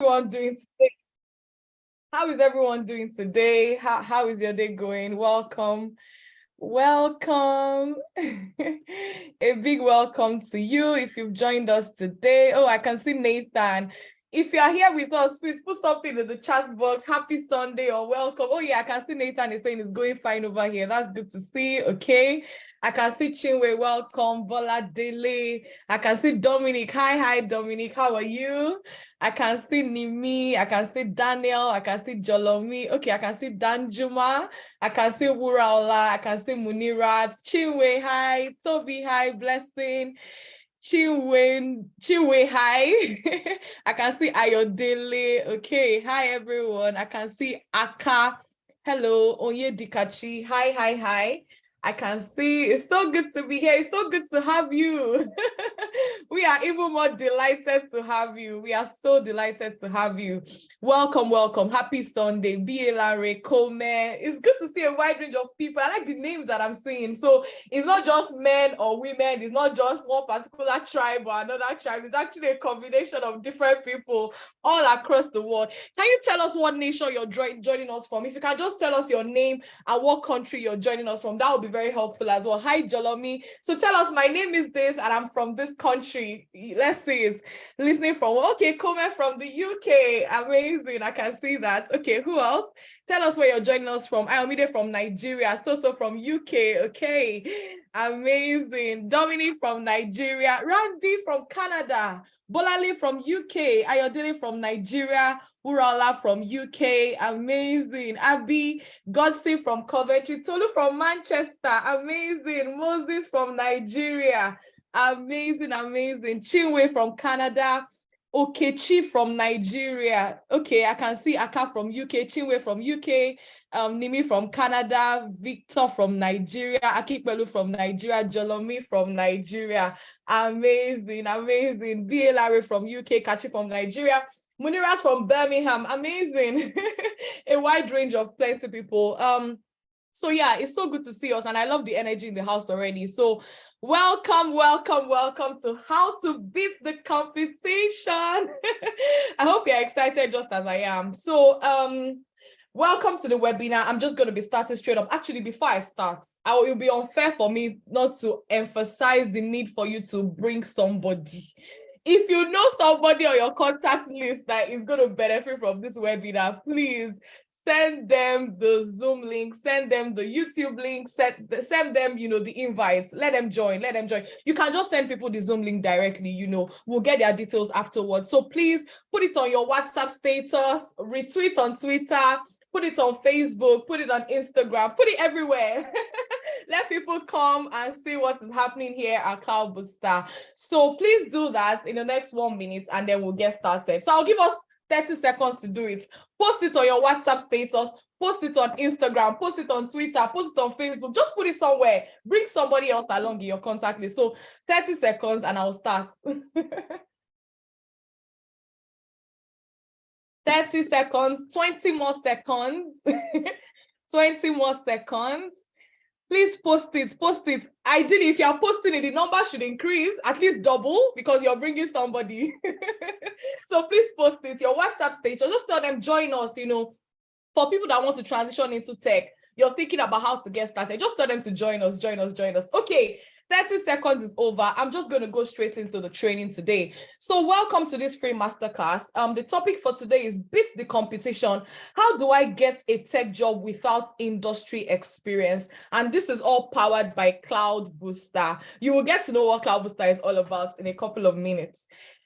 Everyone doing today? How is everyone doing today? How is your day going? Welcome. Welcome. A big welcome to you if you've joined us today. Oh, I can see Nathan. If you are here with us, please put something in the chat box. Happy Sunday or welcome. Oh yeah, I can see Nathan is saying it's going fine over here. That's good to see. Okay. I can see Chinwe, welcome. Bola Dele. I can see Dominic. Hi, Dominic. How are you? I can see Nimi. I can see Daniel. I can see Jolomi. Okay, I can see Danjuma. I can see Wuraola. I can see Munirat. Chinwe, hi. Toby, hi. Blessing. Chinwe, hi. I can see Ayodele. Okay, hi everyone. I can see Aka. Hello, Onyedikachi. Hi. I can see it's so good to be here. It's so good to have you. We are even more delighted to have you. We are so delighted to have you. Welcome. Happy Sunday. Bielare, Kome. It's good to see a wide range of people. I like the names that I'm seeing. So it's not just men or women. It's not just one particular tribe or another tribe. It's actually a combination of different people all across the world. Can you tell us what nation you're joining us from? If you can just tell us your name and what country you're joining us from, that would be very helpful as well. Hi, Jolomi. So tell us, my name is this and I'm from this country. Let's see it. Listening from, okay, Kome from the UK. Amazing. I can see that. Okay, who else? Tell us where you're joining us from. Ayomide from Nigeria. So from UK. Okay. Amazing. Dominic from Nigeria. Randy from Canada. Bolali from UK. Ayodele from Nigeria. Urala from UK. Amazing. Abby Godsi from Coventry. Tolu from Manchester. Amazing. Moses from Nigeria. Amazing. Chinwe from Canada. Okechi from Nigeria. Okay, I can see Aka from UK, Chinwe from UK, Nimi from Canada, Victor from Nigeria, Akipelu from Nigeria, Jolomi from Nigeria. Amazing. Bielare from UK, Kachi from Nigeria, Munirat from Birmingham. Amazing. A wide range of plenty people. So yeah, it's so good to see us and I love the energy in the house already. So welcome to How to Beat the Competition. I hope you're excited just as I am. So welcome to the webinar. I'm just going to be starting straight up. Actually, before I start, it will be unfair for me not to emphasize the need for you to bring somebody. If you know somebody on your contact list that is going to benefit from this webinar, please send them the Zoom link, send them the YouTube link, send them, the invites, let them join. You can just send people the Zoom link directly, we'll get their details afterwards. So please put it on your WhatsApp status, retweet on Twitter, put it on Facebook, put it on Instagram, put it everywhere. Let people come and see what is happening here at Cloud Booster. So please do that in the next 1 minute and then we'll get started. So I'll give us 30 seconds to do it. Post it on your WhatsApp status, post it on Instagram, post it on Twitter, post it on Facebook, just put it somewhere. Bring somebody else along in your contact list. So 30 seconds and I'll start. 30 seconds, 20 more seconds, 20 more seconds. Please post it. Ideally, if you're posting it, the number should increase, at least double, because you're bringing somebody. So please post it. Your WhatsApp status, just tell them, join us, for people that want to transition into tech, you're thinking about how to get started, just tell them to join us. Okay, 30 seconds is over. I'm just going to go straight into the training today. So welcome to this free masterclass. The topic for today is Beat the Competition. How do I get a tech job without industry experience? And this is all powered by Cloud Booster. You will get to know what Cloud Booster is all about in a couple of minutes.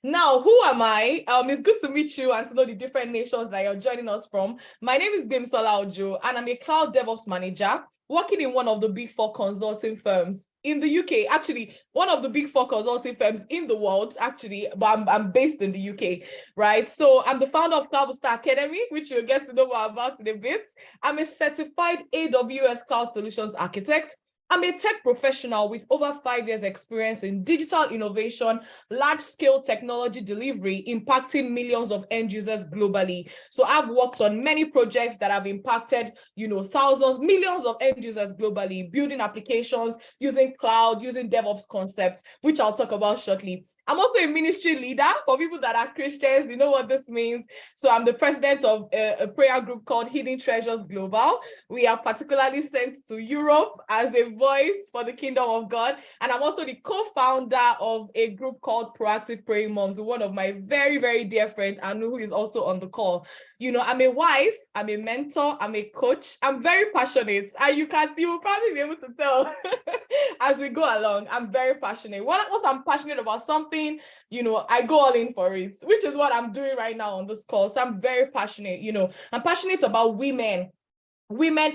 Now, who am I? It's good to meet you and to know the different nations that you're joining us from. My name is Bimsola Ojo, and I'm a Cloud DevOps Manager working in one of the big 4 consulting firms in the UK, actually, one of the big 4 consulting firms in the world, actually, but I'm based in the UK, right? So I'm the founder of Cloud Booster Academy, which you'll get to know more about in a bit. I'm a certified AWS Cloud Solutions Architect. I'm a tech professional with over 5 years experience in digital innovation, large-scale technology delivery, impacting millions of end users globally. So I've worked on many projects that have impacted, thousands, millions of end users globally, building applications, using cloud, using DevOps concepts, which I'll talk about shortly. I'm also a ministry leader. For people that are Christians, you know what this means. So I'm the president of a prayer group called Hidden Treasures Global. We are particularly sent to Europe as a voice for the kingdom of God. And I'm also the co-founder of a group called Proactive Praying Moms, one of my very, very dear friend, Anu, who is also on the call. You know, I'm a wife, I'm a mentor, I'm a coach. I'm very passionate. And you will probably be able to tell as we go along. I'm very passionate. Once I'm passionate about something, you know, I go all in for it, which is what I'm doing right now on this call. So I'm very passionate. You know, I'm passionate about women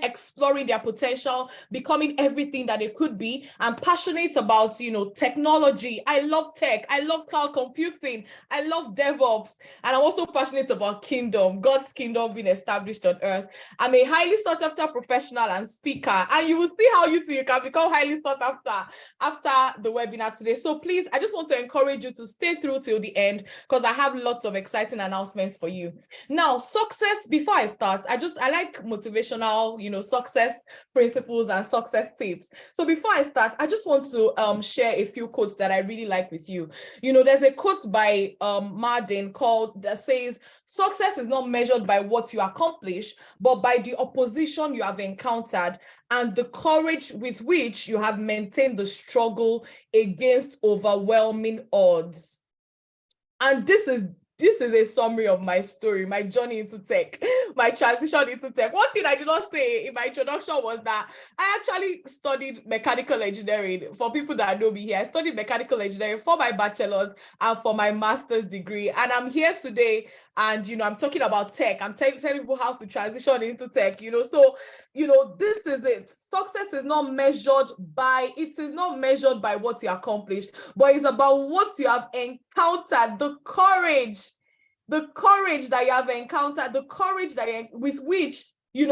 exploring their potential, becoming everything that they could be. I'm passionate about, you know, technology. I love tech. I love cloud computing. I love DevOps. And I'm also passionate about kingdom, God's kingdom being established on earth. I'm a highly sought after professional and speaker. And you will see how you can become highly sought after the webinar today. So please, I just want to encourage you to stay through till the end, because I have lots of exciting announcements for you. Now, success, before I start, I like motivational, you know, success principles and success tips. So before I start, I just want to share a few quotes that I really like with you. You know, there's a quote by Martin that says, success is not measured by what you accomplish, but by the opposition you have encountered and the courage with which you have maintained the struggle against overwhelming odds. And this is a summary of my story, my journey into tech, my transition into tech. One thing I did not say in my introduction was that I actually studied mechanical engineering. For people that know me here, I studied mechanical engineering for my bachelor's and for my master's degree. And I'm here today and, you know, I'm talking about tech. I'm telling people how to transition into tech, you know. So, you know, this is it. Success is not measured by what you accomplish, but it's about what you have encountered, the courage that you have encountered, the courage with which you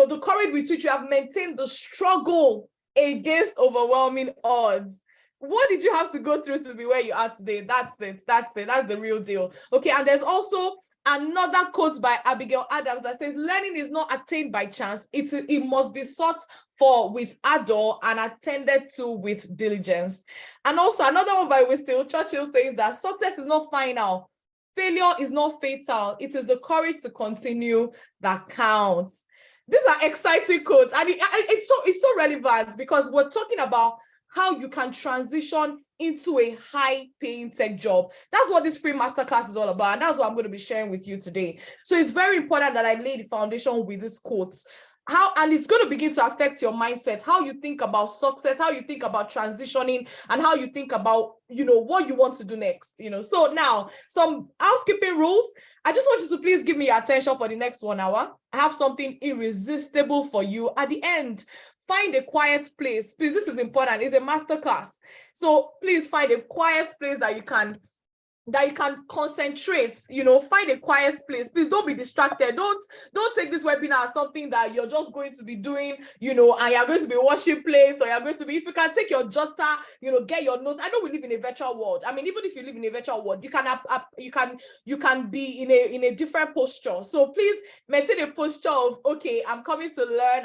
have maintained the struggle against overwhelming odds. What did you have to go through to be where you are today? That's it. That's the real deal. Okay, and there's also another quote by Abigail Adams that says, learning is not attained by chance. It must be sought for with ardor and attended to with diligence. And also another one by Winston Churchill says that success is not final. Failure is not fatal. It is the courage to continue that counts. These are exciting quotes, and it's so relevant because we're talking about how you can transition into a high-paying tech job. That's what this free masterclass is all about, and that's what I'm going to be sharing with you today. So it's very important that I lay the foundation with these quotes. And it's going to begin to affect your mindset, how you think about success, how you think about transitioning, and how you think about, you know, what you want to do next, you know. So now, some housekeeping rules. I just want you to please give me your attention for the next 1 hour. I have something irresistible for you at the end. Find a quiet place. Please, this is important. It's a masterclass. So please find a quiet place that you can concentrate, you know. Find a quiet place. Please don't be distracted. Don't take this webinar as something that you're just going to be doing, you know, and you're going to be washing plates, or you're going to be, if you can take your jotter, you know, get your notes. I know we live in a virtual world. I mean, even if you live in a virtual world, you can be in a different posture. So please maintain a posture of, okay, I'm coming to learn.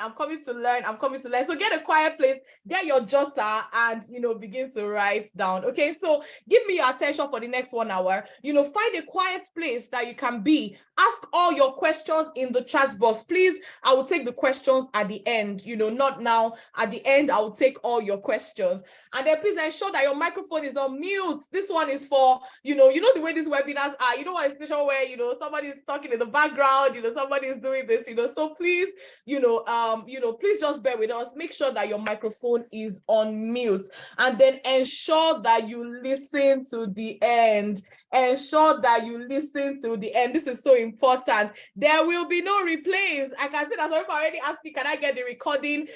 So get a quiet place, get your jotter, and, you know, begin to write down. Okay, so give me your attention for the next 1 hour. You know, find a quiet place that you can be. Ask all your questions in the chat box. Please, I will take the questions at the end, you know, not now. At the end, I will take all your questions. And then please ensure that your microphone is on mute. This one is for, you know the way these webinars are, you know, a station where, you know, somebody is talking in the background, you know, somebody is doing this, you know. So please, please just bear with us. Make sure that your microphone is on mute, and then ensure that you listen to the end. Ensure that you listen to the end. This is so important. There will be no replays. I can see that some people already asked me, can I get the recording?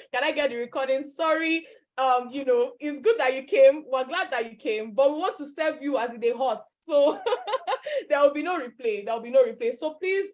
Sorry. You know, it's good that you came. We're glad that you came, but we want to serve you as in a hot. So there will be no replay. So please,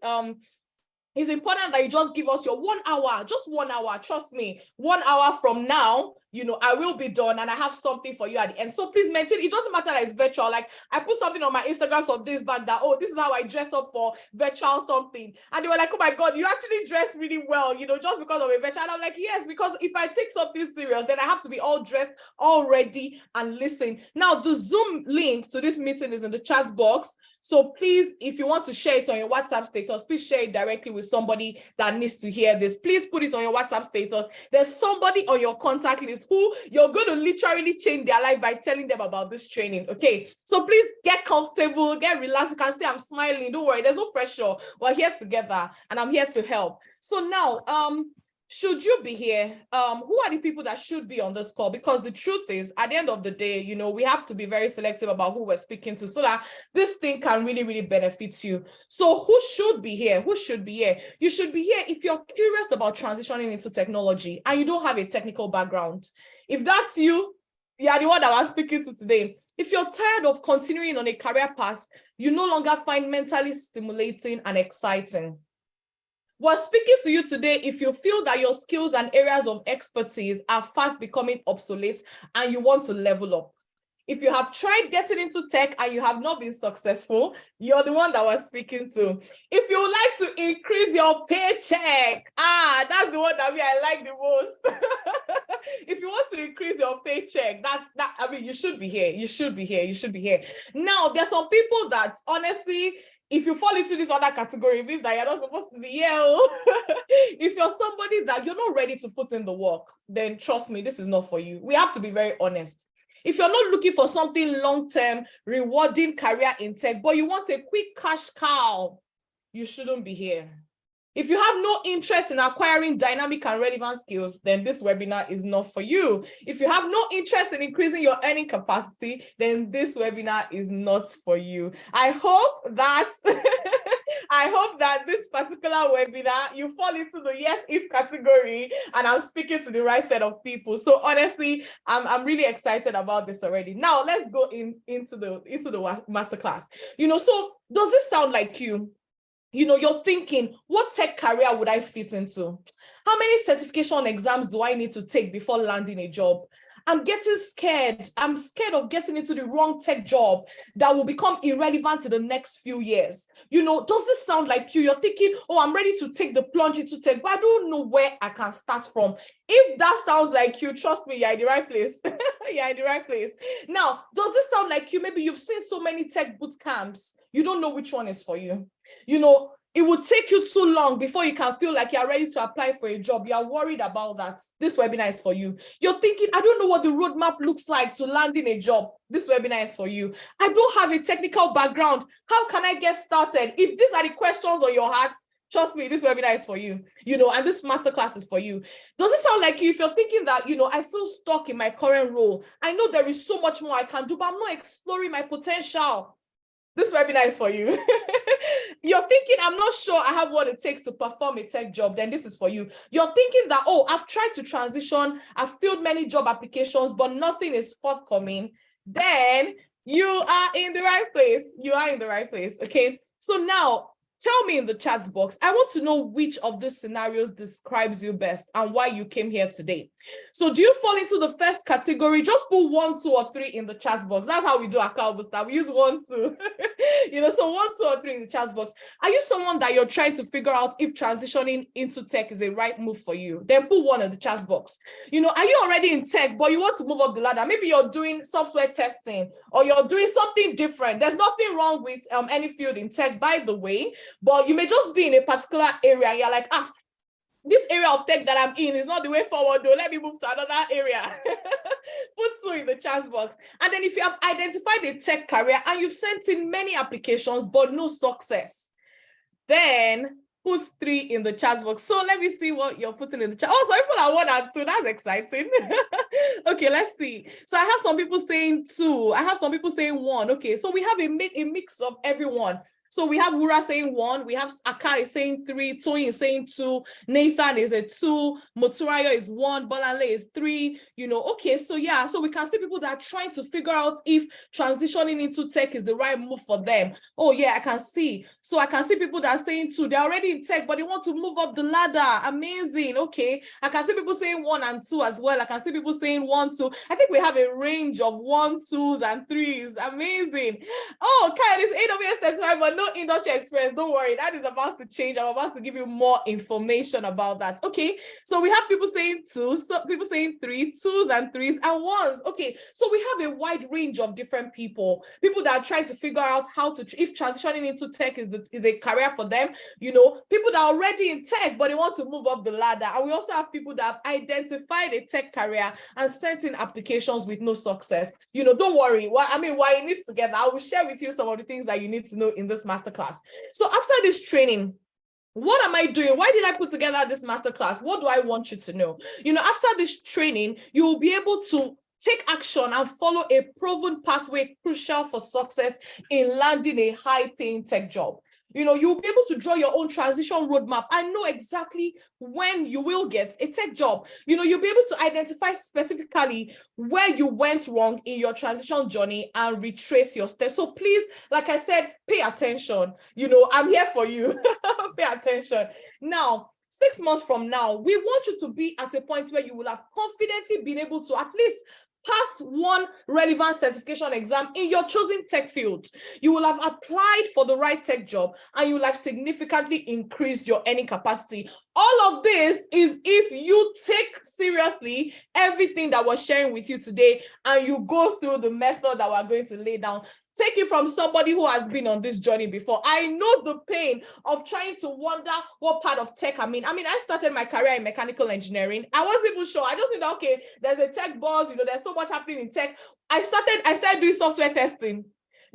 It's important that you just give us your 1 hour, just 1 hour. Trust me, 1 hour from now, I will be done and I have something for you at the end. So please maintain. It doesn't matter that it's virtual. Like I put something on my Instagram some days back that, oh, this is how I dress up for virtual something. And they were like, oh my God, you actually dress really well, just because of a virtual. And I'm like, yes, because if I take something serious, then I have to be all dressed, all ready and listen. Now, the Zoom link to this meeting is in the chat box. So please, if you want to share it on your WhatsApp status, please share it directly with somebody that needs to hear this. Please put it on your WhatsApp status. There's somebody on your contact list who you're going to literally change their life by telling them about this training, okay? So please get comfortable, get relaxed. You can see I'm smiling. Don't worry, there's no pressure. We're here together and I'm here to help. So now, should you be here? Who are the people that should be on this call? Because the truth is, at the end of the day, we have to be very selective about who we're speaking to so that this thing can really, really benefit you. So who should be here? Who should be here? You should be here if you're curious about transitioning into technology and you don't have a technical background. If that's you, you are the one that I'm speaking to today. If you're tired of continuing on a career path you no longer find mentally stimulating and exciting. We're speaking to you today if you feel that your skills and areas of expertise are fast becoming obsolete and you want to level up. If you have tried getting into tech and you have not been successful, you're the one that we're speaking to. If you would like to increase your paycheck, that's the one that I like the most. If you want to increase your paycheck, you should be here. You should be here. You should be here. Now, there's some people that honestly, if you fall into this other category, it means that you're not supposed to be here. If you're somebody that you're not ready to put in the work, then trust me, this is not for you. We have to be very honest. If you're not looking for something long-term, rewarding career in tech, but you want a quick cash cow, you shouldn't be here. If you have no interest in acquiring dynamic and relevant skills, then this webinar is not for you. If you have no interest in increasing your earning capacity, then this webinar is not for you. I hope that this particular webinar, you fall into the yes if category, and I'm speaking to the right set of people. So honestly, I'm really excited about this already. Now let's go into the masterclass. So does this sound like you? You're thinking, what tech career would I fit into? How many certification exams do I need to take before landing a job? I'm getting scared. I'm scared of getting into the wrong tech job that will become irrelevant in the next few years. Does this sound like you? You're thinking, oh, I'm ready to take the plunge into tech, but I don't know where I can start from. If that sounds like you, trust me, you're in the right place. You're in the right place. Now, does this sound like you? Maybe you've seen so many tech boot camps. You don't know which one is for you. It will take you too long before you can feel like you're ready to apply for a job. You're worried about that. This webinar is for you. You're thinking, I don't know what the roadmap looks like to landing a job. This webinar is for you. I don't have a technical background. How can I get started? If these are the questions on your heart, trust me, this webinar is for you. And this masterclass is for you. Does it sound like you? If you're thinking that, I feel stuck in my current role. I know there is so much more I can do, but I'm not exploring my potential. This webinar is for you. You're thinking, I'm not sure I have what it takes to perform a tech job, then this is for you. You're thinking that, oh, I've tried to transition, I've filled many job applications, but nothing is forthcoming. Then you are in the right place. You are in the right place, okay? So now, tell me in the chat box, I want to know which of these scenarios describes you best and why you came here today. So do you fall into the first category? Just put 1, 2, or 3 in the chat box. That's how we do Account Booster. We use 1, 2. So 1, 2, or 3 in the chat box. Are you someone that you're trying to figure out if transitioning into tech is a right move for you? Then put 1 in the chat box. Are you already in tech, but you want to move up the ladder? Maybe you're doing software testing or you're doing something different. There's nothing wrong with any field in tech, by the way. But you may just be in a particular area and you're like, this area of tech that I'm in is not the way forward, though. Let me move to another area. Put 2 in the chat box. And then if you have identified a tech career and you've sent in many applications, but no success, then put 3 in the chat box. So let me see what you're putting in the chat. Oh, some people are 1 and 2. That's exciting. Okay, let's see. So I have some people saying 2. I have some people saying 1. Okay, so we have a mix of everyone. So we have Wura saying 1, we have Aka is saying 3, Toyin is saying 2, Nathan is a 2, Moturayo is 1, Bolanle is 3, okay, so yeah, so we can see people that are trying to figure out if transitioning into tech is the right move for them. Oh yeah, I can see. So I can see people that are saying 2, they're already in tech, but they want to move up the ladder. Amazing. Okay, I can see people saying 1 and 2 as well. I can see people saying 1, 2. I think we have a range of 1, 2s, and 3s. Amazing. Oh, Kyle, it's AWS certified, but no industry experience. Don't worry, that is about to change. I'm about to give you more information about that. Okay, so we have people saying 2, so people saying 3, 2s and 3s and 1s. Okay, so we have a wide range of different people that are trying to figure out how to, if transitioning into tech is a career for them. People that are already in tech, but they want to move up the ladder. And we also have people that have identified a tech career and sent in applications with no success. Don't worry. While you need together, I will share with you some of the things that you need to know in this masterclass. So after this training, what am I doing? Why did I put together this masterclass? What do I want you to know? After this training, you will be able to take action and follow a proven pathway crucial for success in landing a high-paying tech job. You'll be able to draw your own transition roadmap and know exactly when you will get a tech job. You'll be able to identify specifically where you went wrong in your transition journey and retrace your steps. So please, like I said, pay attention. I'm here for you. Pay attention. Now, 6 months from now, we want you to be at a point where you will have confidently been able to at least pass one relevant certification exam in your chosen tech field. You will have applied for the right tech job and you will have significantly increased your earning capacity. All of this is if you take seriously everything that we're sharing with you today and you go through the method that we're going to lay down. Take it from somebody who has been on this journey before. I know the pain of trying to wonder what part of tech I'm in. I started my career in mechanical engineering. I wasn't even sure. I just knew that, okay, there's a tech buzz, there's so much happening in tech. I started doing software testing.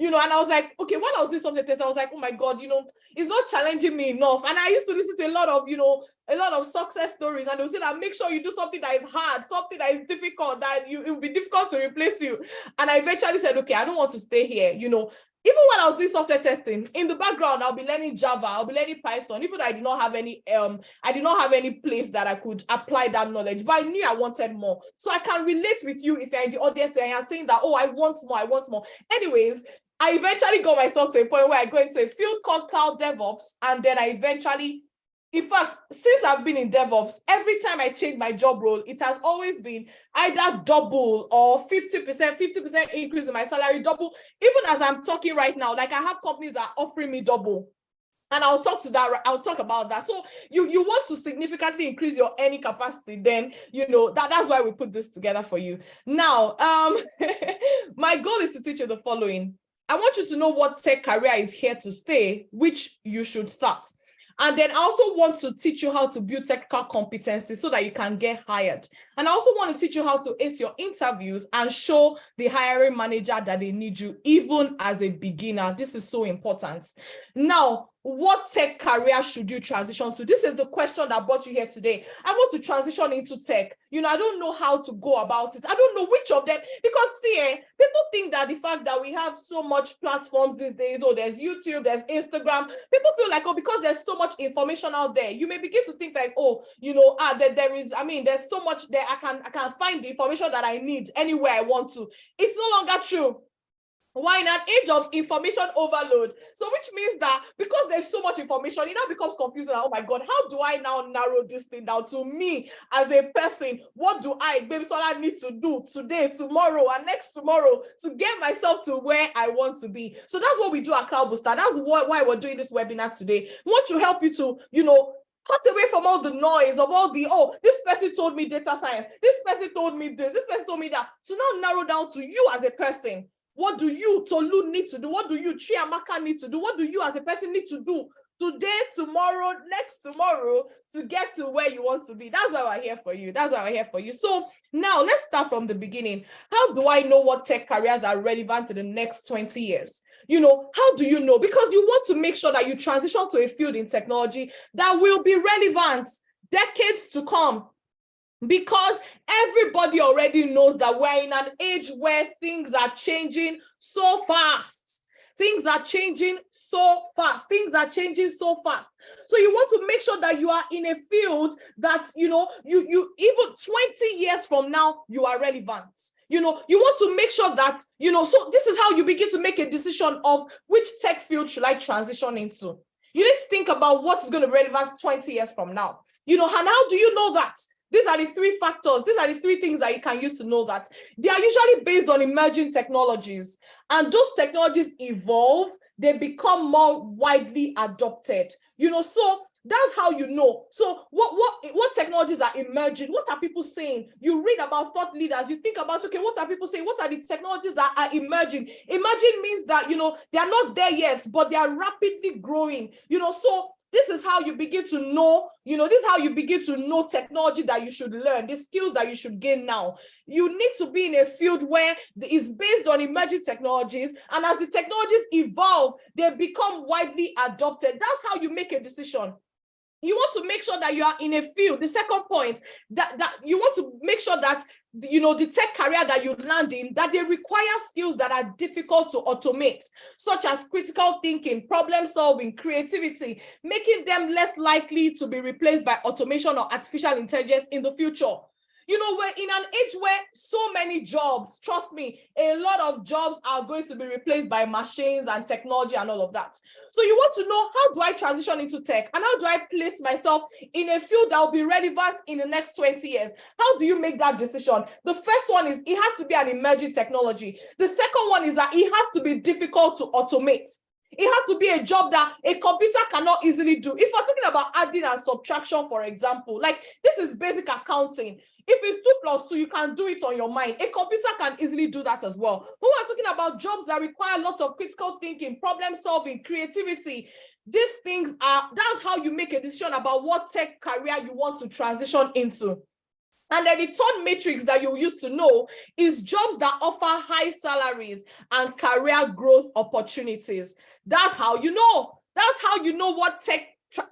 And I was like, okay, when I was doing software testing, I was like, oh my God, it's not challenging me enough. And I used to listen to a lot of success stories, and they'll say that make sure you do something that is hard, something that is difficult, that it will be difficult to replace you. And I eventually said, okay, I don't want to stay here. Even when I was doing software testing, in the background, I'll be learning Java, I'll be learning Python. Even though I did not have any place that I could apply that knowledge, but I knew I wanted more. So I can relate with you if you're in the audience and you're saying that, oh, I want more. Anyways, I eventually got myself to a point where I go into a field called Cloud DevOps, and then in fact, since I've been in DevOps, every time I change my job role, it has always been either double or 50% increase in my salary, double. Even as I'm talking right now, like I have companies that are offering me double. And I'll talk about that. So you want to significantly increase your earning capacity, then that's why we put this together for you. Now, my goal is to teach you the following. I want you to know what tech career is here to stay, which you should start. And then I also want to teach you how to build technical competencies so that you can get hired. And I also want to teach you how to ace your interviews and show the hiring manager that they need you, even as a beginner. This is so important. Now, what tech career should you transition to? This is the question that brought you here today. I want to transition into tech. I don't know how to go about it. I don't know which of them, because people think that the fact that we have so much platforms these days, there's YouTube, there's Instagram, people feel like, because there's so much information out there, you may begin to think like, there's so much there, I can find the information that I need anywhere I want to. It's no longer true. We're in an age of information overload. So which means that because there's so much information, it now becomes confusing. Oh my God, how do I now narrow this thing down to me as a person? What do I, Baby Sola, need to do today, tomorrow, and next tomorrow to get myself to where I want to be? So that's what we do at Cloud Booster. That's why we're doing this webinar today. We want to help you to, cut away from all the noise of all the, this person told me data science, this person told me this person told me that. So now narrow down to you as a person. What do you, Tolu, need to do? What do you, Chiamaka, need to do? What do you as a person need to do today, tomorrow, next tomorrow to get to where you want to be? That's why we're here for you. That's why we're here for you. So now let's start from the beginning. How do I know what tech careers are relevant in the next 20 years? How do you know? Because you want to make sure that you transition to a field in technology that will be relevant decades to come. Because everybody already knows that we're in an age where things are changing so fast. Things are changing so fast. Things are changing so fast. So you want to make sure that you are in a field that, you even 20 years from now, you are relevant. You want to make sure that, so this is how you begin to make a decision of which tech field should I transition into. You need to think about what's going to be relevant 20 years from now. And how do you know that? These are the three factors. These are the three things that you can use to know that. They are usually based on emerging technologies. And those technologies evolve, they become more widely adopted. So that's how you know. So what technologies are emerging? What are people saying? You read about thought leaders, you think about, okay, what are people saying? What are the technologies that are emerging? Emerging means that, they are not there yet, but they are rapidly growing. So this is how you begin to know, this is how you begin to know technology that you should learn, the skills that you should gain now. You need to be in a field where it's based on emerging technologies, and as the technologies evolve, they become widely adopted. That's how you make a decision. You want to make sure that you are in a field. The second point, that you want to make sure that, the tech career that you land in, that they require skills that are difficult to automate, such as critical thinking, problem solving, creativity, making them less likely to be replaced by automation or artificial intelligence in the future. We're in an age where so many jobs, trust me, a lot of jobs are going to be replaced by machines and technology and all of that. So you want to know, how do I transition into tech? And how do I place myself in a field that will be relevant in the next 20 years? How do you make that decision? The first one is it has to be an emerging technology. The second one is that it has to be difficult to automate. It has to be a job that a computer cannot easily do. If we're talking about adding and subtraction, for example, like this is basic accounting. If it's 2 plus 2, you can do it on your mind. A computer can easily do that as well. But we're talking about jobs that require lots of critical thinking, problem solving, creativity. These things that's how you make a decision about what tech career you want to transition into. And then the third matrix that you use to know is jobs that offer high salaries and career growth opportunities. That's how you know. That's how you know what tech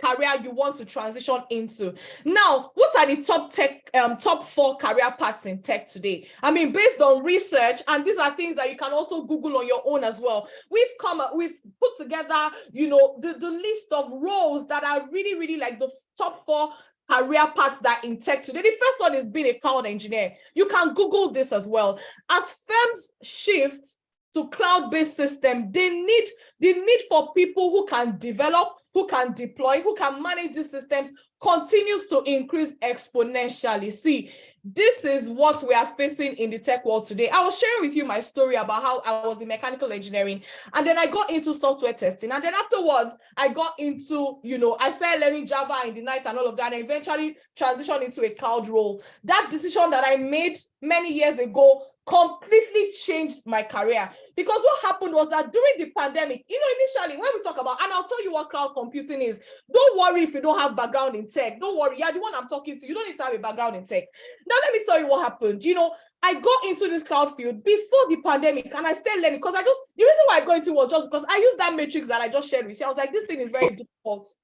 career you want to transition into. Now, what are the top 4 career paths in tech today? I mean, based on research, and these are things that you can also Google on your own as well. We've put together, the list of roles that are really, really like the top 4 career paths that in tech today. The first one is being a cloud engineer. You can Google this as well. As firms shift to cloud-based system, the need for people who can develop, who can deploy, who can manage these systems continues to increase exponentially. See, this is what we are facing in the tech world today. I was sharing with you my story about how I was in mechanical engineering, and then I got into software testing, and then afterwards I got into, I started learning Java in the night and all of that, and eventually transitioned into a cloud role. That decision that I made many years ago completely changed my career, because what happened was that during the pandemic, initially when we talk about, and I'll tell you what cloud computing is, don't worry if you don't have background in tech, don't worry, you're the one I'm talking to, you don't need to have a background in tech. Now let me tell you what happened. I got into this cloud field before the pandemic, and I started learning, because the reason why I got into it was just because I used that matrix that I just shared with you. I was like, this thing is very difficult.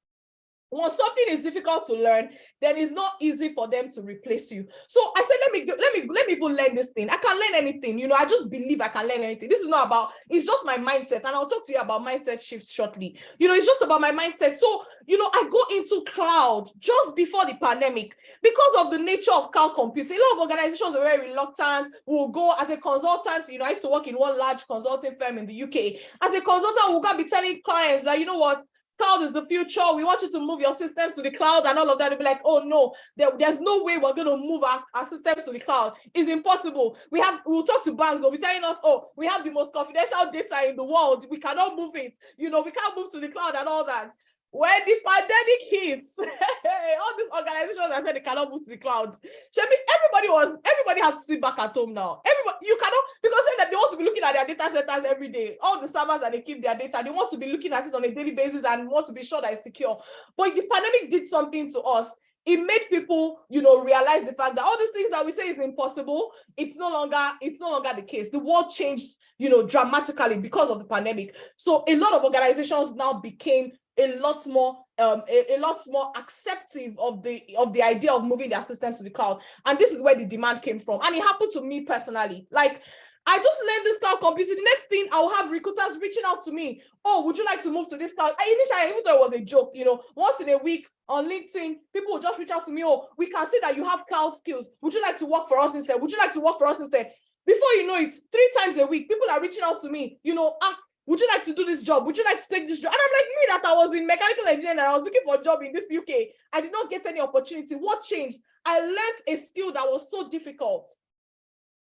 When something is difficult to learn, then it's not easy for them to replace you. So I said, let me even learn this thing. I can learn anything. I just believe I can learn anything. This is not about, it's just my mindset. And I'll talk to you about mindset shifts shortly. It's just about my mindset. So, I got into cloud just before the pandemic because of the nature of cloud computing. A lot of organizations are very reluctant. We'll go as a consultant. I used to work in one large consulting firm in the UK. As a consultant, we'll go be telling clients that, what? Cloud is the future. We want you to move your systems to the cloud and all of that. They'll be like, oh no, there's no way we're going to move our systems to the cloud. It's impossible. We'll talk to banks. They'll be telling us, oh, we have the most confidential data in the world. We cannot move it. We can't move to the cloud and all that. When the pandemic hits, all these organizations that said they cannot move to the cloud, everybody had to sit back at home now. You cannot, because that they want to be looking at their data centers every day. All the servers that they keep their data, they want to be looking at it on a daily basis and want to be sure that it's secure. But the pandemic did something to us. It made people, realize the fact that all these things that we say is impossible, it's no longer the case. The world changed, dramatically because of the pandemic. So a lot of organizations now became a lot more accepting of the idea of moving their systems to the cloud. And this is where the demand came from. And it happened to me personally. Like, I just learned this cloud computing. The next thing, I'll have recruiters reaching out to me. Oh, would you like to move to this cloud? I even thought it was a joke. You know, once in a week on LinkedIn, people will just reach out to me. Oh, we can see that you have cloud skills. Would you like to work for us instead? Would you like to work for us instead? Before you know it, 3 times a week, people are reaching out to me. You know, would you like to do this job? Would you like to take this job? And I'm like, me that I was in mechanical engineering and I was looking for a job in this UK. I did not get any opportunity. What changed? I learned a skill that was so difficult.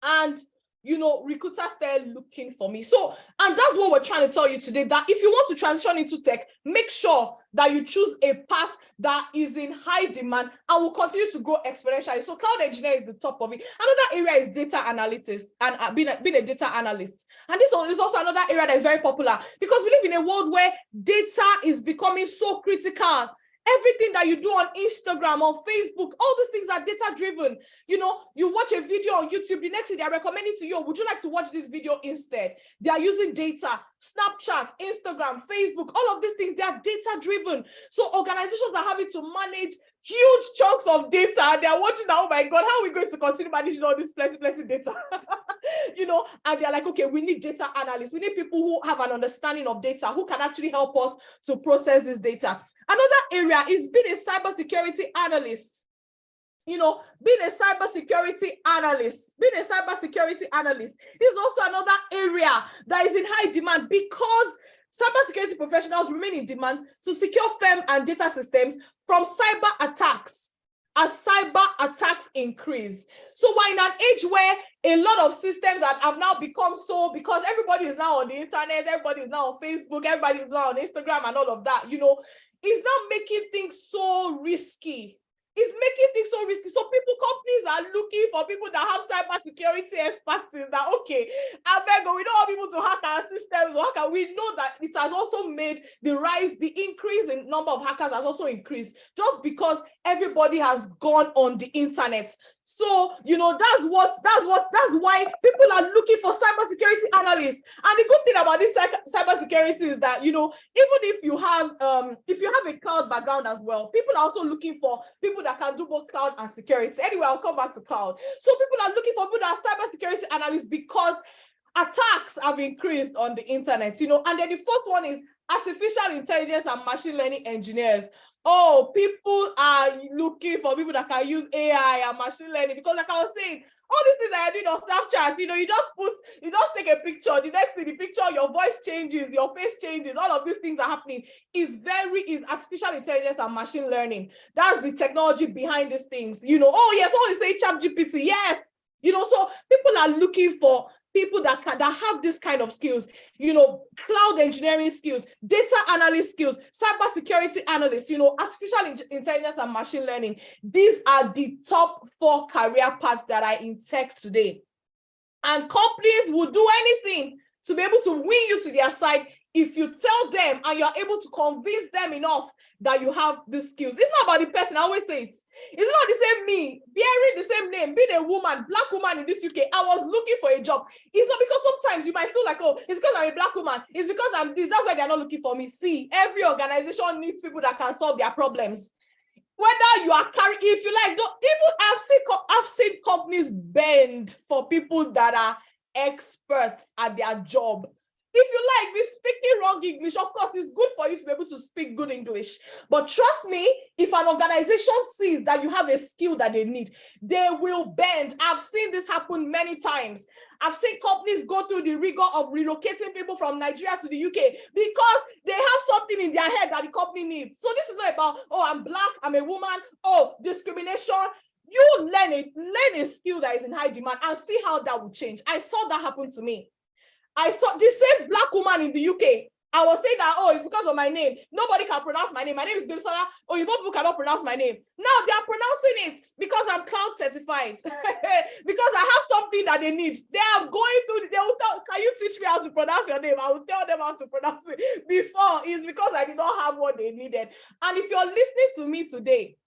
And, you know, recruiters started looking for me. So, and that's what we're trying to tell you today, that if you want to transition into tech, make sure that you choose a path that is in high demand and will continue to grow exponentially. So cloud engineer is the top of it. Another area is data analytics and being a data analyst. And this is also another area that is very popular because we live in a world where data is becoming so critical. Everything that you do on Instagram, on Facebook, all these things are data driven. You know, you watch a video on YouTube, the next thing they're recommending to you, would you like to watch this video instead? They are using data, Snapchat, Instagram, Facebook, all of these things, they are data driven. So organizations are having to manage huge chunks of data. They are watching now, oh my God, how are we going to continue managing all this plenty data? You know, and they're like, okay, we need data analysts. We need people who have an understanding of data, who can actually help us to process this data. Another area is being a cybersecurity analyst. You know, being a cybersecurity analyst is also another area that is in high demand because cybersecurity professionals remain in demand to secure firm and data systems from cyber attacks as cyber attacks increase. So we're in an age where a lot of systems have now become so, because everybody is now on the internet, everybody is now on Facebook, everybody is now on Instagram and all of that, you know, it's now making things so risky. It's making things so risky. So companies are looking for people that have cybersecurity expertise. That, okay, I beg, we don't want people to hack our systems. We know that it has also made the increase in number of hackers has also increased just because everybody has gone on the internet. So, you know, that's why people are looking for cybersecurity analysts. And the good thing about this cybersecurity is that, you know, even if you have a cloud background as well, people are also looking for people that can do both cloud and security. Anyway, I'll come back to cloud. So people are looking for people that are cybersecurity analysts because attacks have increased on the internet, you know. And then the fourth one is artificial intelligence and machine learning engineers. Oh, people are looking for people that can use AI and machine learning because, like I was saying, all these things that I did on Snapchat, you know, you just take a picture, the next thing, the picture, your voice changes, your face changes, all of these things are happening. Is artificial intelligence and machine learning. That's the technology behind these things. You know, oh yes, someone is saying ChatGPT, yes. You know, so people are looking for people that have this kind of skills, you know, cloud engineering skills, data analyst skills, cybersecurity analysts, you know, artificial intelligence and machine learning. These are the top 4 career paths that are in tech today. And companies will do anything to be able to win you to their side if you tell them and you're able to convince them enough that you have the skills. It's not about the person, I always say it. It's not the same me, bearing the same name, being a woman, black woman in this UK. I was looking for a job. It's not because sometimes you might feel like, oh, it's because I'm a black woman. It's because I'm this. That's why they're not looking for me. See, every organization needs people that can solve their problems. Whether you are carrying, if you like, even I've seen companies bend for people that are experts at their job. If you like, be speaking wrong English, of course, it's good for you to be able to speak good English. But trust me, if an organization sees that you have a skill that they need, they will bend. I've seen this happen many times. I've seen companies go through the rigor of relocating people from Nigeria to the UK because they have something in their head that the company needs. So this is not about, oh, I'm black, I'm a woman, oh, discrimination. You learn a skill that is in high demand and see how that will change. I saw that happen to me. I saw the same black woman in the UK. I was saying that, oh, it's because of my name. Nobody can pronounce my name. My name is Bimsola. Oh, you people cannot pronounce my name. Now they are pronouncing it because I'm cloud certified. Because I have something that they need. They are going through, they will tell, can you teach me how to pronounce your name? I will tell them how to pronounce it. Before, it's because I did not have what they needed. And if you're listening to me today,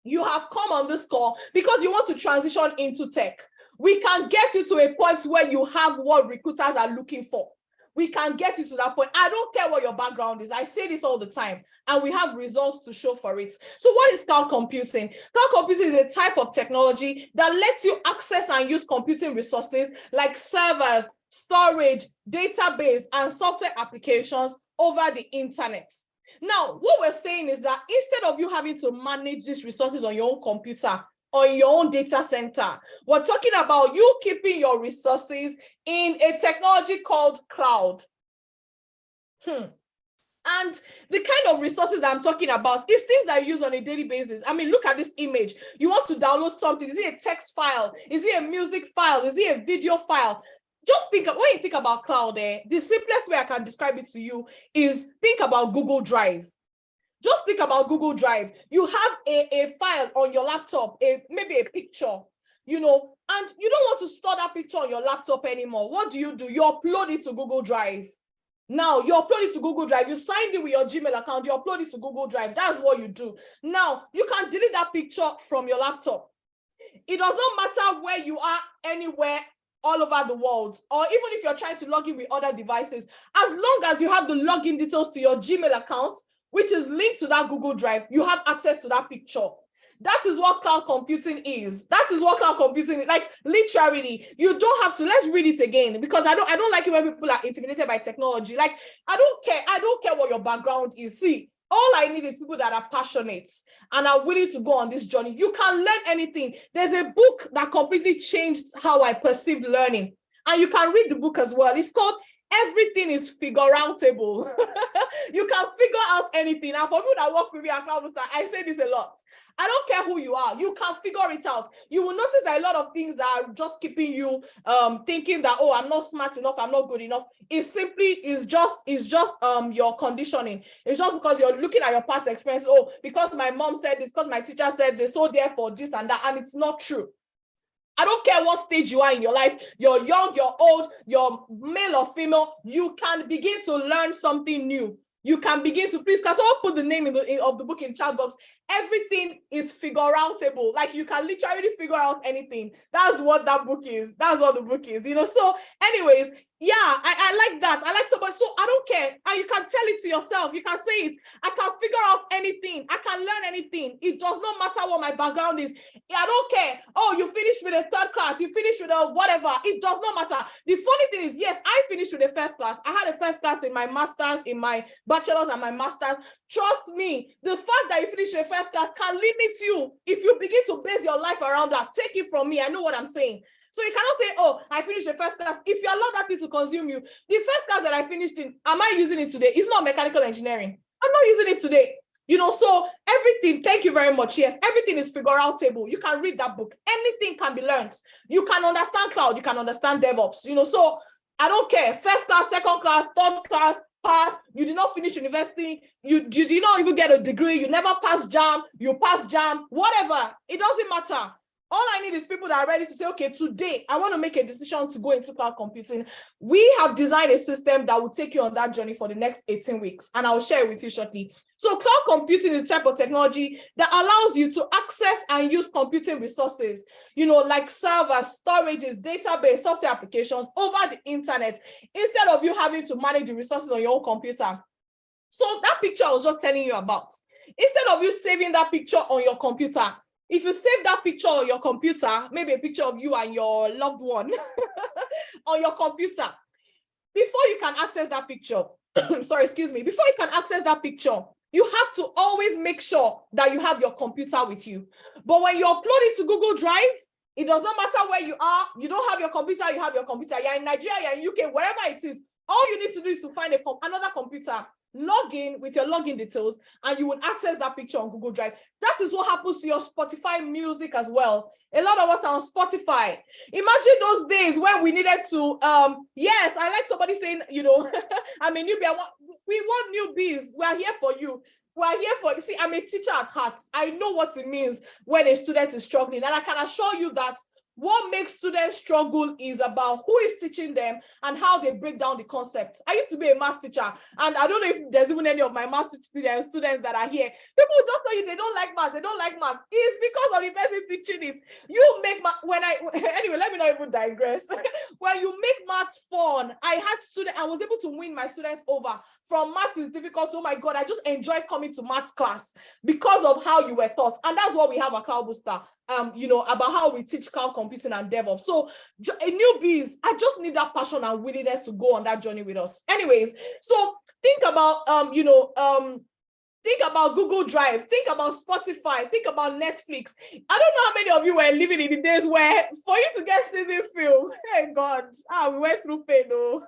you have come on this call because you want to transition into tech. We can get you to a point where you have what recruiters are looking for. we can get you to that point. I don't care what your background is. I say this all the time, and we have results to show for it. So what is cloud computing? Cloud computing is a type of technology that lets you access and use computing resources like servers, storage, database, and software applications over the internet. Now, what we're saying is that instead of you having to manage these resources on your own computer, on your own data center, we're talking about you keeping your resources in a technology called cloud. And the kind of resources that I'm talking about is things that you use on a daily basis. I mean, look at this image. You want to download something. Is it a text file? Is it a music file? Is it a video file? Just think, when you think about cloud, the simplest way I can describe it to you is think about Google Drive. Just think about Google Drive. You have a file on your laptop, maybe a picture, you know, and you don't want to store that picture on your laptop anymore. What do? You upload it to Google Drive. Now, you upload it to Google Drive. You signed it with your Gmail account. You upload it to Google Drive. That's what you do. Now, you can delete that picture from your laptop. It does not matter where you are, anywhere, all over the world, or even if you're trying to log in with other devices, as long as you have the login details to your Gmail account, which is linked to that Google Drive, you have access to that picture. That is what cloud computing is. That is what cloud computing is. Like, literally, you don't have to. Let's read it again, because I don't like it when people are intimidated by technology. Like, I don't care what your background is. See, all I need is people that are passionate and are willing to go on this journey. You can learn anything. There's a book that completely changed how I perceived learning, and you can read the book as well. It's called Everything is Figure-Outable. You can figure out anything. And for people that work with me at Cloudbuster, I say this a lot. I don't care who you are. You can figure it out. You will notice that a lot of things that are just keeping you thinking that, oh, I'm not smart enough, I'm not good enough, is just your conditioning. It's just because you're looking at your past experience. Oh, because my mom said this, because my teacher said this, so therefore this and that, and it's not true. I don't care what stage you are in your life, you're young, you're old, you're male or female, you can begin to learn something new. You can begin to, please, can someone put the name of the book in chat box? Everything is figure-outable. Like, you can literally figure out anything. That's what that book is. That's what the book is, you know? So anyways, yeah, I like that. I like somebody. So I don't care. And you can tell it to yourself. You can say it. I can figure out anything. I can learn anything. It does not matter what my background is. I don't care. Oh, you finished with a third class. You finished with a whatever. It does not matter. The funny thing is, yes, I finished with a first class. I had a first class in my master's, in my bachelor's and my master's. Trust me, the fact that you finished with a first class can limit you if you begin to base your life around that. Take it from me. I know what I'm saying. So you cannot say, oh, I finished the first class. If you allow that thing to consume you, the first class that I finished in, am I using it today? It's not mechanical engineering. I'm not using it today. You know, so everything, thank you very much. Yes, everything is figure-outable. You can read that book. Anything can be learned. You can understand cloud. You can understand DevOps. You know, so I don't care. First class, second class, third class, pass. You did not finish university. You did not even get a degree. You never passed JAM. You passed JAM. Whatever. It doesn't matter. All I need is people that are ready to say, okay, today I want to make a decision to go into cloud computing. We have designed a system that will take you on that journey for the next 18 weeks, and I'll share it with you shortly. So cloud computing is a type of technology that allows you to access and use computing resources, you know, like servers, storages, database, software applications over the internet, instead of you having to manage the resources on your own computer. So that picture I was just telling you about, instead of you saving that picture on your computer, if you save that picture on your computer, maybe a picture of you and your loved one on your computer, before you can access that picture, before you can access that picture, you have to always make sure that you have your computer with you. But when you upload it to Google Drive, it does not matter where you are. You don't have your computer, you have your computer. You're in Nigeria, you're in UK, wherever it is. All you need to do is to find another computer, log in with your login details, and you will access that picture on Google Drive. That is what happens to your Spotify music as well. A lot of us are on Spotify. Imagine those days when we needed to, yes, I like somebody saying, you know, I'm a newbie. We want newbies. We are here for you. We are here for, see, I'm a teacher at heart. I know what it means when a student is struggling. And I can assure you that What makes students struggle is about who is teaching them and how they break down the concept. I used to be a math teacher, and I don't know if there's even any of my math students that are here. People just tell you they don't like math, they don't like math. It's because of the person teaching it. You make math, anyway, let me not even digress. When you make math fun, I was able to win my students over from math is difficult. Oh my God, I just enjoy coming to math class because of how you were taught. And that's what we have at Cloud Booster. About how we teach cloud computing and DevOps. So newbies, I just need that passion and willingness to go on that journey with us. Anyways, so think about think about Google Drive, think about Spotify, think about Netflix. I don't know how many of you were living in the days where for you to get season film, hey God, we went through pain, though.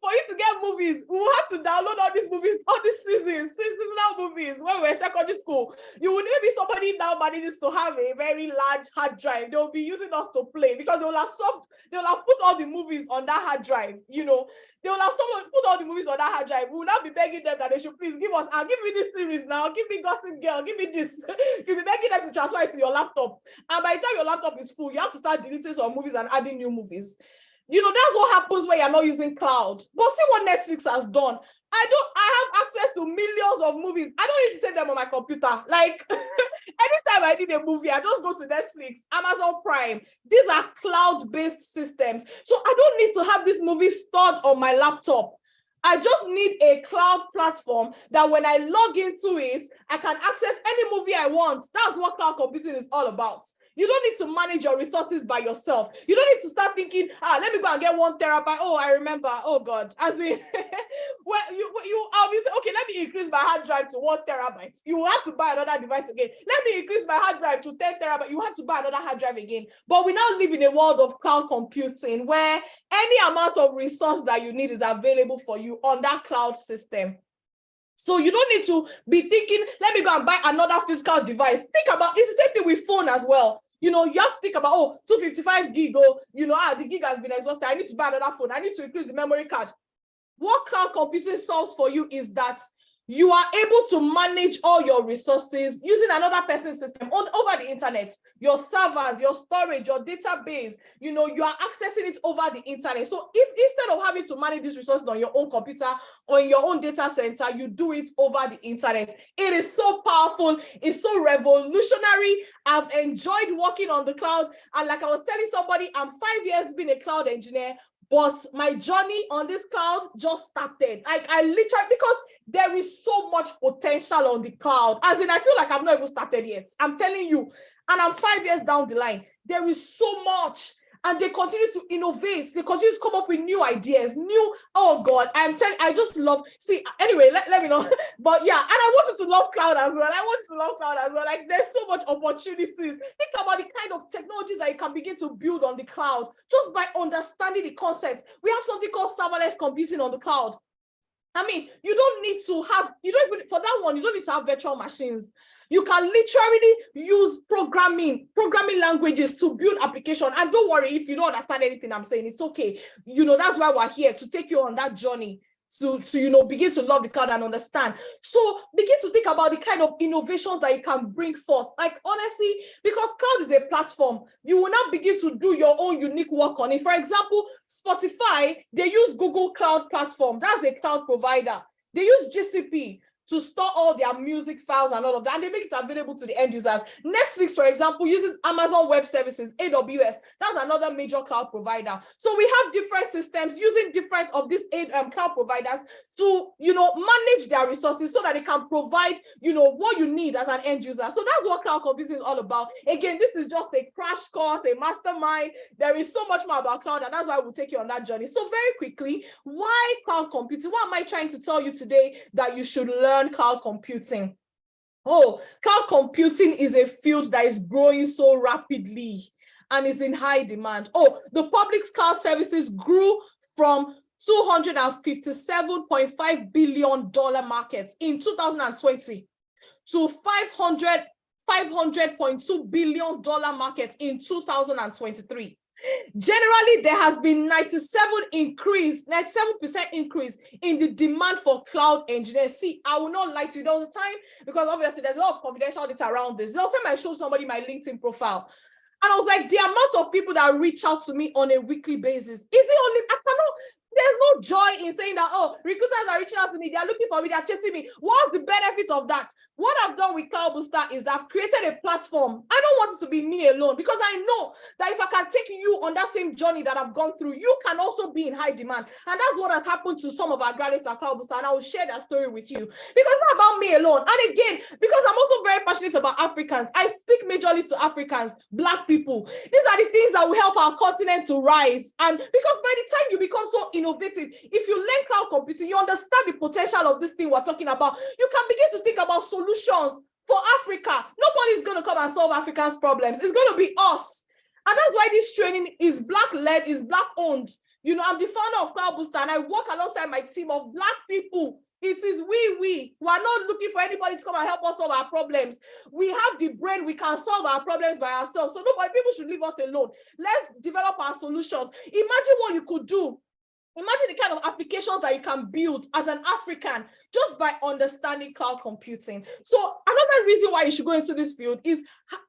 For you to get movies, we had to download all these movies, all these seasonal movies when we were in secondary school. You would maybe somebody now manages to have a very large hard drive. They'll be using us to play because they'll have put all the movies on that hard drive, They will have someone put all the movies on that hard drive. We will not be begging them that they should please give us, give me this series now, give me Gossip Girl, give me this. You'll be begging them to transfer it to your laptop. And by the time your laptop is full, you have to start deleting some movies and adding new movies. That's what happens when you're not using cloud. But see what Netflix has done. I have access to millions of movies. I don't need to save them on my computer. Like, anytime I need a movie, I just go to Netflix, Amazon Prime. These are cloud-based systems. So I don't need to have this movie stored on my laptop. I just need a cloud platform that when I log into it, I can access any movie I want. That's what cloud computing is all about. You don't need to manage your resources by yourself. You don't need to start thinking, let me go and get 1 terabyte. Oh, I remember. Oh God. As in, I'll be saying, okay, let me increase my hard drive to 1 terabyte. You will have to buy another device again. Let me increase my hard drive to 10 terabyte. You have to buy another hard drive again. But we now live in a world of cloud computing where any amount of resource that you need is available for you on that cloud system. So you don't need to be thinking, let me go and buy another physical device. Think about, it's the same thing with phone as well. You have to think about, 255 gig, the gig has been exhausted. I need to buy another phone. I need to increase the memory card. What cloud computing solves for you is that you are able to manage all your resources using another person's system over the internet, your servers, your storage, your database, you are accessing it over the internet. So if instead of having to manage these resources on your own computer or in your own data center, you do it over the internet. It is so powerful. It's so revolutionary. I've enjoyed working on the cloud. And like I was telling somebody, I'm 5 years being a cloud engineer. But my journey on this cloud just started. I literally, because there is so much potential on the cloud. As in, I feel like I've not even started yet. I'm telling you. And I'm 5 years down the line. There is so much. And they continue to innovate. They continue to come up with new ideas, oh God, I just love, anyway, let me know. But yeah, and I want you to love cloud as well. Like, there's so much opportunities. Think about the kind of technologies that you can begin to build on the cloud just by understanding the concept. We have something called serverless computing on the cloud. I mean, you don't need to have, for that one, you don't need to have virtual machines. You can literally use programming languages to build application. And don't worry if you don't understand anything I'm saying, it's okay. That's why we're here, to take you on that journey to begin to love the cloud and understand. So begin to think about the kind of innovations that you can bring forth. Like, honestly, because cloud is a platform, you will not begin to do your own unique work on it. For example, Spotify, they use Google Cloud Platform. That's a cloud provider. They use GCP to store all their music files and all of that, and they make it available to the end users. Netflix, for example, uses Amazon Web Services, AWS. That's another major cloud provider. So we have different systems using different of these cloud providers to, manage their resources so that they can provide, what you need as an end user. So that's what cloud computing is all about. Again, this is just a crash course, a mastermind. There is so much more about cloud, and that's why we'll take you on that journey. So very quickly, why cloud computing? What am I trying to tell you today that you should learn cloud computing? Cloud computing is a field that is growing so rapidly and is in high demand. The public cloud services grew from $257.5 billion market in 2020 to $500.2 billion market in 2023. Generally, there has been 97% increase in the demand for cloud engineers. See, I will not lie to you, there was a time, because obviously there's a lot of confidential data around this. Last time I showed somebody my LinkedIn profile, And I was like, the amount of people that reach out to me on a weekly basis, is it only, I cannot, there's no joy in saying that, oh, recruiters are reaching out to me, they're looking for me, they're chasing me. What's the benefit of that? What I've done with Cloud Booster is I've created a platform. I don't want it to be me alone, because I know that if I can take you on that same journey that I've gone through, you can also be in high demand. And that's what has happened to some of our graduates at Cloud Booster, and I will share that story with you, because it's not about me alone. And again, because I'm also very passionate about Africans, I speak majorly to Africans, Black people. These are the things that will help our continent to rise. And because by the time you become so innovative, if you learn cloud computing, you understand the potential of this thing we're talking about, you can begin to think about solutions for Africa. Nobody's going to come and solve Africa's problems. It's going to be us. And that's why this training is Black-led, is Black-owned. You know, I'm the founder of Cloud Booster, and I work alongside my team of Black people. It is we are not looking for anybody to come and help us solve our problems. We have the brain, we can solve our problems by ourselves. So nobody, people should leave us alone. Let's develop our solutions. Imagine what you could do. Imagine the kind of applications that you can build as an African just by understanding cloud computing. So another reason why you should go into this field is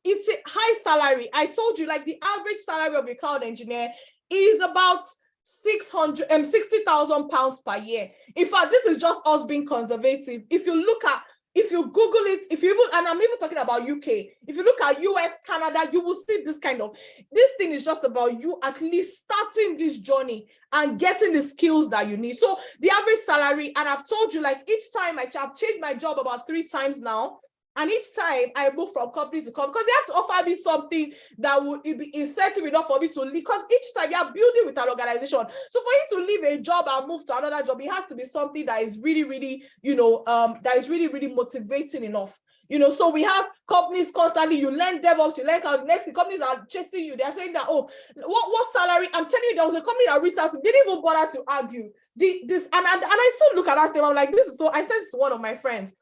it's a high salary. I told you, like, the average salary of a cloud engineer is about 60,000 pounds per year. In fact, this is just us being conservative. If you look at, if you Google it, if you even, and I'm even talking about UK, if you look at US, Canada, you will see this kind of, this thing is just about you at least starting this journey and getting the skills that you need. So the average salary, and I've told you, like, each time I've changed my job about 3 times now. And each time I move from company to company, because they have to offer me something that will be incentive enough for me to leave. Because each time you are building with an organization. So for you to leave a job and move to another job, it has to be something that is really, really, you know, that is really, really motivating enough. You know, so we have companies constantly, you learn DevOps, you learn cloud, next the companies are chasing you. They're saying that, oh, what salary? I'm telling you, there was a company that reached out to me, didn't even bother to argue. And I still look at that thing, I'm like, this is so, I sent it to one of my friends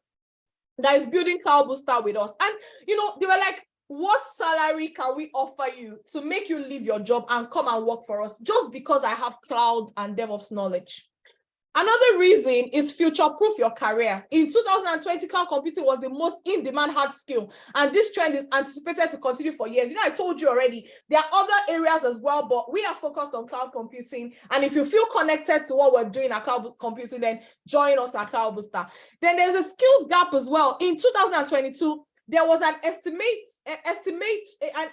that is building Cloud Booster with us. And, you know, they were like, what salary can we offer you to make you leave your job and come and work for us just because I have cloud and DevOps knowledge? Another reason is future-proof your career. In 2020, cloud computing was the most in-demand hard skill, and this trend is anticipated to continue for years. You know, I told you already, there are other areas as well, but we are focused on cloud computing. And if you feel connected to what we're doing at cloud computing, then join us at Cloud Booster. Then there's a skills gap as well. In 2022, there was an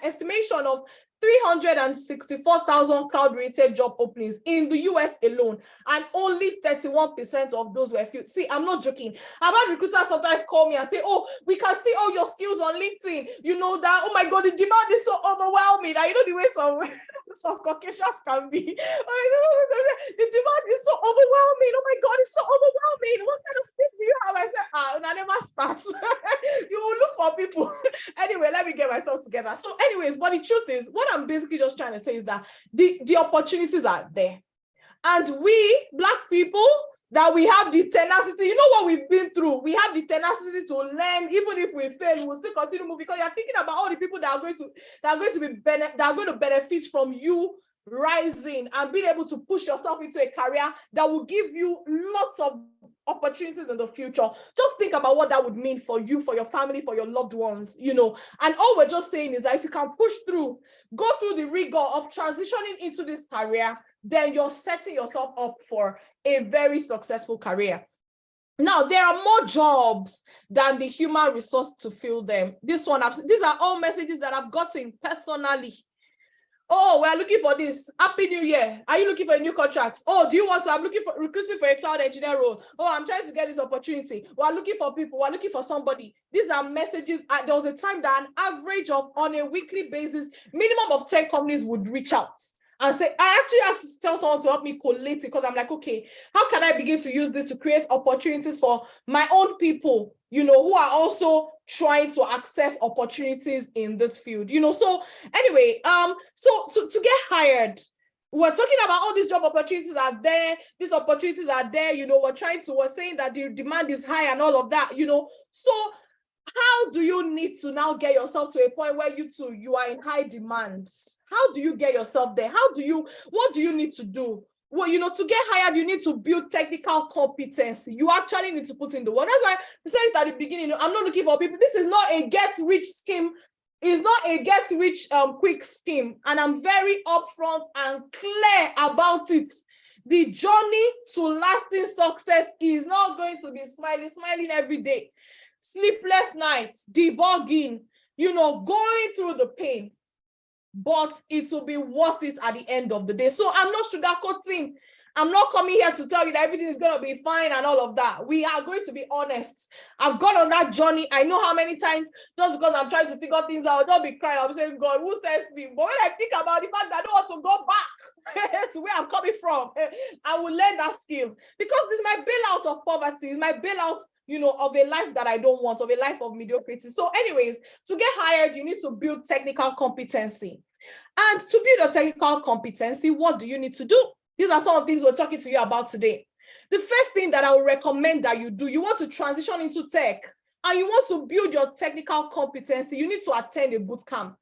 estimation of 364,000 cloud-related job openings in the US alone, and only 31% of those were filled. See, I'm not joking. I've had recruiters sometimes call me and say, oh, we can see all your skills on LinkedIn. You know that, oh my God, the demand is so overwhelming. And you know the way some Caucasians can be. The demand is so overwhelming. Oh my God, it's so overwhelming. What kind of skills do you have? I said, I never start. You will look for people. Anyway, let me get myself together. So anyways, but the truth is, what I'm basically just trying to say is that the opportunities are there. And we, Black people, that we have the tenacity, you know what we've been through. We have the tenacity to learn, even if we fail, we'll still continue moving, because you're thinking about all the people that are going to benefit from you rising and being able to push yourself into a career that will give you lots of opportunities in the future. Just think about what that would mean for you, for your family, for your loved ones, you know. And all we're just saying is that if you can push through, go through the rigor of transitioning into this career, then you're setting yourself up for a very successful career. Now, there are more jobs than the human resource to fill them. These are all messages that I've gotten personally. Oh, we're looking for this. Happy New Year. Are you looking for a new contract? Oh, do you want to? I'm recruiting for a cloud engineer role. Oh, I'm trying to get this opportunity. We're looking for people. We're looking for somebody. These are messages. There was a time that an average of, on a weekly basis, minimum of 10 companies would reach out and say, I actually have to tell someone to help me collate it, because I'm like, okay, how can I begin to use this to create opportunities for my own people, you know, who are also trying to access opportunities in this field, you know? So anyway, so to get hired, we're talking about all these job opportunities are there, these opportunities are there, you know, we're saying that the demand is high and all of that, you know? So how do you need to now get yourself to a point where you are in high demand? How do you get yourself there? What do you need to do? Well, you know, to get hired, you need to build technical competency. You actually need to put in the work. That's why we said it at the beginning. I'm not looking for people. This is not a get-rich scheme It's not a get rich quick scheme, and I'm very upfront and clear about it. The journey to lasting success is not going to be smiling every day. Sleepless nights, debugging, going through the pain, but it will be worth it at the end of the day. So I'm not sugarcoating. I'm not coming here to tell you that everything is going to be fine and all of that. We are going to be honest. I've gone on that journey. I know how many times, just because I'm trying to figure things out, don't be crying. I'm saying, God, who sent me? But when I think about the fact that I don't want to go back to where I'm coming from, I will learn that skill, because this is my bailout of poverty. It's my bailout, of a life that I don't want, of a life of mediocrity. So anyways, to get hired, you need to build technical competency. And to build a technical competency, what do you need to do? These are some of the things we're talking to you about today. The first thing that I would recommend that you do, you want to transition into tech and you want to build your technical competency, you need to attend a boot camp.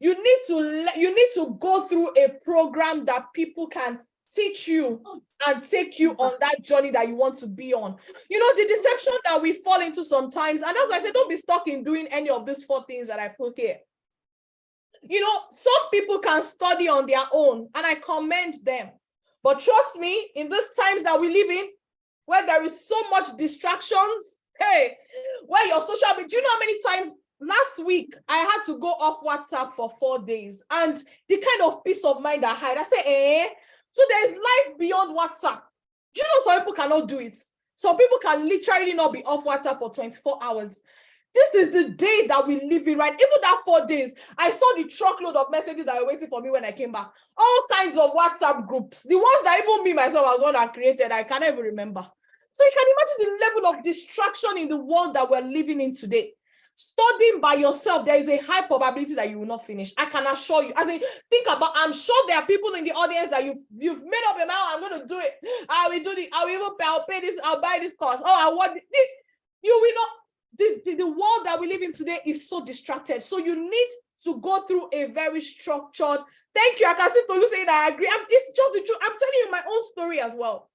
You need to go through a program that people can teach you and take you on that journey that you want to be on. The deception that we fall into sometimes, and that's why I say don't be stuck in doing any of these 4 things that I put here. Some people can study on their own, and I commend them. But trust me, in these times that we live in, where there is so much distractions, where your social media, do you know how many times last week I had to go off WhatsApp for 4 days, and the kind of peace of mind I had, I say, so there's life beyond WhatsApp. Do you know some people cannot do it? Some people can literally not be off WhatsApp for 24 hours. This is the day that we live in, right? Even that 4 days, I saw the truckload of messages that were waiting for me when I came back. All kinds of WhatsApp groups. The ones that even me, myself, was one that created, I can't even remember. So you can imagine the level of distraction in the world that we're living in today. Studying by yourself, there is a high probability that you will not finish. I can assure you. Think about, I'm sure there are people in the audience that you've made up your mind, I'm going to do it. I will do it. I'll pay this. I'll buy this course. Oh, I want it. You will not. The world that we live in today is so distracted. So you need to go through a very structured. Thank you. I can see Tolu saying I agree. It's just the truth. I'm telling you my own story as well.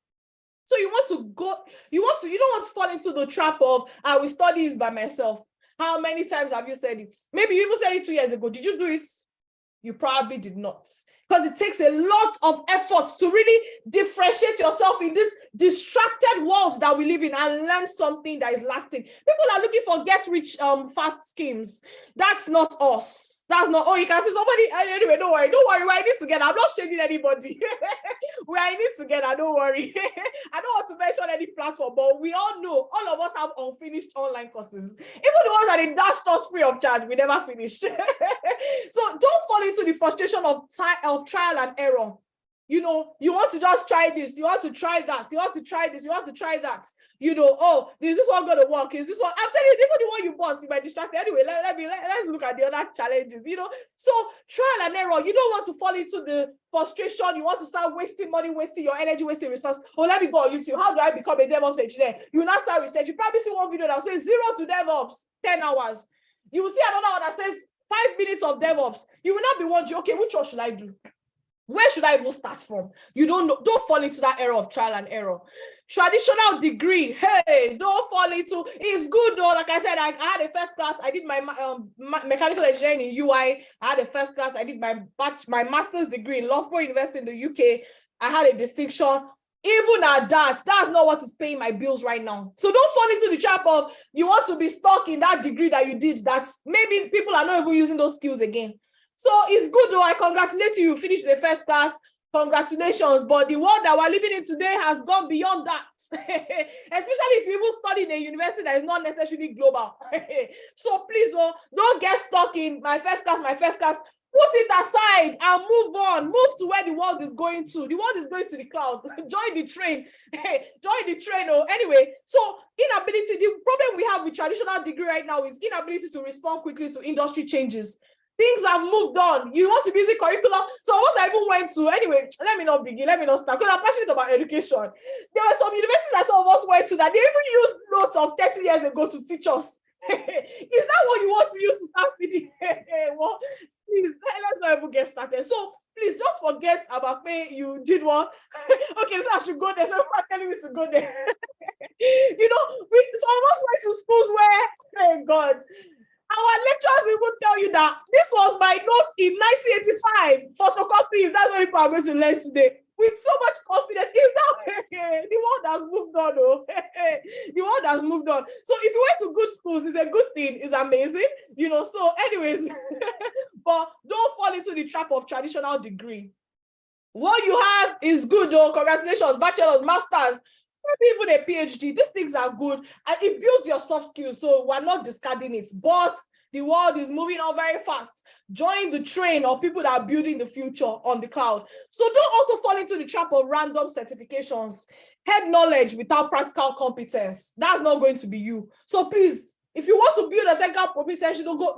So you don't want to fall into the trap of I will study this by myself. How many times have you said it? Maybe you even said it 2 years ago. Did you do it? You probably did not. Because it takes a lot of effort to really differentiate yourself in this distracted world that we live in and learn something that is lasting. People are looking for get rich fast schemes. That's not us. That's not, you can see somebody, anyway, don't worry, we're in it together. I'm not shading anybody. We are in it together, don't worry. I don't want to mention any platform, but we all know, all of us have unfinished online courses. Even the ones that they dashed us free of charge, we never finish. So don't fall into the frustration of trial and error. You want to just try this, you want to try that, you want to try this, you want to try that. Is this one going to work? Is this one? I'm telling you, even the one you bought, you might distract. Anyway, let's look at the other challenges, So trial and error, you don't want to fall into the frustration. You want to start wasting money, wasting your energy, wasting resources. Let me go on YouTube. How do I become a DevOps engineer? You now start research. You probably see one video that says 0 to DevOps, 10 hours. You will see another one that says 5 minutes of DevOps. You will not be wondering, okay, which one should I do? Where should I even start from? You don't fall into that era of trial and error. Traditional degree, don't fall into, it's good though. Like I said, I had a first class. I did my mechanical engineering in UI. I had a first class. I did my master's degree in Loughborough University in the UK. I had a distinction. Even at that's not what is paying my bills right now. So don't fall into the trap of you want to be stuck in that degree that you did. That maybe people are not even using those skills again. So it's good though. I congratulate you. You finished the first class. Congratulations. But the world that we're living in today has gone beyond that. Especially if you even study in a university that is not necessarily global. So please don't get stuck in my first class. Put it aside and move on. Move to where the world is going to. The world is going to the cloud. Join the train. Join the train. Anyway, so inability. The problem we have with traditional degree right now is inability to respond quickly to industry changes. Things have moved on. You want to be using curriculum. So what I even went to, anyway, let me not begin. Let me not start because I'm passionate about education. There were some universities that some of us went to that they even used notes of 30 years ago to teach us. Is that what you want to use to start feeding? Well, please, let's not even get started. So please just forget about me. You did one. Okay, so I should go there. So I'm telling me to go there. Some of us went to schools where, thank God. Our lecturers will tell you that this was my note in 1985. Photocopy, that's what people are going to learn today. With so much confidence. Is that the world has moved on? Oh, the world has moved on. So if you went to good schools, it's a good thing, it's amazing, you know. So, anyways, but don't fall into the trap of traditional degree. What you have is good, though. Congratulations, bachelor's, master's, even a PhD. These things are good and it builds your soft skills. So we're not discarding it, but the world is moving on very fast. Join the train of people that are building the future on the cloud. So don't also fall into the trap of random certifications, head knowledge without practical competence. That's not going to be you. So please, if you want to build a technical proficiency, don't go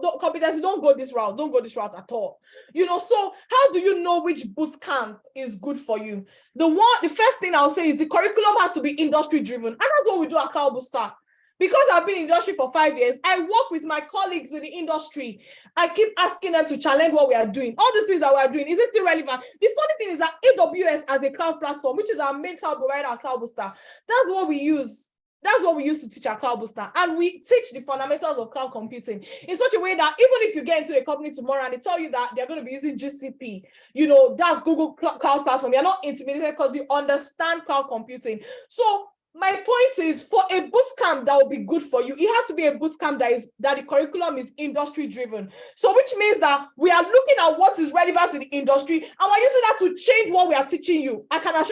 this route. Don't go this route at all. You know, so how do you know which boot camp is good for you? The first thing I'll say is the curriculum has to be industry driven. And that's what we do at Cloud Booster. Because I've been in the industry for 5 years, I work with my colleagues in the industry. I keep asking them to challenge what we are doing. All these things that we are doing, is it still relevant? The funny thing is that AWS as a cloud platform, which is our main cloud provider at Cloud Booster, that's what we use. That's what we used to teach at Cloud Booster. And we teach the fundamentals of cloud computing in such a way that even if you get into a company tomorrow and they tell you that they're going to be using GCP, you know, that's Google Cloud Platform, you're not intimidated because you understand cloud computing. So my point is, for a boot camp that will be good for you, it has to be a boot camp that the curriculum is industry driven. So which means that we are looking at what is relevant in the industry and we're using that to change what we are teaching you.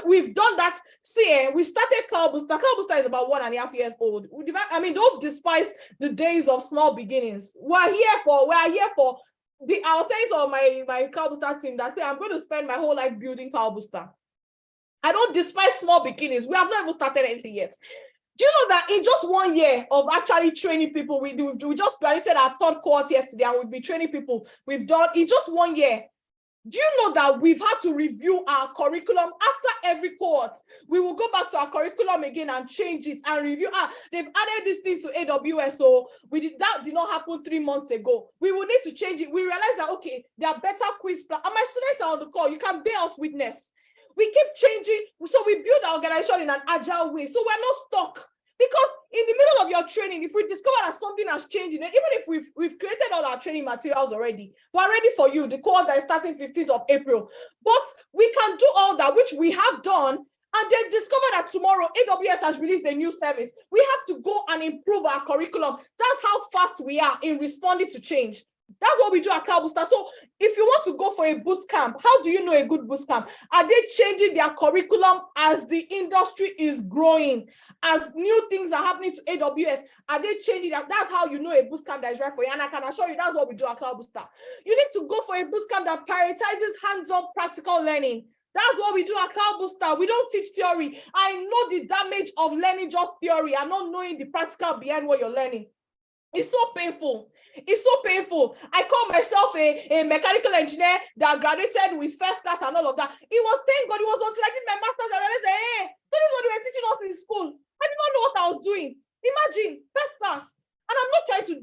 We've done that. See, we started Cloud Booster. Cloud Booster is about 1.5 years old. I mean, don't despise the days of small beginnings. I was saying to my Cloud Booster team that say I'm going to spend my whole life building Cloud Booster. I don't despise small beginnings. We have not even started anything yet. Do you know that in just 1 year of actually training people, we just graduated our 3rd cohort yesterday and we've been training people. We've done in just 1 year. Do you know that we've had to review our curriculum after every cohort? We will go back to our curriculum again and change it and review. They've added this thing to AWS, so that did not happen 3 months ago. We will need to change it. We realize that, okay, there are better quiz plans. And my students are on the call. You can bear us witness. We keep changing, so we build our organization in an agile way. So we're not stuck. Because in the middle of your training, if we discover that something has changed, even if we've created all our training materials already, we're ready for you, the course that is starting 15th of April. But we can do all that, which we have done, and then discover that tomorrow AWS has released a new service. We have to go and improve our curriculum. That's how fast we are in responding to change. That's what we do at Cloud Booster. So if you want to go for a boot camp, how do you know a good boot camp? Are they changing their curriculum as the industry is growing? As new things are happening to AWS, are they changing that? That's how you know a boot camp that is right for you. And I can assure you that's what we do at Cloud Booster. You need to go for a boot camp that prioritizes hands-on practical learning. That's what we do at Cloud Booster. We don't teach theory. I know the damage of learning just theory and not knowing the practical behind what you're learning. It's so painful. It's so painful. I call myself a mechanical engineer that graduated with first class and all of that. It was, thank God, it was until I did my master's I realized that, hey, so this is what they were teaching us in school. I did not know what I was doing. Imagine, first class. And I'm not trying to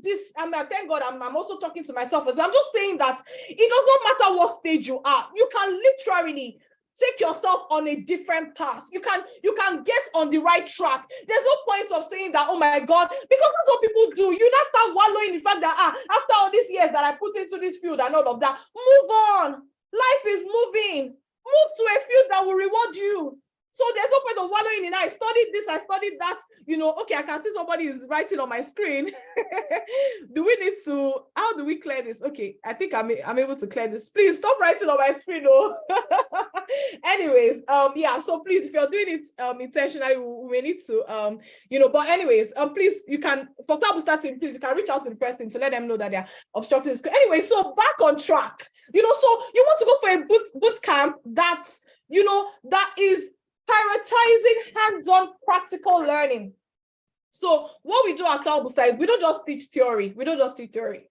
thank God, I'm also talking to myself as well. I'm just saying that it does not matter what stage you are. You can literally take yourself on a different path. You can get on the right track. There's no point of saying that, oh my God, because that's what people do. You just start wallowing in the fact that after all these years that I put into this field and all of that, move on. Life is moving. Move to a field that will reward you. So there's no point of wallowing in, I studied this, I studied that, okay, I can see somebody is writing on my screen. How do we clear this? Okay, I think I'm able to clear this. Please stop writing on my screen, though. Anyways, yeah, so please, if you're doing it intentionally, we may need to, but anyways, please, you can, for Cloud Booster team, please, you can reach out to the person to let them know that they're obstructing the screen. Anyway, so back on track, so you want to go for a boot camp that is prioritizing hands-on practical learning. So what we do at Cloud Booster is we don't just teach theory. We don't just teach theory.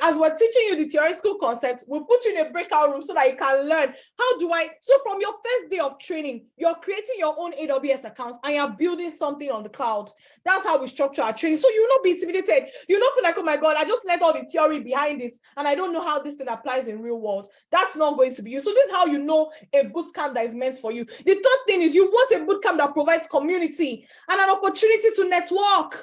As we're teaching you the theoretical concepts, we'll put you in a breakout room so that you can learn. So from your first day of training, you're creating your own AWS account and you're building something on the cloud. That's how we structure our training. So you will not be intimidated. You don't feel like, oh my God, I just learned all the theory behind it and I don't know how this thing applies in real world. That's not going to be you. So this is how you know a bootcamp that is meant for you. The third thing is you want a bootcamp that provides community and an opportunity to network.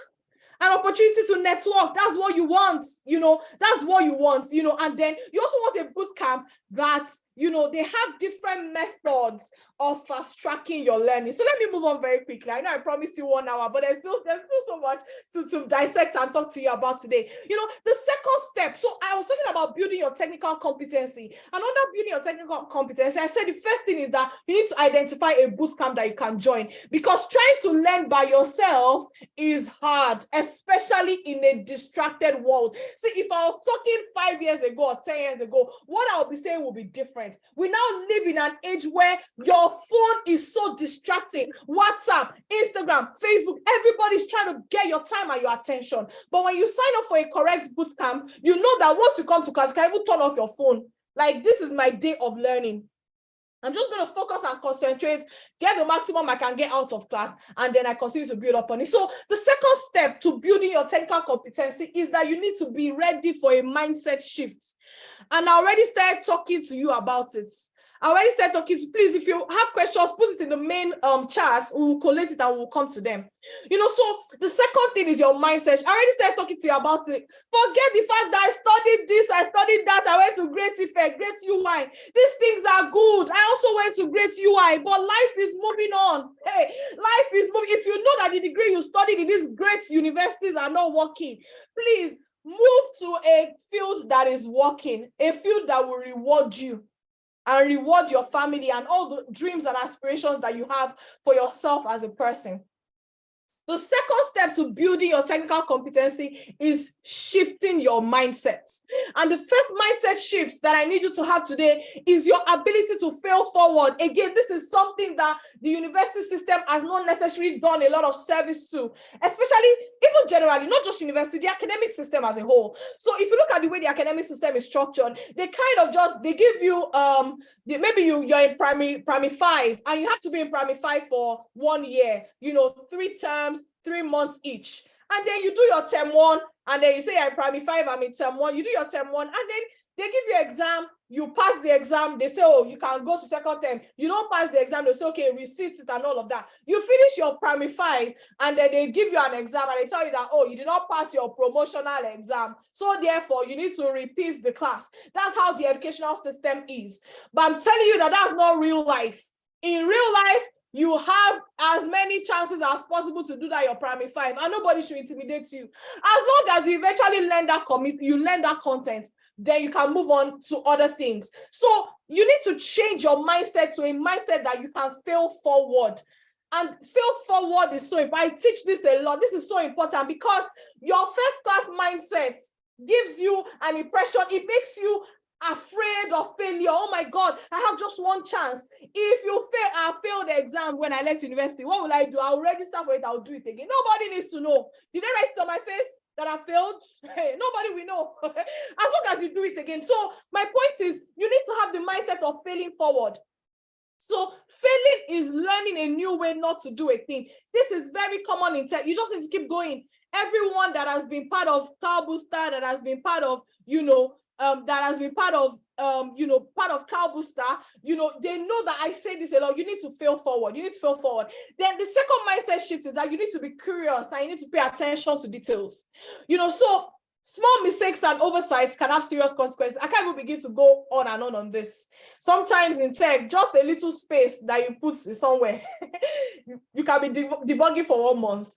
an opportunity to network. That's what you want, that's what you want, and then you also want a boot camp that, they have different methods of fast tracking your learning. So let me move on very quickly. I know I promised you 1 hour, but there's still so much to dissect and talk to you about today. The second step, so I was talking about building your technical competency. And under building your technical competency, I said the first thing is that you need to identify a boot camp that you can join, because trying to learn by yourself is hard, especially in a distracted world. See, if I was talking 5 years ago or 10 years ago, what I'll be saying will be different. We now live in an age where your phone is so distracting. WhatsApp, Instagram, Facebook, everybody's trying to get your time and your attention. But when you sign up for a correct boot camp, you know that once you come to class, you can even turn off your phone. Like, this is my day of learning. I'm just going to focus and concentrate, get the maximum I can get out of class, and then I continue to build up on it. So the second step to building your technical competency is that you need to be ready for a mindset shift. And I already started talking to you about it. Please, if you have questions, put it in the main chat. We will collate it and we will come to them. So the second thing is your mindset. I already started talking to you about it. Forget the fact that I studied this, I studied that, I went to Great Effect, Great UI. These things are good. I also went to Great UI, but life is moving on. Hey, life is moving. If you know that the degree you studied in these great universities are not working, please move to a field that is working, a field that will reward you and reward your family and all the dreams and aspirations that you have for yourself as a person. The second step to building your technical competency is shifting your mindset. And the first mindset shift that I need you to have today is your ability to fail forward. Again, this is something that the university system has not necessarily done a lot of service to, especially even generally, not just university, the academic system as a whole. So if you look at the way the academic system is structured, they give you, maybe you're in primary 5, and you have to be in primary 5 for 1 year, 3 terms, 3 months each. And then you do your term 1, and then you say you're in primary 5, I'm in term 1, you do your term 1, and then they give you exam, you pass the exam, they say, oh, you can go to second term. You don't pass the exam, they say, okay, resit it and all of that. You finish your primary 5, and then they give you an exam, and they tell you that, oh, you did not pass your promotional exam, so therefore you need to repeat the class. That's how the educational system is. But I'm telling you that that's not real life. In real life, you have as many chances as possible to do that your primary 5, and nobody should intimidate you. As long as you eventually learn that learn that content, then you can move on to other things. So you need to change your mindset to a mindset that you can fail forward. And fail forward is so important. I teach this a lot. This is so important because your first class mindset gives you an impression. It makes you afraid of failure. Oh my God, I have just one chance. If you fail, I failed the exam when I left university. What will I do? I'll register for it. I'll do it again. Nobody needs to know. Did they write it on my face that I failed? Hey, nobody will know. As long as you do it again. So my point is, you need to have the mindset of failing forward. So failing is learning a new way not to do a thing. This is very common in tech. You just need to keep going. Everyone that has been part of Cloud Booster, that has been part of, part of Cloud Booster, they know that I say this a lot. You need to fail forward. You need to fail forward. Then the second mindset shift is that you need to be curious and you need to pay attention to details. So small mistakes and oversights can have serious consequences. I can't even begin to go on and on this. Sometimes in tech, just a little space that you put somewhere, you can be debugging for 1 month.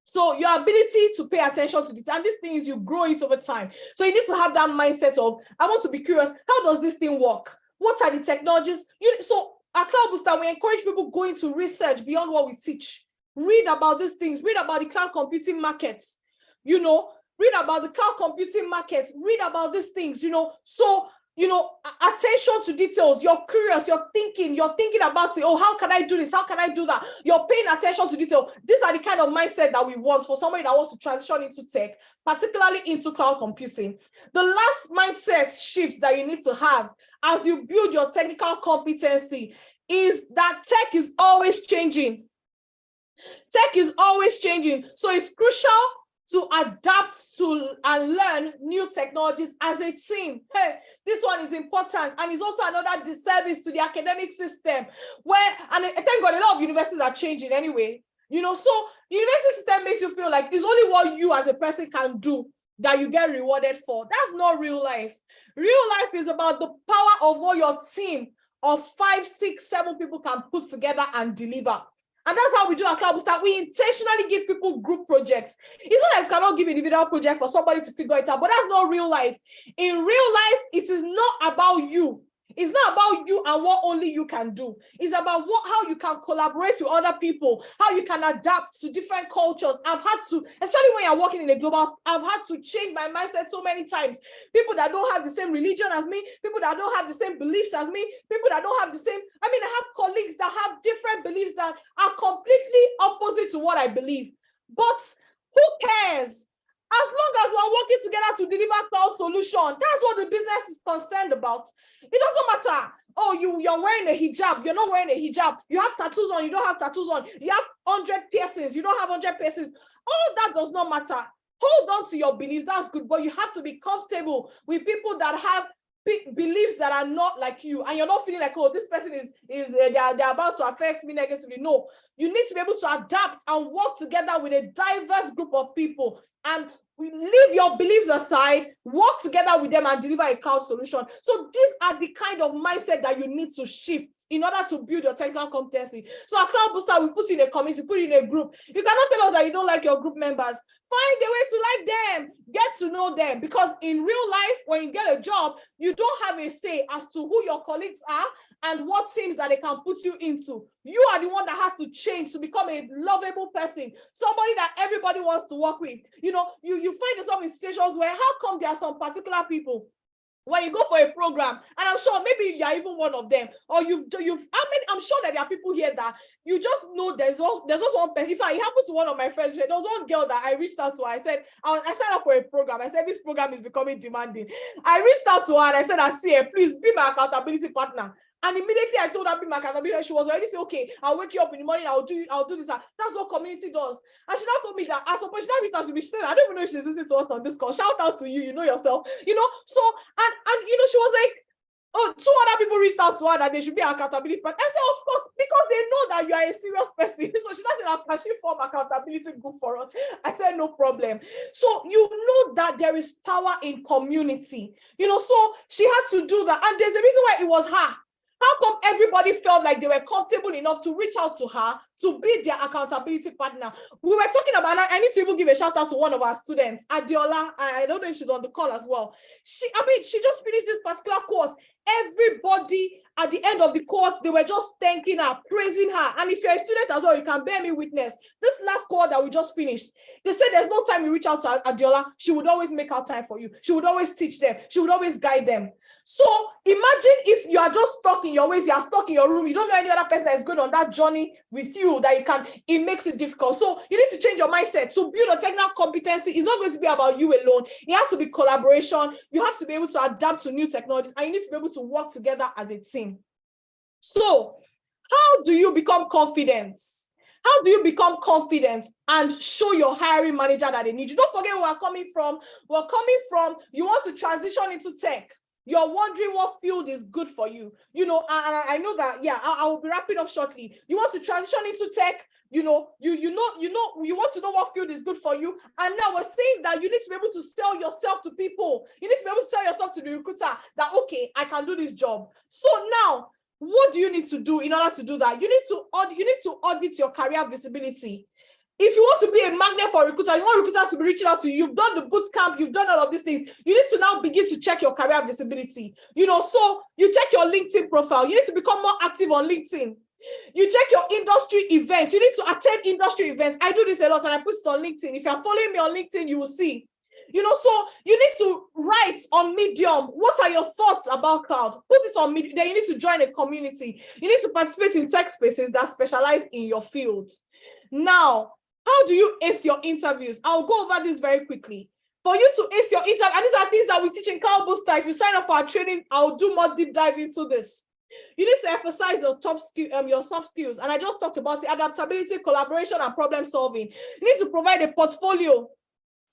So your ability to pay attention to detail, and these things, you grow it over time. So you need to have that mindset of, I want to be curious. How does this thing work? What are the technologies? So at Cloud Booster, we encourage people going to research beyond what we teach. Read about these things. Read about the cloud computing markets. Read about the cloud computing markets. Read about these things. So attention to details. You're curious, you're thinking about it. Oh, how can I do this? How can I do that? You're paying attention to detail. These are the kind of mindset that we want for somebody that wants to transition into tech, particularly into cloud computing. The last mindset shift that you need to have as you build your technical competency is that tech is always changing. Tech is always changing. So it's crucial to adapt to and learn new technologies as a team. Hey, this one is important, and it's also another disservice to the academic system and thank God a lot of universities are changing anyway. You know, so the university system makes you feel like it's only what you as a person can do that you get rewarded for. That's not real life. Real life is about the power of what your team of 5, 6, 7 people can put together and deliver. And that's how we do our Cloud Booster. We intentionally give people group projects. It's not like we cannot give individual project for somebody to figure it out, but that's not real life. In real life, it is not about you. It's not about you and what only you can do. It's about how you can collaborate with other people, how you can adapt to different cultures. I've had to, especially when you're working in a global, I've had to change my mindset so many times. People that don't have the same religion as me, people that don't have the same beliefs as me, people that don't have the same, I have colleagues that have different beliefs that are completely opposite to what I believe. But who cares? As long as we're working together to deliver cloud solution, that's what the business is concerned about. It doesn't matter. Oh, you're wearing a hijab, you're not wearing a hijab. You have tattoos on, you don't have tattoos on. You have 100 piercings, you don't have 100 piercings. All that does not matter. Hold on to your beliefs, that's good, but you have to be comfortable with people that have beliefs that are not like you, and you're not feeling like, oh, this person they're about to affect me negatively. No, you need to be able to adapt and work together with a diverse group of people, and leave your beliefs aside, work together with them and deliver a cloud solution. So these are the kind of mindset that you need to shift in order to build your technical competency. So our Cloud Booster, we put in a community, put in a group. You cannot tell us that you don't like your group members. Find a way to like them, get to know them, because in real life, when you get a job, you don't have a say as to who your colleagues are and what teams that they can put you into. You are the one that has to change to become a lovable person, somebody that everybody wants to work with. You know, you find yourself in situations where how come there are some particular people when you go for a program, and I'm sure maybe you're even one of them, or I'm sure that there are people here that you just know there's also one person. In fact, it happened to one of my friends. There was one girl that I reached out to. I said, I signed up for a program. I said, this program is becoming demanding. I reached out to her and I said, I see her, please be my accountability partner. And immediately I told her be my accountability. She was already saying, okay, I'll wake you up in the morning, I'll do this. That's what community does. And she now told me that as a person, she said, I don't even know if she's listening to us on this call. Shout out to you, you know yourself, you know. So and you know, she was like, oh, 2 other people reached out to her that they should be accountability. But I said, of course, because they know that you are a serious person. So she said, can she form accountability group for us? I said, no problem. So you know that there is power in community, you know. So she had to do that, and there's a reason why it was her. How come everybody felt like they were comfortable enough to reach out to her to be their accountability partner? We were talking about, I need to even give a shout out to one of our students, Adiola. I don't know if she's on the call as well. She just finished this particular course. Everybody at the end of the course, they were just thanking her, praising her. And if you're a student as well, you can bear me witness. This last course that we just finished, they said there's no time you reach out to Adiola. She would always make out time for you. She would always teach them. She would always guide them. So imagine if you are just stuck in your ways, you are stuck in your room, you don't know any other person that is going on that journey with you, it makes it difficult. So you need to change your mindset. To build a technical competency, it's not going to be about you alone. It has to be collaboration. You have to be able to adapt to new technologies, and you need to be able to work together as a team. So how do you become confident? How do you become confident and show your hiring manager that they need you? Don't forget where we're coming from. We're coming from, you want to transition into tech. You're wondering what field is good for you. You know, I know that, yeah, I will be wrapping up shortly. You want to transition into tech, you want to know what field is good for you. And now we're saying that you need to be able to sell yourself to people. You need to be able to sell yourself to the recruiter that, okay, I can do this job. So now, what do you need to do in order to do that? You need to audit your career visibility. If you want to be a magnet for recruiters, you want recruiters to be reaching out to you, you've done the boot camp, you've done all of these things, you need to now begin to check your career visibility. You know, so you check your LinkedIn profile. You need to become more active on LinkedIn. You check your industry events. You need to attend industry events. I do this a lot and I put it on LinkedIn. If you're following me on LinkedIn, you will see. You know, so you need to write on Medium. What are your thoughts about cloud? Put it on Medium. Then you need to join a community. You need to participate in tech spaces that specialize in your field. Now, how do you ace your interviews? I'll go over this very quickly. For you to ace your interview, and these are things that we teach in Cloud Booster. If you sign up for our training, I'll do more deep dive into this. You need to emphasize your your soft skills. And I just talked about the adaptability, collaboration, and problem solving. You need to provide a portfolio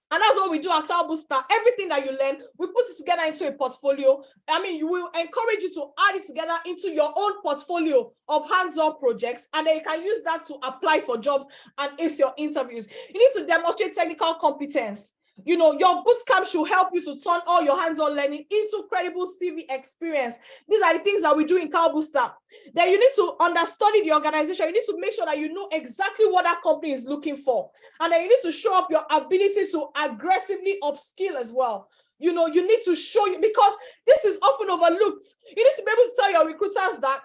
And that's what we do at Cloud Booster. Everything that you learn, we put it together into a portfolio. I mean, you will encourage you to add it together into your own portfolio of hands-on projects, and then you can use that to apply for jobs and ace your interviews. You need to demonstrate technical competence. You know, your bootcamp should help you to turn all your hands-on learning into credible CV experience. These are the things that we do in Cloud Booster. Then you need to understudy the organization. You need to make sure that you know exactly what that company is looking for. And then you need to show up your ability to aggressively upskill as well. You know, you need to show you, because this is often overlooked. You need to be able to tell your recruiters that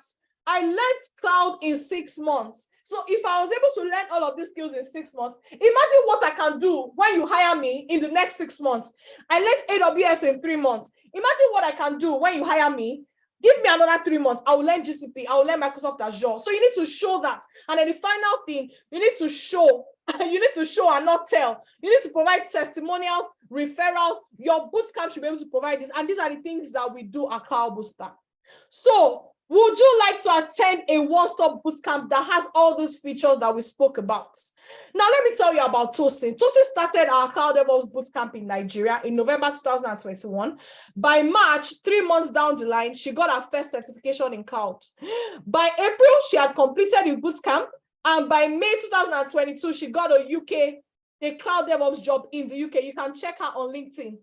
I learned cloud in 6 months. So if I was able to learn all of these skills in 6 months, imagine what I can do when you hire me in the next 6 months. I learned AWS in 3 months. Imagine what I can do when you hire me. Give me another 3 months. I will learn GCP. I will learn Microsoft Azure. So you need to show that. And then the final thing, you need to show. You need to show and not tell. You need to provide testimonials, referrals. Your bootcamp should be able to provide this. And these are the things that we do at Cloud Booster. So would you like to attend a one-stop bootcamp that has all those features that we spoke about? Now, let me tell you about Tosin. Tosin started our Cloud DevOps Bootcamp in Nigeria in November 2021. By March, 3 months down the line, she got her first certification in cloud. By April, she had completed the bootcamp. And by May 2022, she got a Cloud DevOps job in the UK. You can check her on LinkedIn.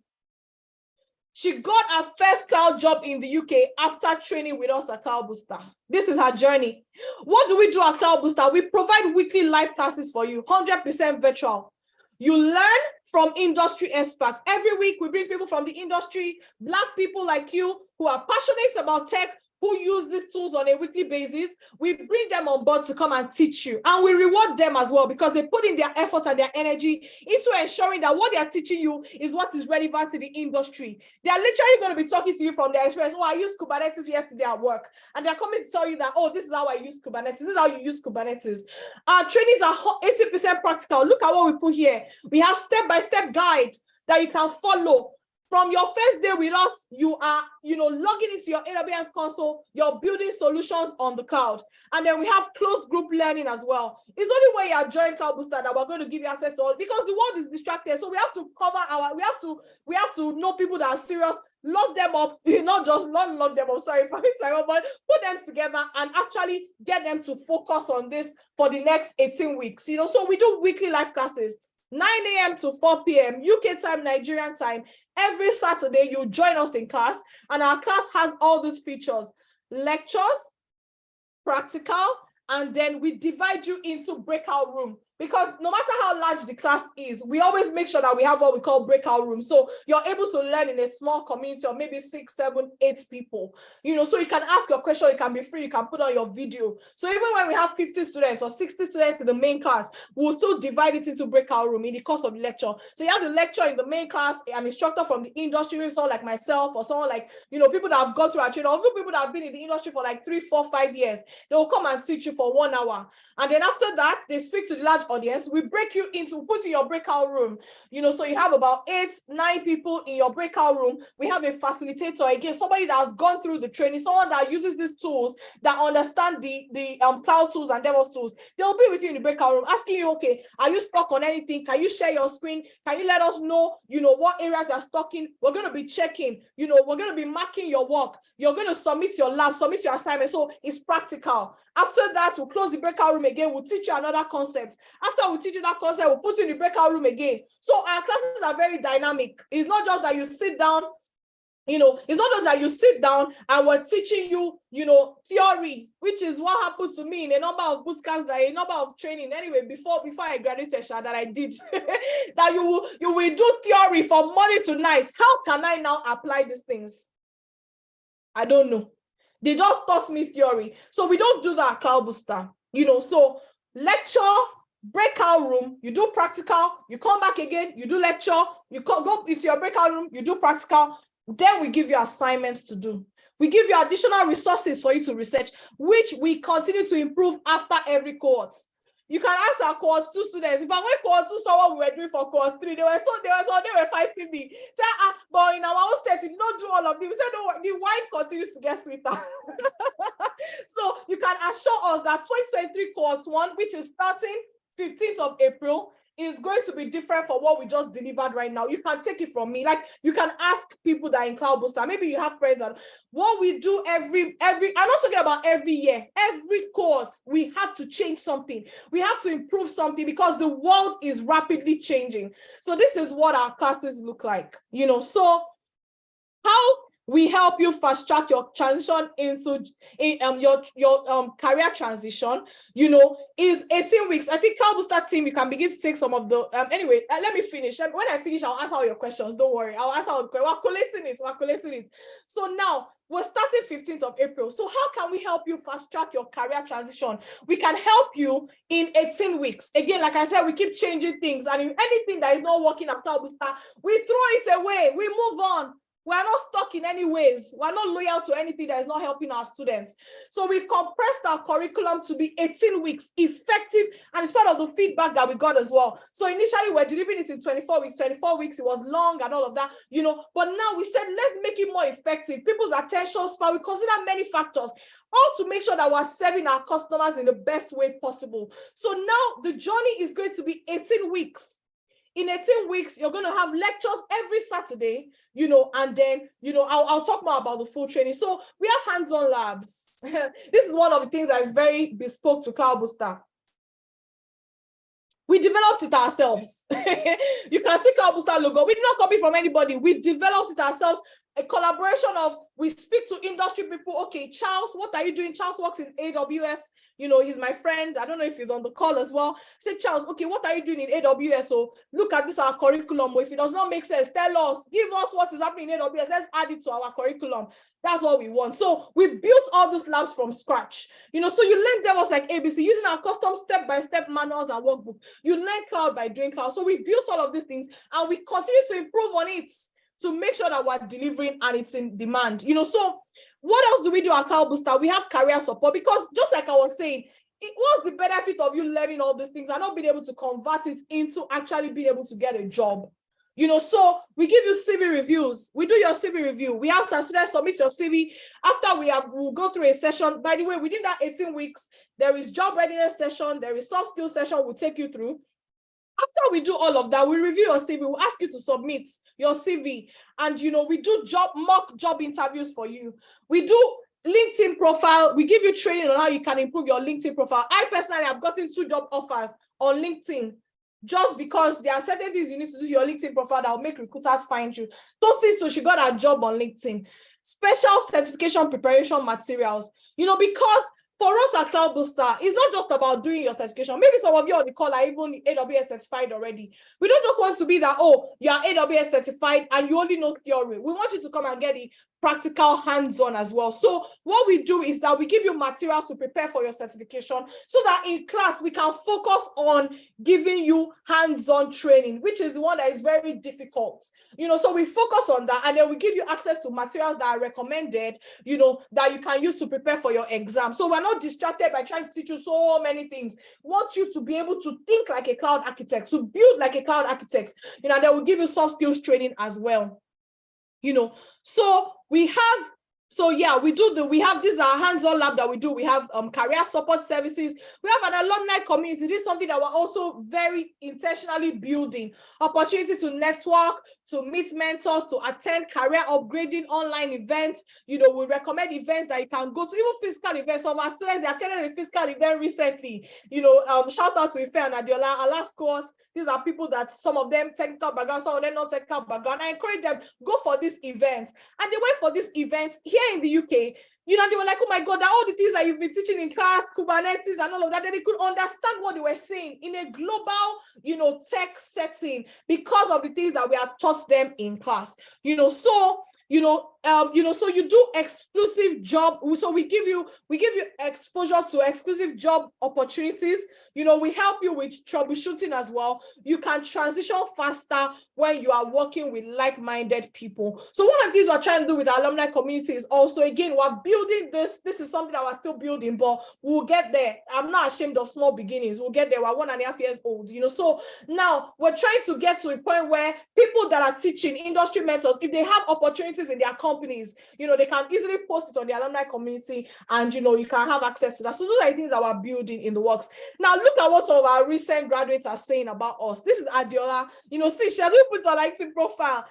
She got her first cloud job in the UK after training with us at Cloud Booster. This is her journey. What do we do at Cloud Booster? We provide weekly live classes for you, 100% virtual. You learn from industry experts. Every week, we bring people from the industry, Black people like you who are passionate about tech, who use these tools on a weekly basis. We bring them on board to come and teach you. And we reward them as well, because they put in their effort and their energy into ensuring that what they are teaching you is what is relevant to the industry. They are literally going to be talking to you from their experience. Oh, I used Kubernetes yesterday at work. And they're coming to tell you that, oh, this is how I use Kubernetes. This is how you use Kubernetes. Our trainings are 80% practical. Look at what we put here. We have step-by-step guide that you can follow. From your first day with us, you are, logging into your AWS console, you're building solutions on the cloud. And then we have closed group learning as well. It's only when you are joining Cloud Booster that we're going to give you access to all, because the world is distracted. So we have to cover we have to know people that are serious, lock them up, not lock them up, sorry, but put them together and actually get them to focus on this for the next 18 weeks. So we do weekly live classes. 9 a.m. to 4 p.m. UK time, Nigerian time. Every Saturday, you join us in class, and our class has all these features: lectures, practical, and then we divide you into breakout room. Because no matter how large the class is, we always make sure that we have what we call breakout rooms. So you're able to learn in a small community of maybe 6, 7, 8 people. So you can ask your question, it can be free, you can put on your video. So even when we have 50 students or 60 students in the main class, we'll still divide it into breakout room in the course of the lecture. So you have the lecture in the main class, an instructor from the industry, someone like myself, or someone like, people that have gone through our training, or people that have been in the industry for like 3, 4, 5 years. They will come and teach you for 1 hour. And then after that, they speak to the large audience. We break you into, put in your breakout room, so you have about 8, 9 people in your breakout room. We have a facilitator, again, somebody that has gone through the training, someone that uses these tools, that understand the cloud tools and DevOps tools. They'll be with you in the breakout room, asking you, okay, are you stuck on anything? Can you share your screen? Can you let us know, what areas you're stuck in? We're going to be checking, we're going to be marking your work. You're going to submit your lab, submit your assignment. So it's practical. After that, we'll close the breakout room again. We'll teach you another concept. After we teach you that concept, we'll put you in the breakout room again. So our classes are very dynamic. It's not just that you sit down, it's not just that you sit down and we're teaching you, theory, which is what happened to me in a number of bootcamps, a number of training. Anyway, before I graduated, that I did, that you will do theory from morning to night. How can I now apply these things? I don't know. They just taught me theory. So we don't do that at Cloud Booster, so lecture, breakout room, you do practical, you come back again, you do lecture, you go into your breakout room, you do practical, then we give you assignments to do. We give you additional resources for you to research, which we continue to improve after every cohort. You can ask our cohort 2 students. If I went cohort 2 saw what we were doing for cohort 3, they were fighting me. Say, but in our own set, you don't do all of them. We said, no, the wine continues to get sweeter. So you can assure us that 2023 cohort 1, which is starting 15th of April, is going to be different from what we just delivered right now. You can take it from me. Like, you can ask people that are in Cloud Booster. Maybe you have friends that what we do every, I'm not talking about every year, every course, we have to change something. We have to improve something because the world is rapidly changing. So this is what our classes look like, you know. So how we help you fast track your transition into your career transition, you know, is 18 weeks. I think Cloud Booster team, you can begin to take some of the, anyway, let me finish. When I finish, I'll answer all your questions. Don't worry. I'll answer all the questions. We're collating it. So now, we're starting 15th of April. So how can we help you fast track your career transition? We can help you in 18 weeks. Again, like I said, we keep changing things. And if anything that is not working at Cloud Booster, we throw it away. We move on. We're not stuck in any ways. We're not loyal to anything that is not helping our students. So we've compressed our curriculum to be 18 weeks, effective, and it's part of the feedback that we got as well. So initially, we're delivering it in 24 weeks. 24 weeks, it was long and all of that, you know. But now we said, let's make it more effective. People's attention span, we consider many factors, all to make sure that we're serving our customers in the best way possible. So now the journey is going to be 18 weeks. In 18 weeks, you're going to have lectures every Saturday, you know, and then, you know, I'll talk more about the full training. So we have hands-on labs. This is one of the things that is very bespoke to Cloud Booster. We developed it ourselves. You can see Cloud Booster logo. We did not copy from anybody. We developed it ourselves. A collaboration of, we speak to industry people. Okay, Charles, what are you doing? Charles works in AWS. You know, he's my friend. I don't know if he's on the call as well. Say, Charles, okay, what are you doing in AWS? So look at this, our curriculum. If it does not make sense, tell us, give us what is happening in AWS. Let's add it to our curriculum. That's what we want. So we built all these labs from scratch. You know, so you learn DevOps like ABC using our custom step-by-step manuals and workbook. You learn cloud by doing cloud. So we built all of these things and we continue to improve on it to make sure that we're delivering and it's in demand. You know, so what else do we do at Cloud Booster? We have career support because just like I was saying, what's the benefit of you learning all these things and not being able to convert it into actually being able to get a job? You know, so we give you CV reviews. We do your CV review. We have some students submit your CV. After we'll go through a session. By the way, within that 18 weeks, there is job readiness session. There is soft skills session we'll take you through. After we do all of that, we review your CV. We'll ask you to submit your CV. And, you know, we do mock job interviews for you. We do LinkedIn profile. We give you training on how you can improve your LinkedIn profile. I personally have gotten 2 job offers on LinkedIn just because there are certain things you need to do to your LinkedIn profile that will make recruiters find you. So she got a job on LinkedIn. Special certification preparation materials, you know, because for us at Cloud Booster, it's not just about doing your certification. Maybe some of you on the call are even AWS certified already. We don't just want to be that, oh, you are AWS certified and you only know theory. We want you to come and get the practical hands-on as well. So what we do is that we give you materials to prepare for your certification so that in class we can focus on giving you hands-on training, which is the one that is very difficult. You know, so we focus on that and then we give you access to materials that are recommended, you know, that you can use to prepare for your exam. So we're not distracted by trying to teach you so many things. We want you to be able to think like a cloud architect, to build like a cloud architect, you know, and then we'll give you soft skills training as well. You know, so we have, so yeah, we have this hands-on lab that we do. We have career support services. We have an alumni community. This is something that we're also very intentionally building. Opportunity to network, to meet mentors, to attend career upgrading online events. You know, we recommend events that you can go to, even physical events. Some of our students, they attended a physical event recently. You know, shout out to Ife and Adiola, our last course. These are people that some of them technical background, some of them not technical background. I encourage them, go for this event. And they went for this event here in the UK. You know, they were like, oh my God, all the things that you've been teaching in class, Kubernetes and all of that, then they could understand what they were saying in a global, you know, tech setting because of the things that we have taught them in class. You know, so so you do exclusive job. So we give you exposure to exclusive job opportunities. You know, we help you with troubleshooting as well. You can transition faster when you are working with like-minded people. So one of the things we're trying to do with our alumni community is also, again, we're building this. This is something that we're still building, but we'll get there. I'm not ashamed of small beginnings. We'll get there. We're 1.5 years old, you know. So now we're trying to get to a point where people that are teaching, industry mentors, if they have opportunities in their companies, they can easily post it on the alumni community, and you can have access to that. So those are the things that we're building in the works. Now look at what some of our recent graduates are saying about us. This is Adiola. See, she hasn't put her LinkedIn profile.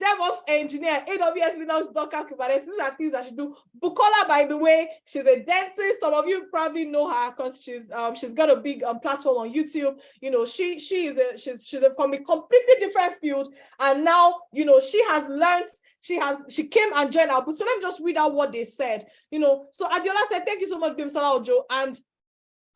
DevOps engineer, AWS Linux, Docker, Kubernetes. These are things that she do. Bukola, by the way, she's a dentist. Some of you probably know her because she's got a big platform on YouTube. She's from a completely different field, and now she has learned. She came and joined our booth. So let me just read out what they said. So Adiola said, "Thank you so much, Gbemisola Ojo, and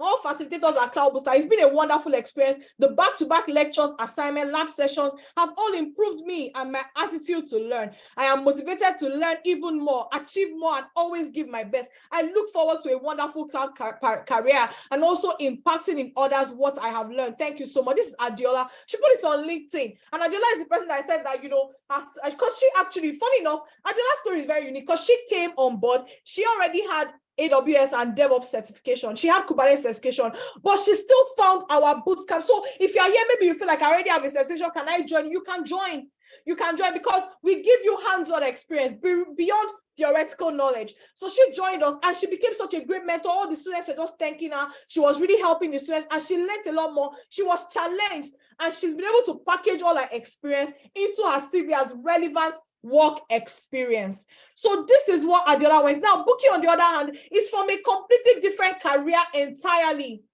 all facilitators at Cloud Booster. It's been a wonderful experience. The back-to-back lectures, assignment, lab sessions have all improved me and my attitude to learn. I am motivated to learn even more, achieve more, and always give my best. I look forward to a wonderful cloud career and also impacting in others what I have learned. Thank you so much." This is Adiola. She put it on LinkedIn. And Adiola is the person that said that, because she actually, funny enough, Adiola's story is very unique because she came on board. She already had AWS and DevOps certification. She had Kubernetes certification, but she still found our bootcamp. So if you're here, maybe you feel like I already have a certification, can I join? You can join. You can join because we give you hands-on experience beyond theoretical knowledge. So she joined us and she became such a great mentor. All the students were just thanking her. She was really helping the students and she learned a lot more. She was challenged and she's been able to package all her experience into her CV as relevant work experience. So this is what Adiola went. Now, Buki, on the other hand, is from a completely different career entirely.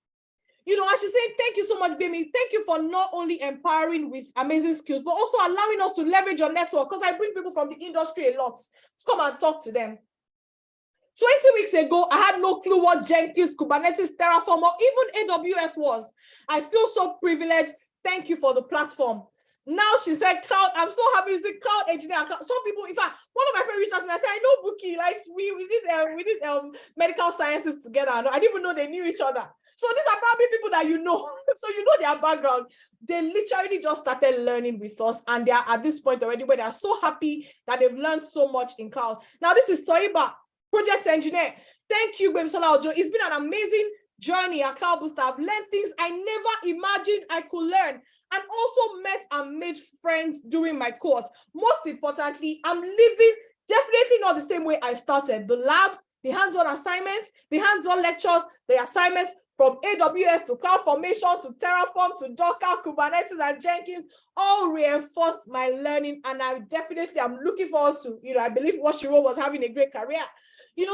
And she's saying, "Thank you so much, Gbemi. Thank you for not only empowering with amazing skills, but also allowing us to leverage your network, because I bring people from the industry a lot to come and talk to them. 20 weeks ago, I had no clue what Jenkins, Kubernetes, Terraform, or even AWS was. I feel so privileged. Thank you for the platform." Now she said, "Cloud, I'm so happy it's a cloud engineer." Some people, in fact, one of my friends reached out to me. I said, "I know Buki, like we did medical sciences together. I didn't even know they knew each other." So these are probably people that so you know their background. They literally just started learning with us, and they are at this point already where they are so happy that they've learned so much in cloud. Now this is Toiba, project engineer. "Thank you, Gbemisola Ojo. It's been an amazing journey at Cloud Booster. I've learned things I never imagined I could learn, and also met and made friends during my course. Most importantly, I'm living definitely not the same way I started. The labs, the hands-on assignments, the hands-on lectures, the assignments from AWS to CloudFormation to Terraform to Docker, Kubernetes, and Jenkins all reinforced my learning. And I'm looking forward to, I believe what she wrote was having a great career.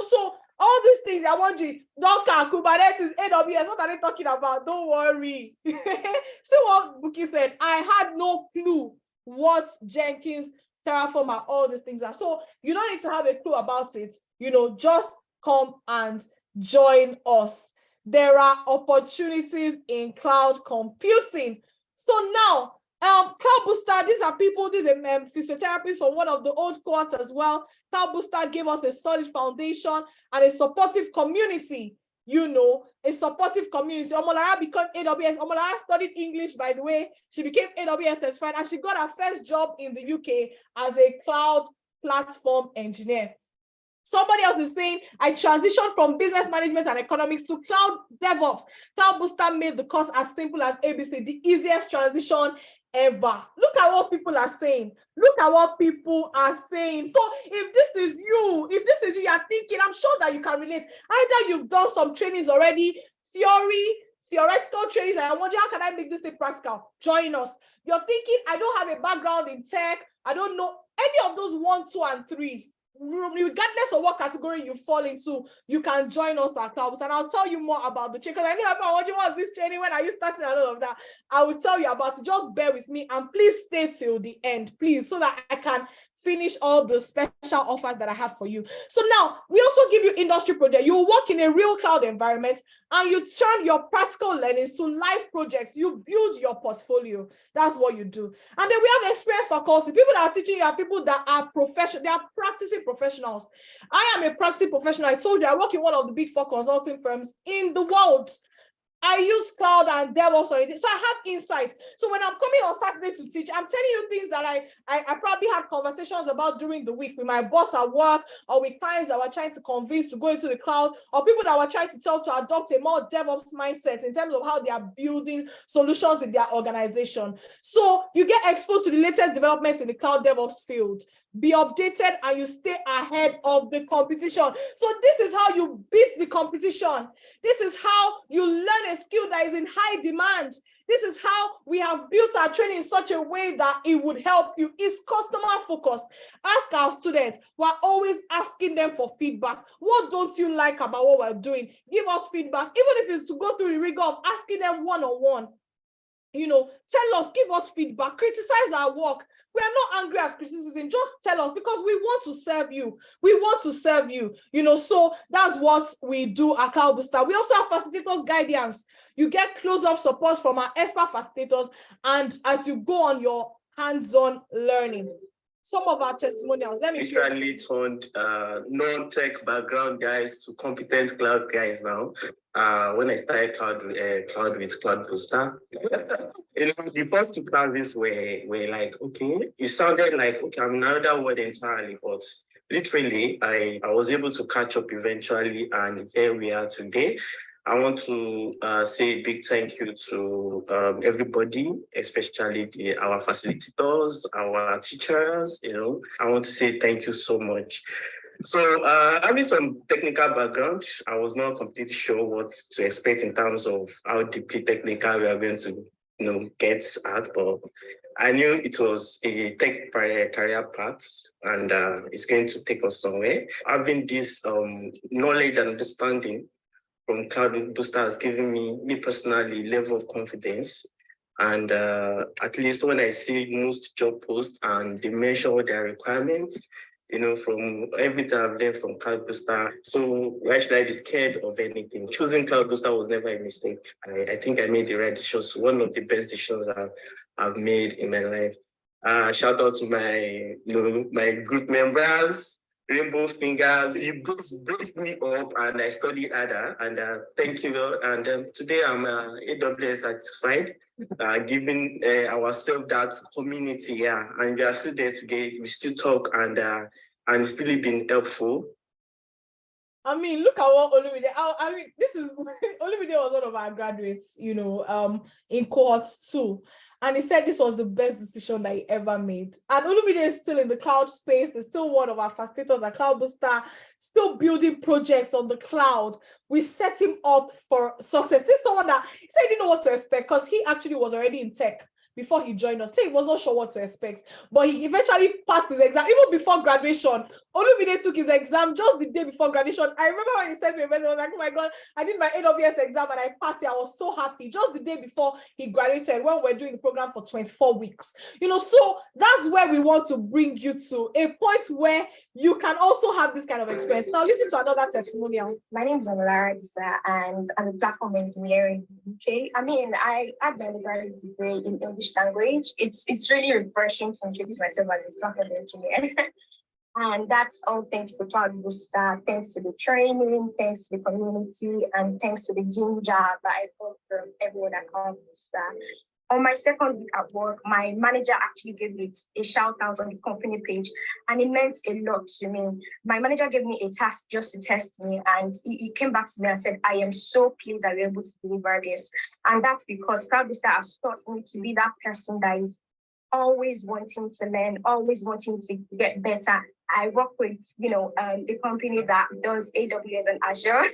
So all these things, I want you, Docker, Kubernetes, AWS, what are they talking about? Don't worry." So what Buki said, "I had no clue what Jenkins, Terraform, and all these things are." So you don't need to have a clue about it. Just come and join us. There are opportunities in cloud computing. So now, Cloud Booster, these are physiotherapists from one of the old cohorts as well. Cloud Booster gave us a solid foundation and a supportive community, a supportive community. Omolara became AWS. Omolara studied English, by the way. She became AWS certified, and she got her first job in the UK as a cloud platform engineer. Somebody else is saying, "I transitioned from business management and economics to cloud DevOps. Cloud Booster made the course as simple as ABC, the easiest transition ever." Look at what people are saying. Look at what people are saying. So if this is you, you're thinking, I'm sure that you can relate. Either you've done some trainings already, theoretical trainings, and I wonder, how can I make this thing practical? Join us. You're thinking, I don't have a background in tech. I don't know any of those 1, 2, and 3. Regardless of what category you fall into, you can join us at Cloud Booster, and I'll tell you more about the training, because I know everyone watching, what's this training, when are you starting, and all of that. I will tell you about it. Just bear with me, and please stay till the end, please, so that I can finish all the special offers that I have for you. So now, we also give you industry projects. You work in a real cloud environment, and you turn your practical learnings to live projects. You build your portfolio. That's what you do. And then we have experienced faculty. People that are teaching you are people that are professional. They are practicing professionals. I am a practicing professional. I told you, I work in one of the big 4 consulting firms in the world. I use cloud and DevOps already, so I have insight. So when I'm coming on Saturday to teach, I'm telling you things that I probably had conversations about during the week with my boss at work, or with clients that were trying to convince to go into the cloud, or people that were trying to tell to adopt a more DevOps mindset in terms of how they are building solutions in their organization. So you get exposed to the latest developments in the cloud DevOps field. be updated, and you stay ahead of the competition. So this is how you beat the competition. This is how you learn a skill that is in high demand. This is how we have built our training in such a way that it would help you. It's customer focused. Ask our students. We're always asking them for feedback. What don't you like about what we're doing? Give us feedback, even if it's to go through the rigor of asking them one-on-one. Tell us, give us feedback, criticize our work. We are not angry at criticism. Just tell us, because we want to serve you. We want to serve you. So that's what we do at Cloud Booster. We also have facilitators guidance. You get close-up support from our expert facilitators, and as you go on your hands-on learning. Some of our testimonials. Let me literally turned non-tech background guys to competent cloud guys now. When I started cloud with Cloud Booster, the first 2 classes were like, okay, it sounded like, okay, I'm another word entirely, but literally I was able to catch up eventually, and here we are today. I want to say a big thank you to everybody, especially our facilitators, our teachers. I want to say thank you so much. So having some technical background, I was not completely sure what to expect in terms of how deeply technical we are going to get at, but I knew it was a tech career path, and it's going to take us somewhere. Having this knowledge and understanding from Cloud Booster has given me personally, level of confidence. And at least when I see most job posts and they mention their requirements, from everything I've learned from Cloud Booster. So why should I be scared of anything? Choosing Cloud Booster was never a mistake. I think I made the right decision. One of the best decisions I've made in my life. Shout out to my group members. Rainbow Fingers, you braced me up, and I studied harder, and thank you. And today I'm AWS satisfied, giving ourselves that community, and we are still there today. We still talk, and it's really been helpful. I mean, look at what Olumide. This is Olumide was one of our graduates, in cohort 2. And he said this was the best decision that he ever made. And Olumide is still in the cloud space. He's still one of our facilitators at Cloud Booster, still building projects on the cloud. We set him up for success. This is someone that he said he didn't know what to expect, because he actually was already in tech before he joined us. Say he was not sure what to expect, but he eventually passed his exam. Even before graduation, Olumide took his exam just the day before graduation. I remember when he said to me, I was like, oh my God, I did my AWS exam and I passed it. I was so happy. Just the day before he graduated, when we're doing the program for 24 weeks. So that's where we want to bring you to, a point where you can also have this kind of experience. Now listen to another testimonial. My name is Omolara Adisa, and I'm a platform engineer in the UK. I had my undergraduate degree in English language. It's really refreshing to introduce myself as a platform engineer. And that's all thanks to Cloud Booster, thanks to the training, thanks to the community, and thanks to the ginger that I got from everyone at Cloud Booster. On my second week at work, my manager actually gave me a shout out on the company page, and it meant a lot to me. My manager gave me a task just to test me, and he came back to me and said, I am so pleased that we're able to deliver this. And that's because Cloud Booster has taught me to be that person that is always wanting to learn, always wanting to get better. I work with, a company that does AWS and Azure.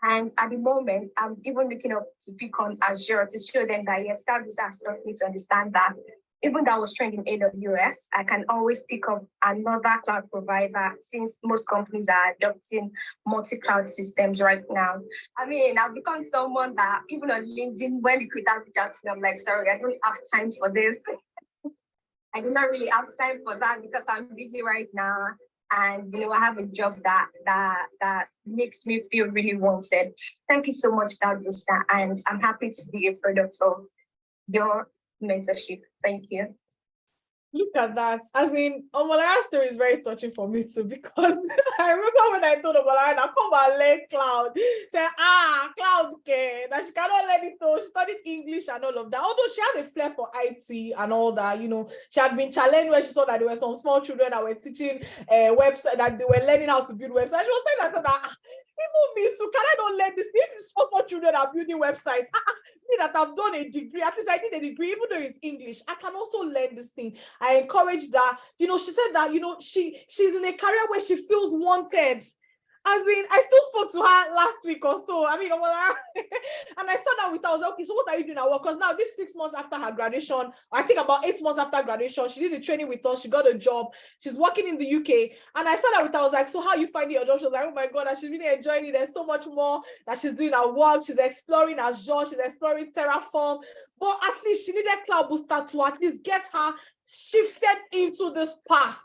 And at the moment, I'm even looking up to pick on Azure to show them that, yes, Cloud Booster has taught me to understand that even though I was trained in AWS, I can always pick up another cloud provider, since most companies are adopting multi-cloud systems right now. I've become someone that even on LinkedIn, when recruiters reach out to me, I'm like, sorry, I don't have time for this. I do not really have time for that because I'm busy right now. And I have a job that makes me feel really wanted. Thank you so much, Cloud Booster, and I'm happy to be a product of your mentorship. Thank you. Look at that. Omalara's story is very touching for me too, because I remember when I told Omalara that come and learn cloud. Say, cloud care. That she cannot learn it though. She studied English and all of that. Although she had a flair for IT and all that, she had been challenged when she saw that there were some small children that were teaching website, that they were learning how to build websites. She was saying that Even me too, can I not learn this? If small children are building websites, me that I've done a degree, at least I did a degree, even though it's English, I can also learn this thing. I encourage that. You know, she said that, you know, she's in a career where she feels wanted. As in, I still spoke to her last week or so. I mean, and I sat down with her. I was like, okay, so what are you doing at work? Because now this 6 months after her graduation, I think about 8 months after graduation, she did the training with us. She got a job. She's working in the UK. And I sat down with her. I was like, so how are you finding your job? She was like, oh my God, she's really enjoying it. There's so much more that she's doing at work. She's exploring Azure. She's exploring Terraform. But at least she needed Cloud Booster to at least get her shifted into this path.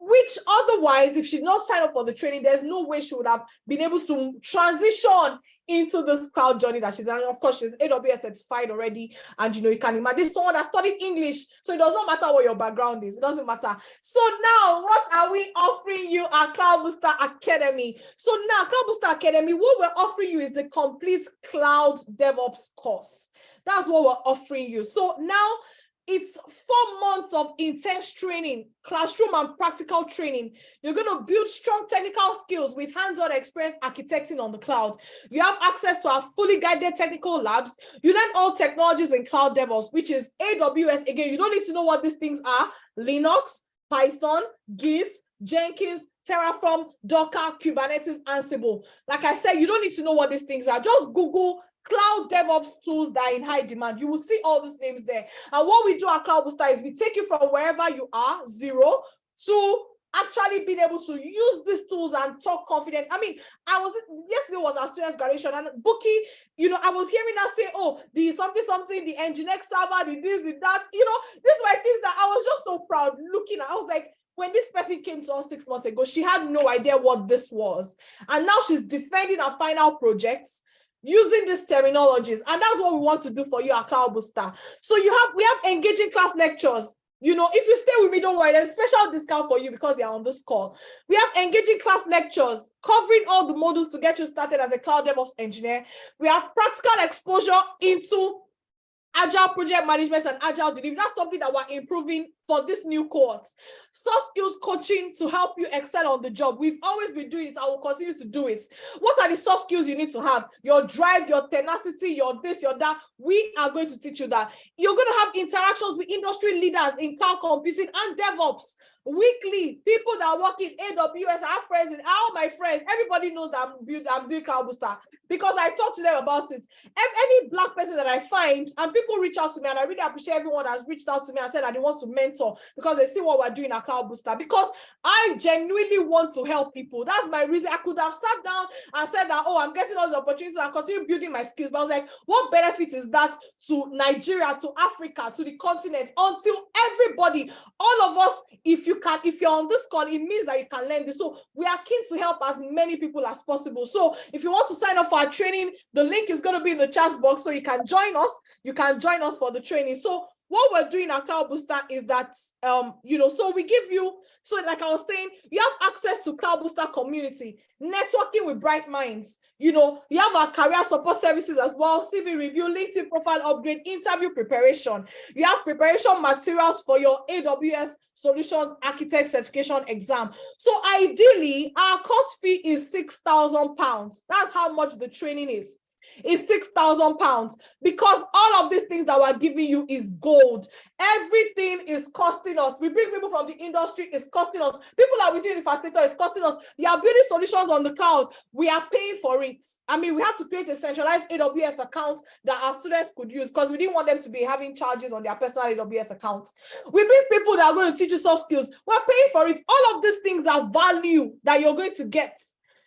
Which otherwise, if she did not sign up for the training, there's no way she would have been able to transition into this cloud journey that she's in. And of course, she's AWS certified already. And you know, you can imagine someone that studied English. So it does not matter what your background is. It doesn't matter. So now, what are we offering you at Cloud Booster Academy? So now, Cloud Booster Academy, what we're offering you is the complete cloud DevOps course. That's what we're offering you. So now, it's 4 months of intense training, classroom and practical training. You're going to build strong technical skills with hands-on experience architecting on the cloud. You have access to our fully guided technical labs. You learn all technologies in cloud DevOps, which is AWS. Again, you don't need to know what these things are. Linux, Python, Git, Jenkins, Terraform, Docker, Kubernetes, Ansible. Like I said, you don't need to know what these things are. Just Google cloud DevOps tools that are in high demand. You will see all these names there. And what we do at Cloud Booster is we take you from wherever you are, zero, to actually being able to use these tools and talk confident. I mean, yesterday was our students' graduation, and Bookie, you know, I was hearing her say, oh, the something, the Nginx server, the this, the that, you know, these were things that I was just so proud looking at. I was like, when this person came to us 6 months ago, she had no idea what this was. And now she's defending her final project using these terminologies. And that's what we want to do for you at Cloud Booster. So we have engaging class lectures. You know, if you stay with me, don't worry, there's a special discount for you because you're on this call. We have engaging class lectures covering all the modules to get you started as a cloud DevOps engineer. We have practical exposure into Agile project management and Agile delivery. That's something that we're improving for this new cohort. Soft skills coaching to help you excel on the job. We've always been doing it. I will continue to do it. What are the soft skills you need to have? Your drive, your tenacity, your this, your that. We are going to teach you that. You're going to have interactions with industry leaders in cloud computing and DevOps. Weekly, people that work in AWS, our friends, and all my friends, everybody knows that I'm doing Cloud Booster because I talk to them about it. Any Black person that I find, and people reach out to me, and I really appreciate everyone that's reached out to me and said that they want to mentor because they see what we're doing at Cloud Booster, because I genuinely want to help people. That's my reason. I could have sat down and said that, oh, I'm getting all these opportunities and continue building my skills. But I was like, what benefit is that to Nigeria, to Africa, to the continent, until everybody, all of us, if you're on this call, it means that you can learn this. So we are keen to help as many people as possible. So if you want to sign up for our training, the link is going to be in the chat box, so you can join us. You can join us for the training. So what we're doing at Cloud Booster is that, so we give you, so like I was saying, you have access to Cloud Booster community, networking with bright minds. You know, you have our career support services as well, CV review, LinkedIn profile upgrade, interview preparation. You have preparation materials for your AWS Solutions Architect Certification exam. So ideally, our course fee is £6,000. That's how much the training is. It's £6,000 because all of these things that we're giving you is gold. Everything is costing us. We bring people from the industry, it's costing us. People are within the facilitator, it's costing us. You are building solutions on the cloud. We are paying for it. I mean, we have to create a centralized AWS account that our students could use because we didn't want them to be having charges on their personal AWS accounts. We bring people that are going to teach you soft skills. We're paying for it. All of these things are value that you're going to get.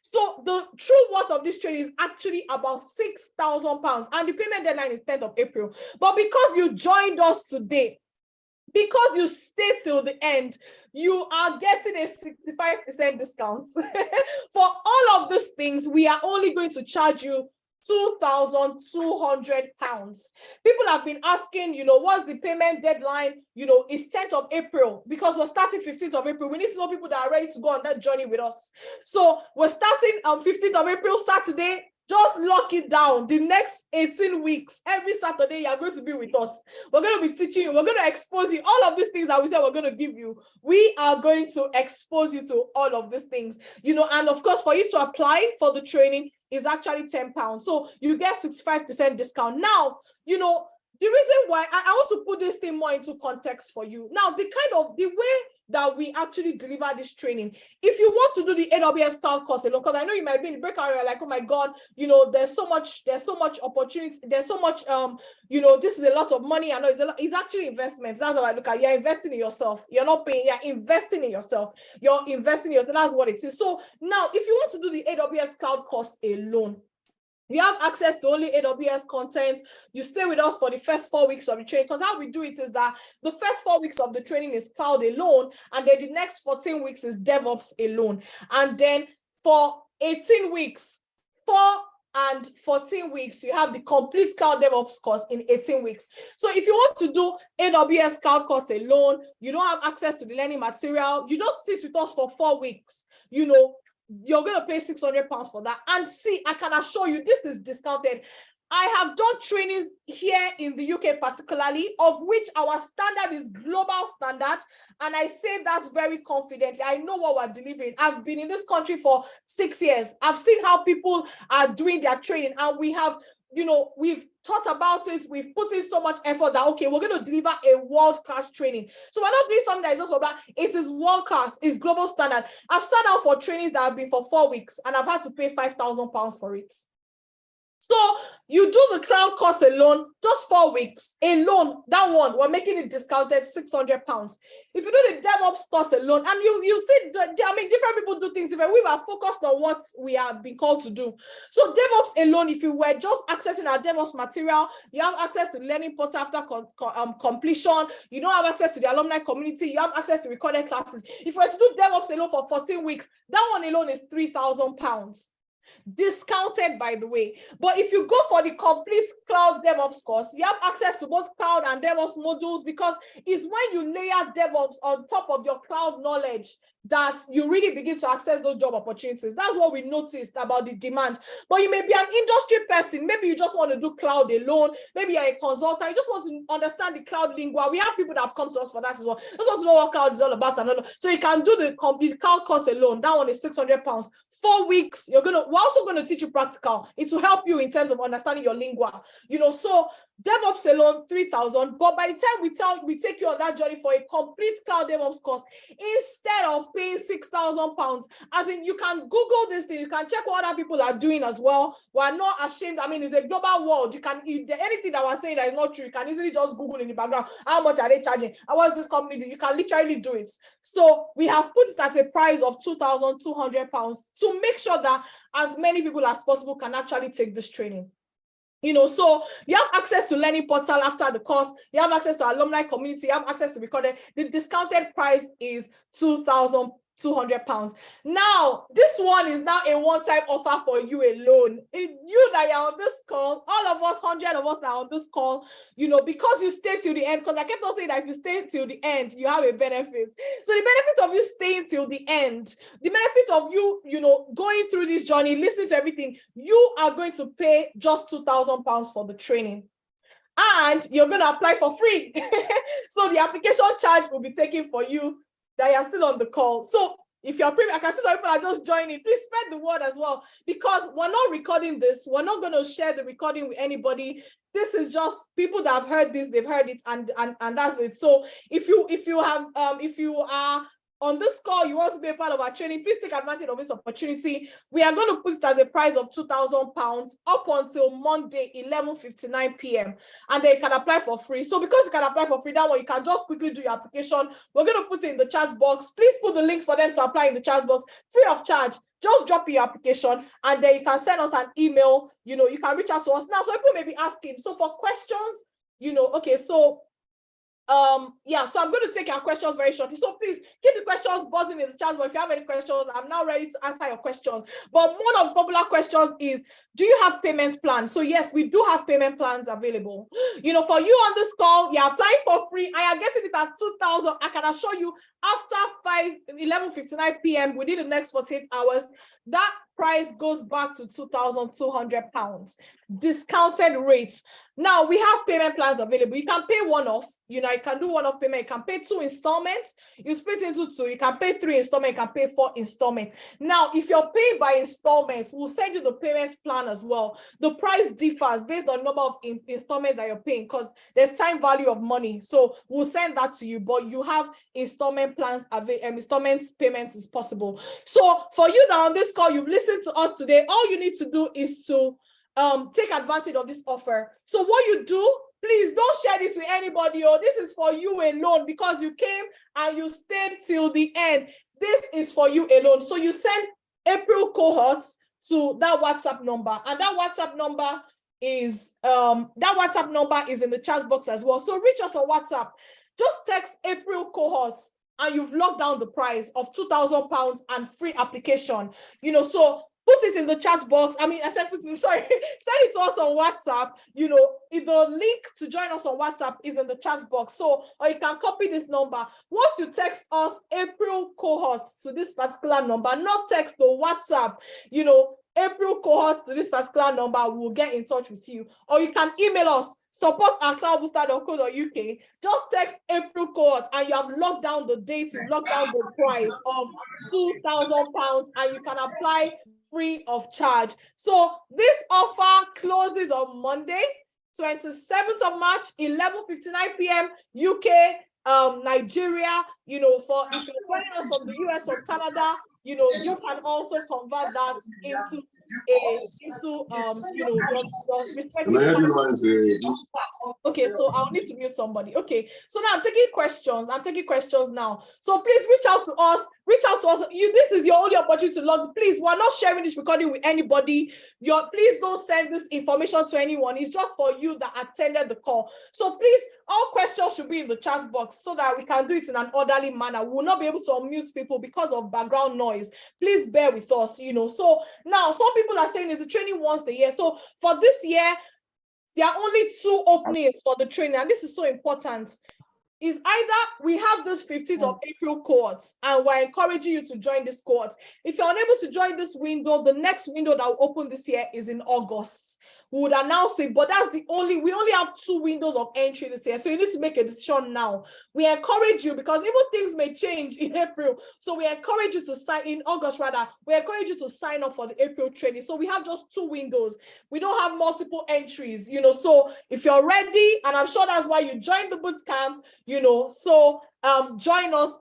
So the true worth of this training is actually about £6,000, and the payment deadline is 10th of April. But because you joined us today, because you stayed till the end, you are getting a 65% discount. For all of these things, we are only going to charge you £2,200. People have been asking, what's the payment deadline? It's 10th of April because we're starting 15th of April. We need to know people that are ready to go on that journey with us. So we're starting on 15th of April, Saturday. Just lock it down. The next 18 weeks, every Saturday, you're going to be with us. We're going to be teaching you. We're going to expose you. All of these things that we said we're going to give you, we are going to expose you to all of these things. And of course, for you to apply for the training is actually £10. So you get 65% discount. Now, the reason why I want to put this thing more into context for you. Now, the way that we actually deliver this training, if you want to do the AWS cloud course alone, because I know you might be in the breakout area like, oh my God, there's so much opportunity, there's so much, this is a lot of money. I know it's actually investment. That's how I look at it. You're investing in yourself. You're not paying, you're investing in yourself. You're investing in yourself. That's what it is. So now, if you want to do the AWS cloud course alone, you have access to only AWS content. You stay with us for the first 4 weeks of the training, because how we do it is that the first 4 weeks of the training is cloud alone, and then the next 14 weeks is DevOps alone. And then for 18 weeks, 4 and 14 weeks, you have the complete cloud DevOps course in 18 weeks. So if you want to do AWS cloud course alone, you don't have access to the learning material, you just sit with us for 4 weeks, you're going to pay £600 for that. And see, I can assure you, this is discounted. I have done trainings here in the UK particularly, of which our standard is global standard. And I say that very confidently. I know what we're delivering. I've been in this country for 6 years. I've seen how people are doing their training, and we have, we've thought about it. We've put in so much effort that, okay, we're going to deliver a world-class training. So we're not doing something that is just about, it is world-class, it's global standard. I've sat down for trainings that have been for 4 weeks, and I've had to pay £5,000 for it. So you do the cloud course alone, just 4 weeks alone. That one, we're making it discounted £600. If you do the DevOps course alone, and you see, different people do things different. We were focused on what we have been called to do. So DevOps alone, if you were just accessing our DevOps material, you have access to the learning portal after completion. You don't have access to the alumni community. You have access to recorded classes. If you were to do DevOps alone for 14 weeks, that one alone is £3,000. Discounted, by the way. But if you go for the complete cloud DevOps course, you have access to both cloud and DevOps modules, because it's when you layer DevOps on top of your cloud knowledge that you really begin to access those job opportunities. That's what we noticed about the demand. But you may be an industry person. Maybe you just want to do cloud alone. Maybe you're a consultant. You just want to understand the cloud lingua. We have people that have come to us for that as well. Just want to know what cloud is all about. So you can do the complete cloud course alone. That one is £600. 4 weeks, we're also going to teach you practical. It will help you in terms of understanding your lingua. So DevOps alone, 3,000. But by the time we take you on that journey for a complete cloud DevOps course, instead of paying £6,000, as in, you can Google this thing, you can check what other people are doing as well. We're not ashamed. It's a global world. Anything that we're saying that is not true, you can easily just Google in the background. How much are they charging? And what's this company do? You can literally do it. So we have put it at a price of £2,200 to make sure that as many people as possible can actually take this training. So you have access to learning portal after the course, you have access to alumni community, you have access to recorded. The discounted price is £2,200. Now, this one is now a one-time offer for you alone. You that are on this call, all of us, 100 of us are on this call, because you stay till the end, because I kept on saying that if you stay till the end, you have a benefit. So the benefit of you staying till the end, the benefit of you, going through this journey, listening to everything, you are going to pay just £2,000 for the training. And you're going to apply for free. So the application charge will be taken for you that you're still on the call. So if you're I can see some people are just joining. Please spread the word as well, because we're not recording this. We're not going to share the recording with anybody. This is just people that have heard this, they've heard it, and that's it. So if you are on this call, you want to be a part of our training, please take advantage of this opportunity. We are going to put it as a price of £2,000 up until Monday, 11:59 p.m. And then you can apply for free. So because you can apply for free, that one, you can just quickly do your application. We're going to put it in the chat box. Please put the link for them to apply in the chat box, free of charge. Just drop your application, and then you can send us an email. You can reach out to us. Now, so people may be asking, so for questions, okay, so so I'm going to take your questions very shortly. So please keep the questions buzzing in the chat. But if you have any questions, I'm now ready to answer your questions. But one of the popular questions is, do you have payment plans? So yes, we do have payment plans available. For you on this call, you're applying for free. I am getting it at 2,000. I can assure you, after 11:59 p.m. within the next 48 hours, that price goes back to £2,200. Discounted rates. Now we have payment plans available. You can pay one-off, you can do one-off payment. You can pay 2 installments. You split into 2. You can pay 3 installments. You can pay 4 installments. Now, if you're paying by installments, we'll send you the payments plan as well. The price differs based on the number of installments that you're paying because there's time value of money. So we'll send that to you, but you have installment plans, installments payments is possible. So for you that on this call, you've listened to us today, all you need to do is to take advantage of this offer. So what you do, please don't share this with anybody. This is for you alone because you came and you stayed till the end. This is for you alone. So you send April cohorts to that WhatsApp number, and that WhatsApp number is in the chat box as well. So reach us on WhatsApp. Just text April cohorts and you've locked down the price of £2,000 and free application. So put it in the chat box. Send it to us on WhatsApp. The link to join us on WhatsApp is in the chat box. So, or you can copy this number. Once you text us April cohorts to this particular number, not text the WhatsApp, April cohorts to this particular number, we'll get in touch with you. Or you can email us, support@cloudbooster.co.uk. Just text April cohorts and you have locked down the date, you locked down the price of £2,000 and you can apply free of charge. So this offer closes on Monday, 27th of March, 11:59 p.m. UK, Nigeria. For if you're joining us from the US or Canada, you can also convert that into your respective. Okay, so I'll need to mute somebody. Okay, so now I'm taking questions now. So please reach out to us. This is your only opportunity to log. Please, we're not sharing this recording with anybody. Please don't send this information to anyone. It's just for you that attended the call. So please, all questions should be in the chat box so that we can do it in an orderly manner. We will not be able to unmute people because of background noise. Please bear with us, So now some people are saying it's the training once a year. So for this year, there are only 2 openings for the training, and this is so important. Is either we have this 15th of April cohort, and we're encouraging you to join this cohort. If you're unable to join this window, the next window that will open this year is in August. We would announce it, but we only have 2 windows of entry this year. So you need to make a decision now. We encourage you, because even things may change in April. So we encourage you to sign in August rather. We encourage you to sign up for the April training. So we have just 2 windows. We don't have multiple entries, So if you're ready, and I'm sure that's why you joined the boot camp, so join us,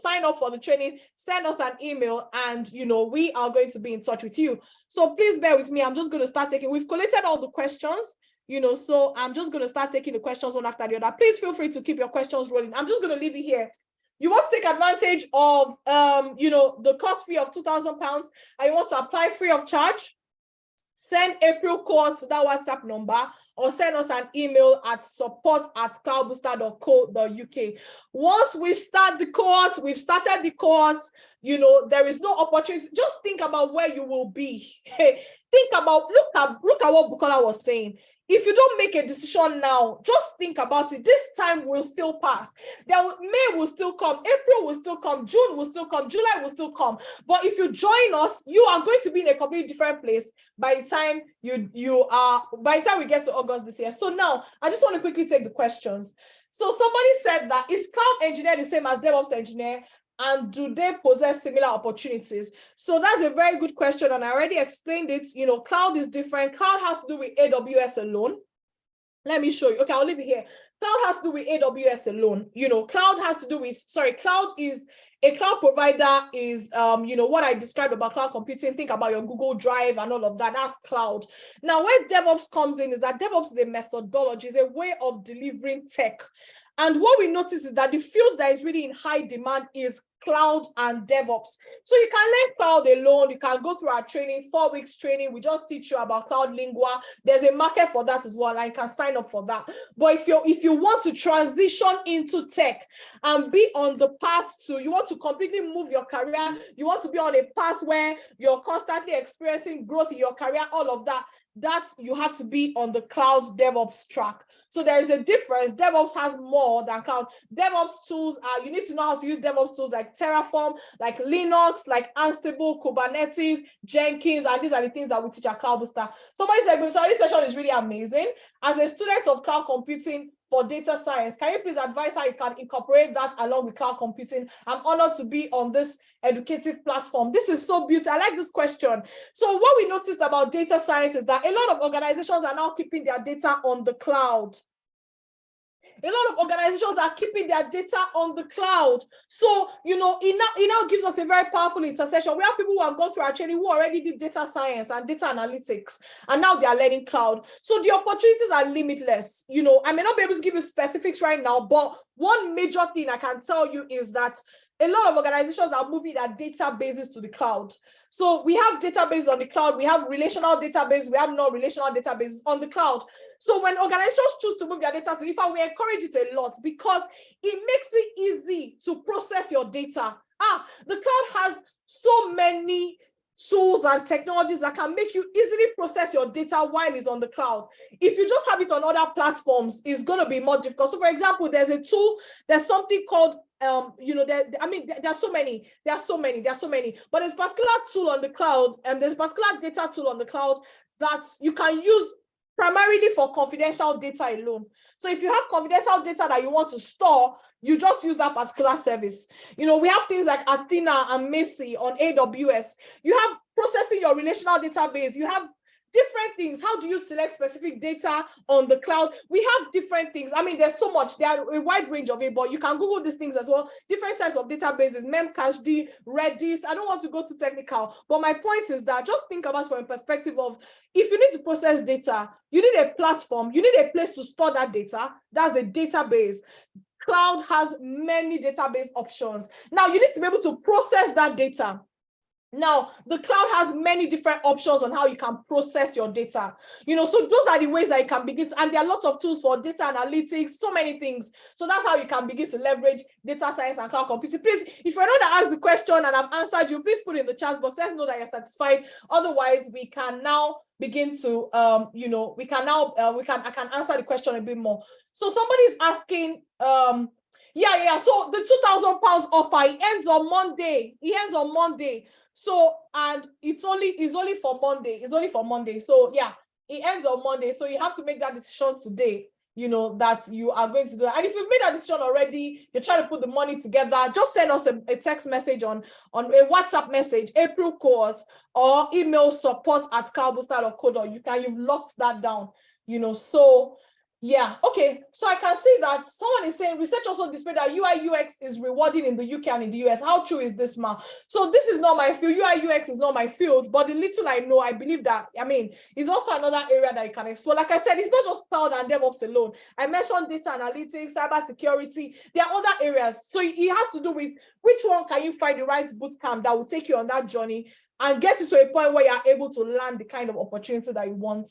sign up for the training, send us an email, and we are going to be in touch with you. So please bear with me. I'm just going to start we've collated all the questions, so I'm just going to start taking the questions one after the other. Please feel free to keep your questions rolling. I'm just going to leave it here. You want to take advantage of the cost fee of £2,000 and you want to apply free of charge? Send April cohort to that WhatsApp number or send us an email at support@cloudbooster.co.uk. Once we start the cohort, we've started the cohorts, there is no opportunity. Just think about where you will be. Look at what Bukola was saying. If you don't make a decision now, just think about it. This time will still pass. May will still come, April will still come, June will still come, July will still come. But if you join us, you are going to be in a completely different place by the time by the time we get to August this year. So now I just want to quickly take the questions. So somebody said that, is cloud engineer the same as DevOps engineer? And do they possess similar opportunities? So that's a very good question. And I already explained it. Cloud is different. Cloud has to do with AWS alone. Let me show you. Okay, I'll leave it here. Cloud has to do with AWS alone. Cloud has to do with, cloud is, a cloud provider is, what I described about cloud computing. Think about your Google Drive and all of that. That's cloud. Now, where DevOps comes in is that DevOps is a methodology, is a way of delivering tech. And what we notice is that the field that is really in high demand is cloud and DevOps. So you can learn cloud alone. You can go through our training, 4 weeks training. We just teach you about Cloud Lingua. There's a market for that as well. And you can sign up for that. But if you want to transition into tech and be on the path you want to completely move your career, you want to be on a path where you're constantly experiencing growth in your career, all of that, that you have to be on the cloud DevOps track. So there is a difference. DevOps has more than cloud. DevOps tools are, you need to know how to use DevOps tools like Terraform, like Linux, like Ansible, Kubernetes, Jenkins, and these are the things that we teach at Cloud Booster. Somebody said, so this session is really amazing. As a student of cloud computing for data science, can you please advise how you can incorporate that along with cloud computing? I'm honored to be on this educative platform. This is so beautiful. I like this question. So what we noticed about data science is that a lot of organizations are now keeping their data on the cloud. A lot of organizations are keeping their data on the cloud. So, you know, it now gives us a very powerful intersection. We have people who have gone through our training who already did data science and data analytics, and now they are learning cloud. So the opportunities are limitless. You know, I may not be able to give you specifics right now, but one major thing I can tell you is that a lot of organizations are moving their databases to the cloud. So we have databases on the cloud, we have relational databases, we have non-relational databases on the cloud. So when organizations choose to move their data to IFA, we encourage it a lot because it makes it easy to process your data. The cloud has so many tools and technologies that can make you easily process your data while it's on the cloud. If you just have it on other platforms, it's going to be more difficult. So for example, there's a tool, there's something called you know, there are so many, but there's a particular tool on the cloud, and there's a particular data tool on the cloud that you can use primarily for confidential data alone. So if you have confidential data that you want to store, you just use that particular service. You know, we have things like Athena and Macy on AWS. You have processing your relational database. You have different things. How do you select specific data on the cloud? We have different things. I mean, there's so much. There are a wide range of it, but you can Google these things as well. Different types of databases, Memcached, Redis. I don't want to go too technical, but my point is that just think about it from a perspective of if you need to process data, you need a platform, you need a place to store that data. That's the database. Cloud has many database options. Now you need to be able to process that data. Now, the cloud has many different options on how you can process your data. You know, so those are the ways that you can begin to, and there are lots of tools for data analytics, so many things. So that's how you can begin to leverage data science and cloud computing. Please, if you're not to ask the question and I've answered you, please put it in the chat box. Let's know that you're satisfied. Otherwise, we can now begin to, you know, I can answer the question a bit more. So somebody's asking, so the £2,000 offer, it ends on Monday. So, and it's only for Monday. So yeah, it ends on Monday. So you have to make that decision today, you know, that you are going to do it. And if you've made that decision already, you're trying to put the money together, just send us a text message on a WhatsApp message, April cohort, or email support@cloudbooster.co.uk. You've locked that down, you know. So yeah, okay. So I can see that someone is saying research also displayed that UI UX is rewarding in the UK and in the US. How true is this, Ma? So this is not my field. UI UX is not my field, but the little I know, I believe that, I mean, it's also another area that you can explore. Like I said, it's not just cloud and DevOps alone. I mentioned data analytics, cybersecurity. There are other areas. So it has to do with which one can you find the right bootcamp that will take you on that journey and get you to a point where you're able to land the kind of opportunity that you want.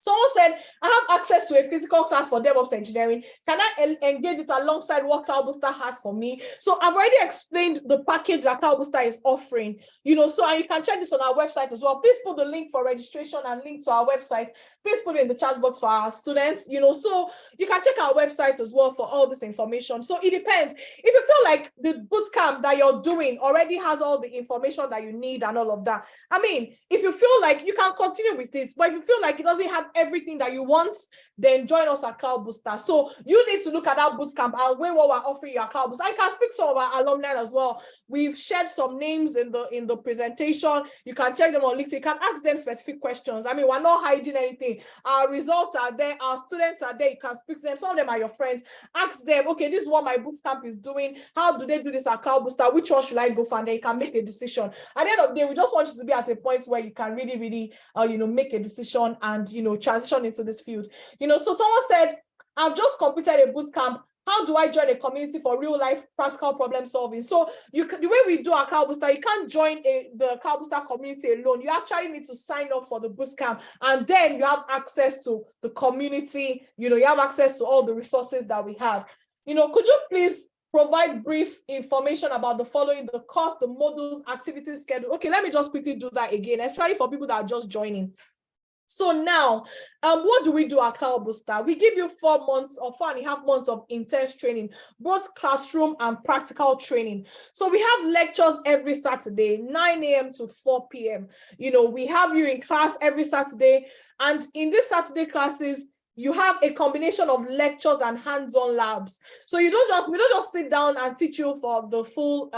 Someone said, I have access to a physical class for DevOps engineering. Can I engage it alongside what Cloud Booster has for me? So I've already explained the package that Cloud Booster is offering, you know, so you can check this on our website as well. Please put the link for registration and link to our website. Please put it in the chat box for our students, you know, so you can check our website as well for all this information. So it depends. If you feel like the bootcamp that you're doing already has all the information that you need and all of that, I mean, if you feel like you can continue with this, but if you feel like it doesn't have everything that you want, then join us at Cloud Booster. So you need to look at that bootcamp and weigh what we're offering you at Cloud Booster. I can speak to some of our alumni as well. We've shared some names in the presentation. You can check them on LinkedIn. You can ask them specific questions. I mean, we're not hiding anything. Our results are there. Our students are there. You can speak to them. Some of them are your friends. Ask them, okay, this is what my bootcamp is doing. How do they do this at Cloud Booster? Which one should I go for? And then you can make a decision. At the end of the day, we just want you to be at a point where you can really, really, you know, make a decision and, you know, transition into this field. You know, so someone said, I've just completed a bootcamp. How do I join a community for real life practical problem solving? So the way we do our Cloud Booster, you can't join the Cloud Booster community alone. You actually need to sign up for the bootcamp, and then you have access to the community. You know, you have access to all the resources that we have. You know, could you please provide brief information about the following: the course, the modules, activities schedule? Okay, let me just quickly do that again, especially for people that are just joining. So now, what do we do at Cloud Booster? We give you 4 months or 4.5 months of intense training, both classroom and practical training. So we have lectures every Saturday, 9 a.m. to 4 p.m. You know, we have you in class every Saturday. And in these Saturday classes, you have a combination of lectures and hands-on labs. So we don't just sit down and teach you for the full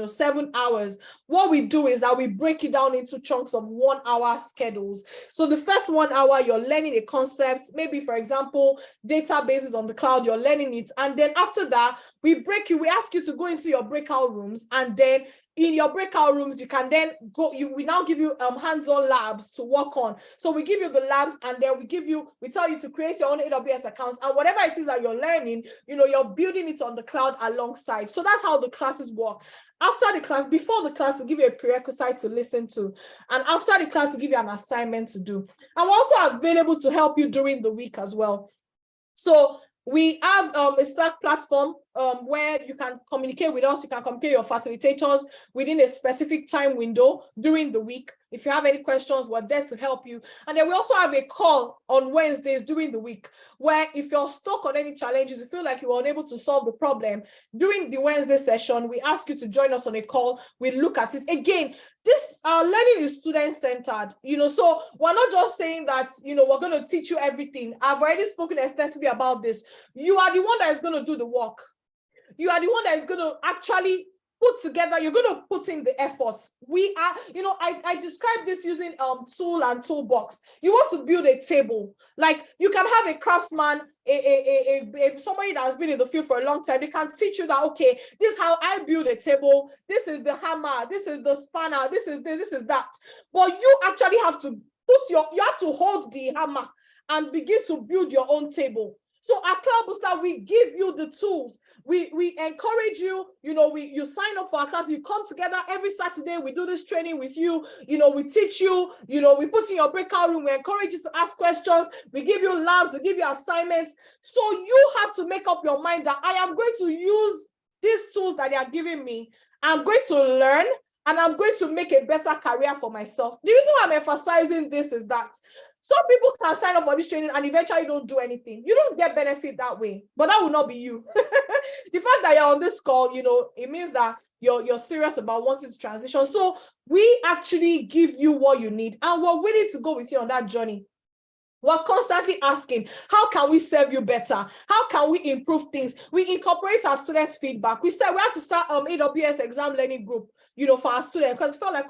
7 hours. What we do is that we break it down into chunks of 1 hour schedules. So the first 1 hour, you're learning a concept, maybe for example, databases on the cloud, you're learning it. And then after that, we ask you to go into your breakout rooms, and then in your breakout rooms, you can then go, we now give you hands-on labs to work on. So we give you the labs, and then we tell you to create your own AWS accounts, and whatever it is that you're learning, you're building it on the cloud alongside. So that's how the classes work. Before the class, we give you a prerequisite to listen to. And after the class, we give you an assignment to do. And we're also available to help you during the week as well. So we have a Slack platform where you can communicate with us. You can communicate your facilitators within a specific time window during the week. If you have any questions, we're there to help you. And then we also have a call on Wednesdays during the week, where if you're stuck on any challenges, you feel like you were unable to solve the problem, during the Wednesday session, we ask you to join us on a call. We look at it. Again, this learning is student-centered, so we're not just saying that, we're going to teach you everything. I've already spoken extensively about this. You are the one that is going to do the work. You are the one that is going to actually put together, you're going to put in the effort. We are, I describe this using tool and toolbox. You want to build a table. Like, you can have a craftsman, somebody that has been in the field for a long time. They can teach you that, okay, this is how I build a table. This is the hammer. This is the spanner. This is this, this is that. But you actually have to you have to hold the hammer and begin to build your own table. So at Cloud Booster, we give you the tools. We encourage you, you sign up for our class, you come together every Saturday, we do this training with you, we teach you, we put you in your breakout room, we encourage you to ask questions, we give you labs, we give you assignments. So you have to make up your mind that I am going to use these tools that they are giving me. I'm going to learn, and I'm going to make a better career for myself. The reason why I'm emphasizing this is that some people can sign up for this training and eventually don't do anything. You don't get benefit that way, but that will not be you. The fact that you're on this call, it means that you're serious about wanting to transition. So we actually give you what you need, and we're willing to go with you on that journey. We're constantly asking, how can we serve you better? How can we improve things? We incorporate our students' feedback. We said we had to start AWS exam learning group, for our students, because it felt like,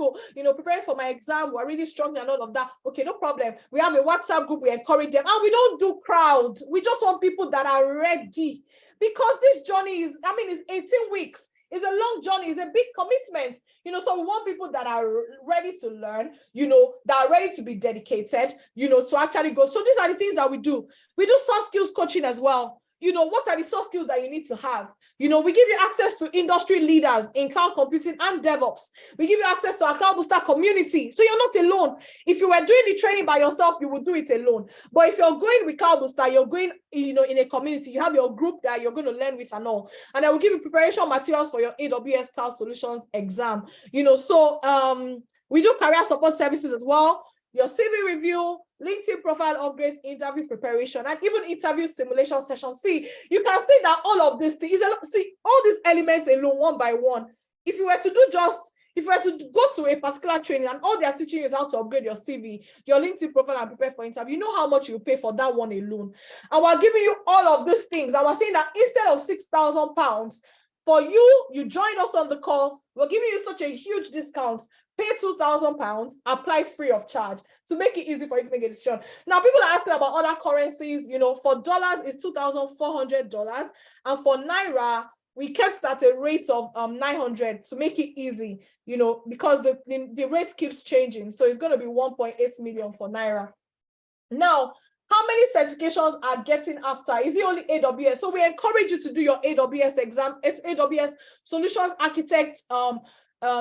preparing for my exam, we're really struggling and all of that. Okay, no problem. We have a WhatsApp group, we encourage them, and we don't do crowd. We just want people that are ready, because this journey is, it's 18 weeks. It's a long journey. It's a big commitment, so we want people that are ready to learn, that are ready to be dedicated, to actually go. So these are the things that we do. We do soft skills coaching as well. What are the soft skills that you need to have? We give you access to industry leaders in cloud computing and DevOps. We give you access to our Cloud Booster community. So you're not alone. If you were doing the training by yourself, you would do it alone. But if you're going with Cloud Booster, you're going, in a community, you have your group that you're going to learn with and all. And I will give you preparation materials for your AWS Cloud Solutions exam. So we do career support services as well. Your CV review, LinkedIn profile upgrades, interview preparation, and even interview simulation sessions. See, you can see that all of this thing is all these elements alone, one by one. If you were to go to a particular training and all they are teaching you is how to upgrade your CV, your LinkedIn profile, and prepare for interview, you know how much you pay for that one alone. And we're giving you all of these things. And we're saying that instead of £6,000 for you joined us on the call, we're giving you such a huge discount. Pay £2,000, apply free of charge to make it easy for you to make a decision. Now, people are asking about other currencies. For dollars, it's $2,400. And for Naira, we kept at a rate of 900 to make it easy, because the rate keeps changing. So it's going to be 1.8 million for Naira. Now, how many certifications are getting after? Is it only AWS? So we encourage you to do your AWS exam, AWS Solutions Architect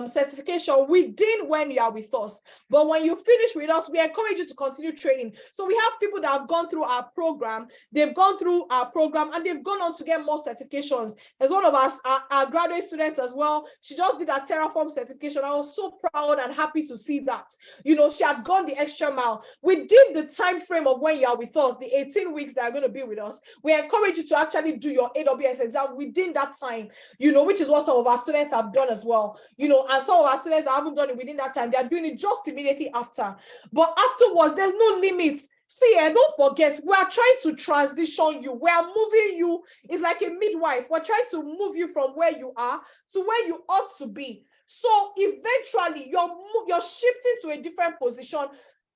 certification within when you are with us. But when you finish with us, we encourage you to continue training. So we have people that have gone through our program, they've gone through our program and they've gone on to get more certifications. There's one of our graduate students as well. She just did a Terraform certification. I was so proud and happy to see that. You know, she had gone the extra mile within the time frame of when you are with us, the 18 weeks that are going to be with us. We encourage you to actually do your AWS exam within that time, you know, which is what some of our students have done as well. You know, and some of our students that haven't done it within that time, they are doing it just immediately after. But afterwards, there's no limits. See, and don't forget, we are trying to transition you. We are moving you. It's like a midwife. We're trying to move you from where you are to where you ought to be. So eventually, you're shifting to a different position.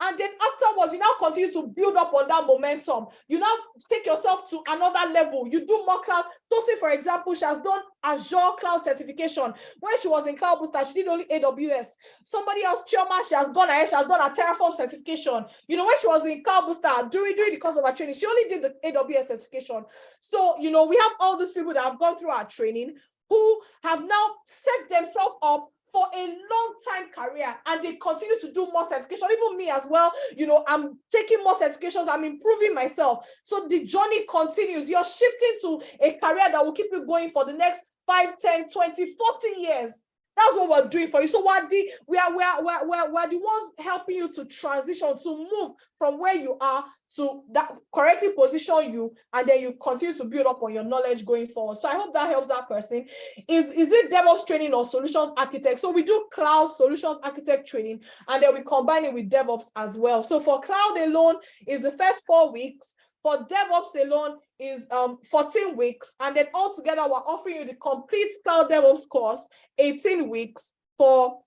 And then afterwards, you now continue to build up on that momentum. You now take yourself to another level. You do more cloud. Tosi, for example, she has done Azure cloud certification. When she was in Cloud Booster, she did only AWS. Somebody else, Chioma, she has gone ahead. She has done a Terraform certification. You know, when she was in Cloud Booster, during the course of her training, she only did the AWS certification. So, you know, we have all these people that have gone through our training who have now set themselves up for a long time career, and they continue to do more certification. Even me as well, you know, I'm taking more certifications, I'm improving myself. So the journey continues. You're shifting to a career that will keep you going for the next 5, 10, 20, 40 years. That's what we're doing for you. So we're the ones helping you to transition, to move from where you are to that correctly position you, and then you continue to build up on your knowledge going forward. So I hope that helps that person. Is it DevOps training or solutions architect? So we do cloud solutions architect training, and then we combine it with DevOps as well. So for cloud alone is the first 4 weeks. For DevOps alone is 14 weeks. And then altogether, we're offering you the complete Cloud DevOps course, 18 weeks for,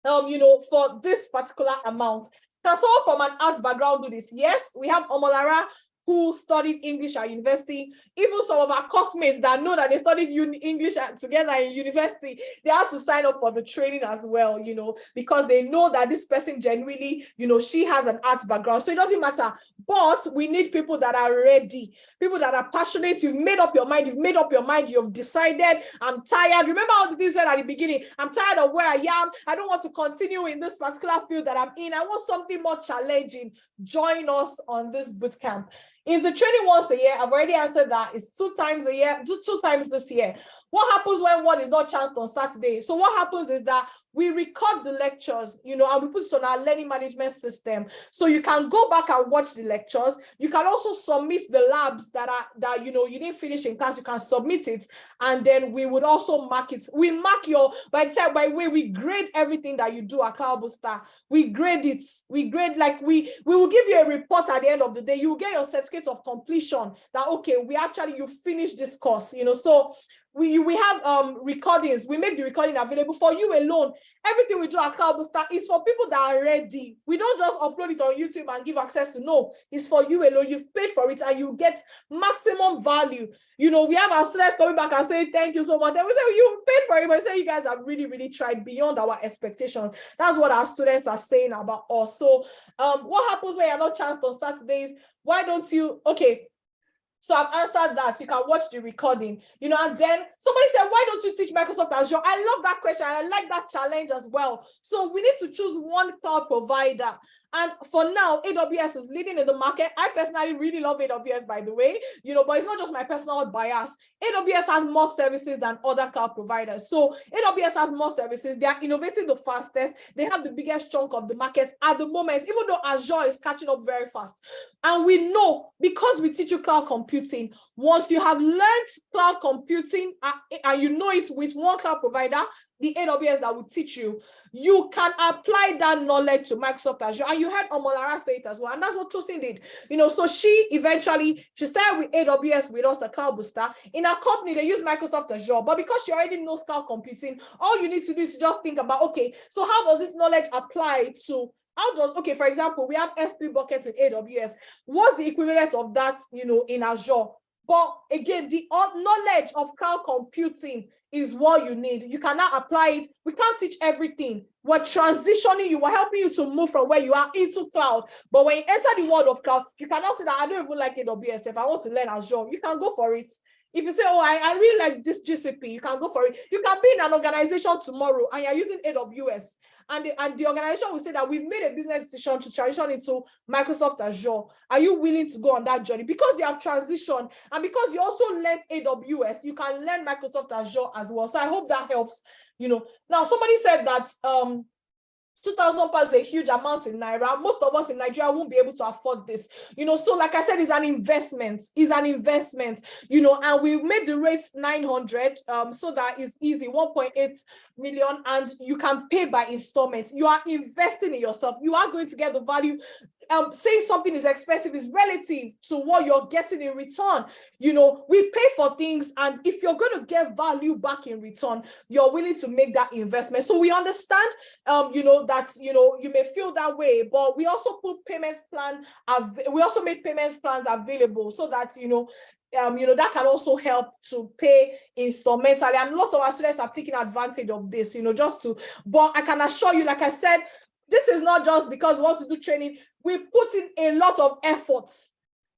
you know, for this particular amount. Can someone from an arts background do this? Yes, we have Omolara, who studied English at university. Even some of our classmates that know that they studied English together in university, they had to sign up for the training as well, you know, because they know that this person genuinely, you know, she has an arts background. So it doesn't matter. But we need people that are ready, people that are passionate. You've made up your mind. You've decided, I'm tired. Remember how the things said at the beginning, I'm tired of where I am. I don't want to continue in this particular field that I'm in. I want something more challenging. Join us on this bootcamp. Is the training once a year? I've already answered that. It's 2 times a year, 2 times this year. What happens when one is not chanced on Saturday? So what happens is that we record the lectures, you know, and we put it on our learning management system. So you can go back and watch the lectures. You can also submit the labs that you know, you didn't finish in class. You can submit it, and then we would also mark it. We mark your, by the way, we grade everything that you do at Cloud Booster. We grade it. We grade, like we will give you a report at the end of the day. You will get your certificate of completion that, okay, you finished this course, you know. So we have recordings. We make the recording available for you alone. Everything we do at Cloud Booster is for people that are ready. We don't just upload it on YouTube and give access to. No, it's for you alone. You've paid for it and you get maximum value. You know, we have our students coming back and saying thank you so much. Then we say, you paid for it, but say you guys have really, really tried beyond our expectation. That's what our students are saying about us. So what happens when you're not chanced on Saturdays? Why don't you? Okay. So I've answered that. You can watch the recording, you know, and then somebody said, why don't you teach Microsoft Azure? I love that question. I like that challenge as well. So we need to choose one cloud provider. And for now, AWS is leading in the market. I personally really love AWS, by the way, you know, but it's not just my personal bias. AWS has more services than other cloud providers. So AWS has more services. They are innovating the fastest. They have the biggest chunk of the market at the moment, even though Azure is catching up very fast. And we know, because we teach you cloud computing, once you have learned cloud computing and you know it with one cloud provider, the AWS that will teach you, you can apply that knowledge to Microsoft Azure. And you heard Omolara say it as well. And that's what Tosin did. You know, so she started with AWS with us, a Cloud Booster. In our company, they use Microsoft Azure. But because she already knows cloud computing, all you need to do is just think about, okay, so how does this knowledge apply to okay, for example, we have S3 buckets in AWS. What's the equivalent of that, you know, in Azure? But again, the knowledge of cloud computing is what you need. You cannot apply it. We can't teach everything. We're transitioning you. We're helping you to move from where you are into cloud. But when you enter the world of cloud, you cannot say that I don't even like AWS. If I want to learn Azure, you can go for it. If you say, oh, I really like this GCP, you can go for it. You can be in an organization tomorrow and you're using AWS. And the organization will say that we've made a business decision to transition into Microsoft Azure. Are you willing to go on that journey? Because you have transitioned and because you also learned AWS, you can learn Microsoft Azure as well. So I hope that helps, you know. Now, somebody said that 2,000 pounds is a huge amount in Naira. Most of us in Nigeria won't be able to afford this, you know. So like I said, it's an investment, you know, and we made the rates 900 so that it's easy, 1.8 million, and you can pay by installments. You are investing in yourself. You are going to get the value. Saying something is expensive is relative to what you're getting in return. You know, we pay for things, and if you're going to get value back in return, you're willing to make that investment. So we understand, you know, that, you know, you may feel that way, but we also put payments plan. We also made payment plans available so that, you know, that can also help to pay instrumentally. And lots of our students have taken advantage of this, you know, but I can assure you, like I said, this is not just because we want to do training. We put in a lot of efforts.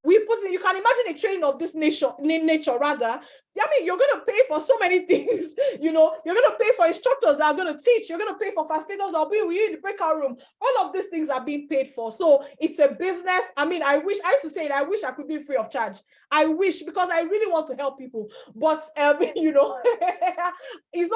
You can imagine a training of this nature rather. I mean, you're going to pay for so many things, you know, you're going to pay for instructors that are going to teach, you're going to pay for facilitators that will be with you in the breakout room. All of these things are being paid for. So it's a business. I mean, I used to say it, I wish I could do it free of charge. I wish, because I really want to help people, but you know, it's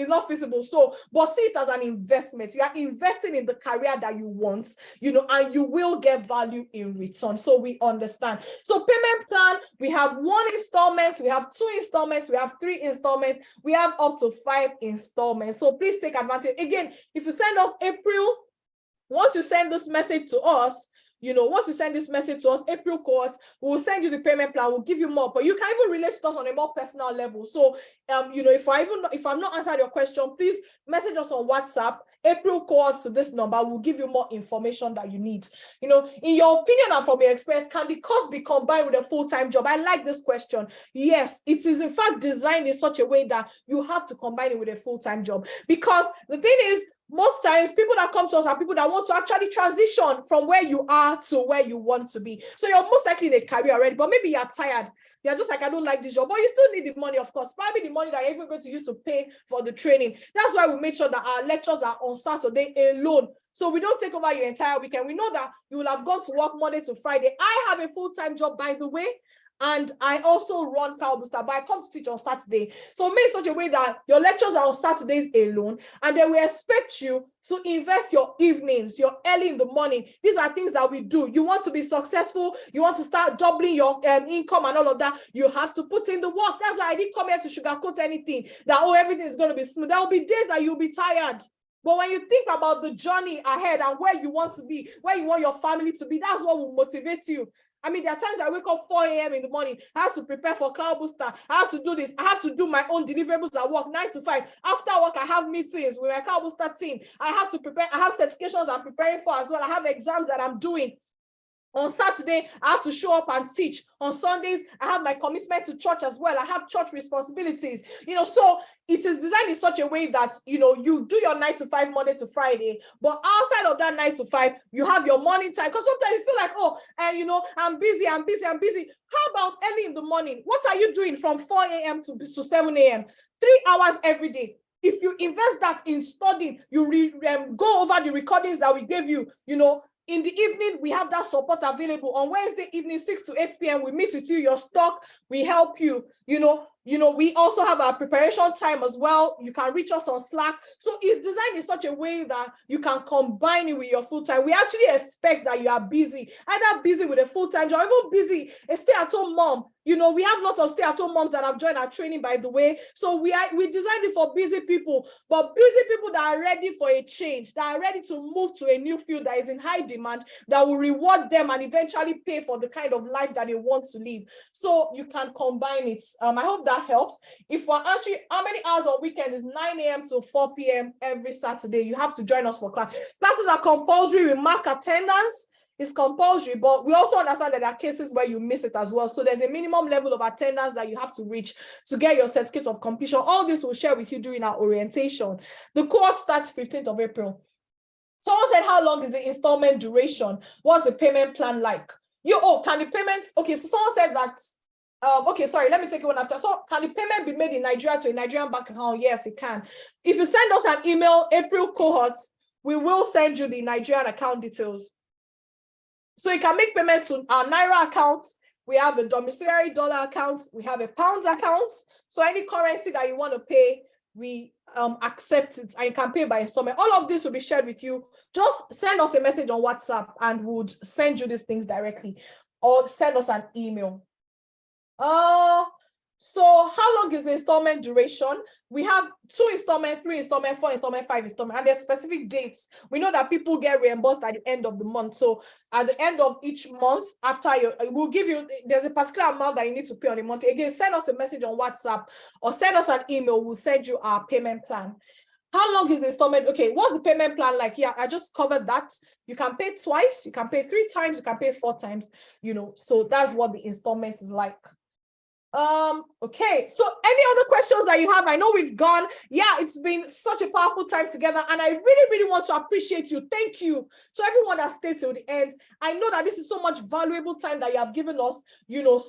not feasible. So, but see it as an investment. You are investing in the career that you want, you know, and you will get value in return. So we understand. So payment plan, we have 1 installment, we have 2 installments, we have 3 installments, we have up to 5 installments. So please take advantage. Again, if you send us April, once you send this message to us, you know, once you send this message to us, April cohort, we'll send you the payment plan, we'll give you more, but you can even relate to us on a more personal level. So, you know, if I've not answered your question, please message us on WhatsApp, April cohort, to this number. We'll give you more information that you need. You know, in your opinion and from your experience, can the course be combined with a full-time job? I like this question. Yes, it is in fact designed in such a way that you have to combine it with a full-time job, because the thing is, most times people that come to us are people that want to actually transition from where you are to where you want to be. So you're most likely in a career already, but maybe you're tired. You're just like, I don't like this job, but you still need the money, of course, probably the money that you're even going to use to pay for the training. That's why we make sure that our lectures are on Saturday alone. So we don't take over your entire weekend. We know that you will have gone to work Monday to Friday. I have a full-time job, by the way, and I also run Cloud Booster, but I come to teach on Saturday. So make such a way that your lectures are on Saturdays alone, and then we expect you to invest your evenings, your early in the morning. These are things that we do. You want to be successful, you want to start doubling your income and all of that, you have to put in the work. That's why I didn't come here to sugarcoat anything, that, oh, everything is going to be smooth. There will be days that you'll be tired. But when you think about the journey ahead and where you want to be, where you want your family to be, that's what will motivate you. I mean, there are times I wake up 4 a.m. in the morning. I have to prepare for Cloud Booster. I have to do this. I have to do my own deliverables at work, 9 to 5. After work, I have meetings with my Cloud Booster team. I have to prepare. I have certifications I'm preparing for as well. I have exams that I'm doing. On Saturday, I have to show up and teach. On Sundays, I have my commitment to church as well. I have church responsibilities, you know, so it is designed in such a way that, you know, you do your 9 to 5 Monday to Friday, but outside of that 9 to 5, you have your morning time. Because sometimes you feel like, oh, and you know, I'm busy. How about early in the morning? What are you doing from 4 a.m. to 7 a.m.? 3 hours every day. If you invest that in studying, you go over the recordings that we gave you, you know. In the evening, we have that support available. On Wednesday evening, 6 to 8 p.m., we meet with you, your stock, we help you, you know, we also have our preparation time as well. You can reach us on Slack. So it's designed in such a way that you can combine it with your full-time. We actually expect that you are busy, either busy with a full-time job, even busy, a stay-at-home mom. You know, we have lots of stay-at-home moms that have joined our training, by the way. So we designed it for busy people, but busy people that are ready for a change, that are ready to move to a new field that is in high demand, that will reward them and eventually pay for the kind of life that they want to live. So you can combine it. I hope that helps. If we're actually, how many hours on weekend is 9 a.m. to 4 p.m. every Saturday? You have to join us for class. Classes are compulsory. We mark attendance. It's compulsory, but we also understand that there are cases where you miss it as well. So there's a minimum level of attendance that you have to reach to get your certificate of completion. All this we'll share with you during our orientation. The course starts 15th of April. Someone said, how long is the installment duration? What's the payment plan like? Can the payments, okay, so someone said that Okay, sorry, let me take it one after. So can the payment be made in Nigeria to a Nigerian bank account? Yes, it can. If you send us an email, April cohorts, we will send you the Nigerian account details. So you can make payments to our Naira account. We have a domiciliary dollar account. We have a pounds account. So any currency that you want to pay, we accept it, and you can pay by installment. All of this will be shared with you. Just send us a message on WhatsApp and we'll send you these things directly, or send us an email. So how long is the installment duration? We have 2 installment, 3 installment, 4 installment, 5 installment, and there's specific dates. We know that people get reimbursed at the end of the month. So at the end of each month, after we'll give you, there's a particular amount that you need to pay on a month. Again, send us a message on WhatsApp or send us an email. We'll send you our payment plan. How long is the installment? Okay, what's the payment plan like? Yeah, I just covered that. You can pay twice, you can pay 3 times, you can pay 4 times, so that's what the installment is like. Okay, so any other questions that you have? I know we've gone. Yeah, it's been such a powerful time together, and I really, really want to appreciate you. Thank you to everyone that stayed till the end. I know that this is so much valuable time that you have given us,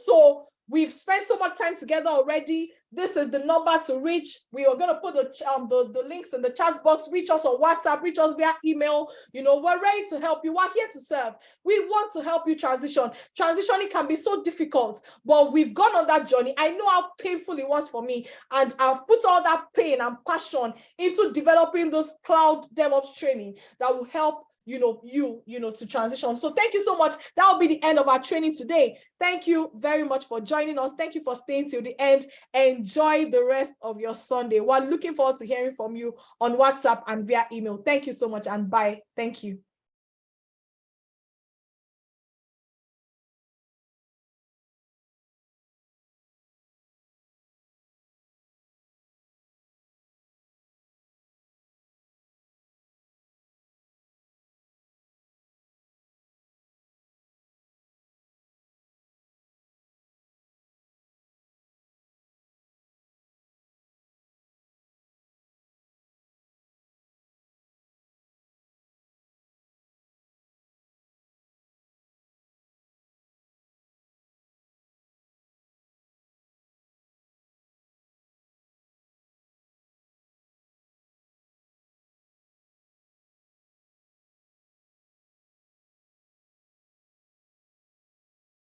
so we've spent so much time together already. This is the number to reach. We are going to put the links in the chat box. Reach us on WhatsApp, reach us via email. We're ready to help you. We're here to serve. We want to help you transition. Transitioning can be so difficult, but we've gone on that journey. I know how painful it was for me, and I've put all that pain and passion into developing this cloud DevOps training that will help to transition. So thank you so much. That will be the end of our training today. Thank you very much for joining us. Thank you for staying till the end. Enjoy the rest of your Sunday. We're looking forward to hearing from you on WhatsApp and via email. Thank you so much, and bye. Thank you.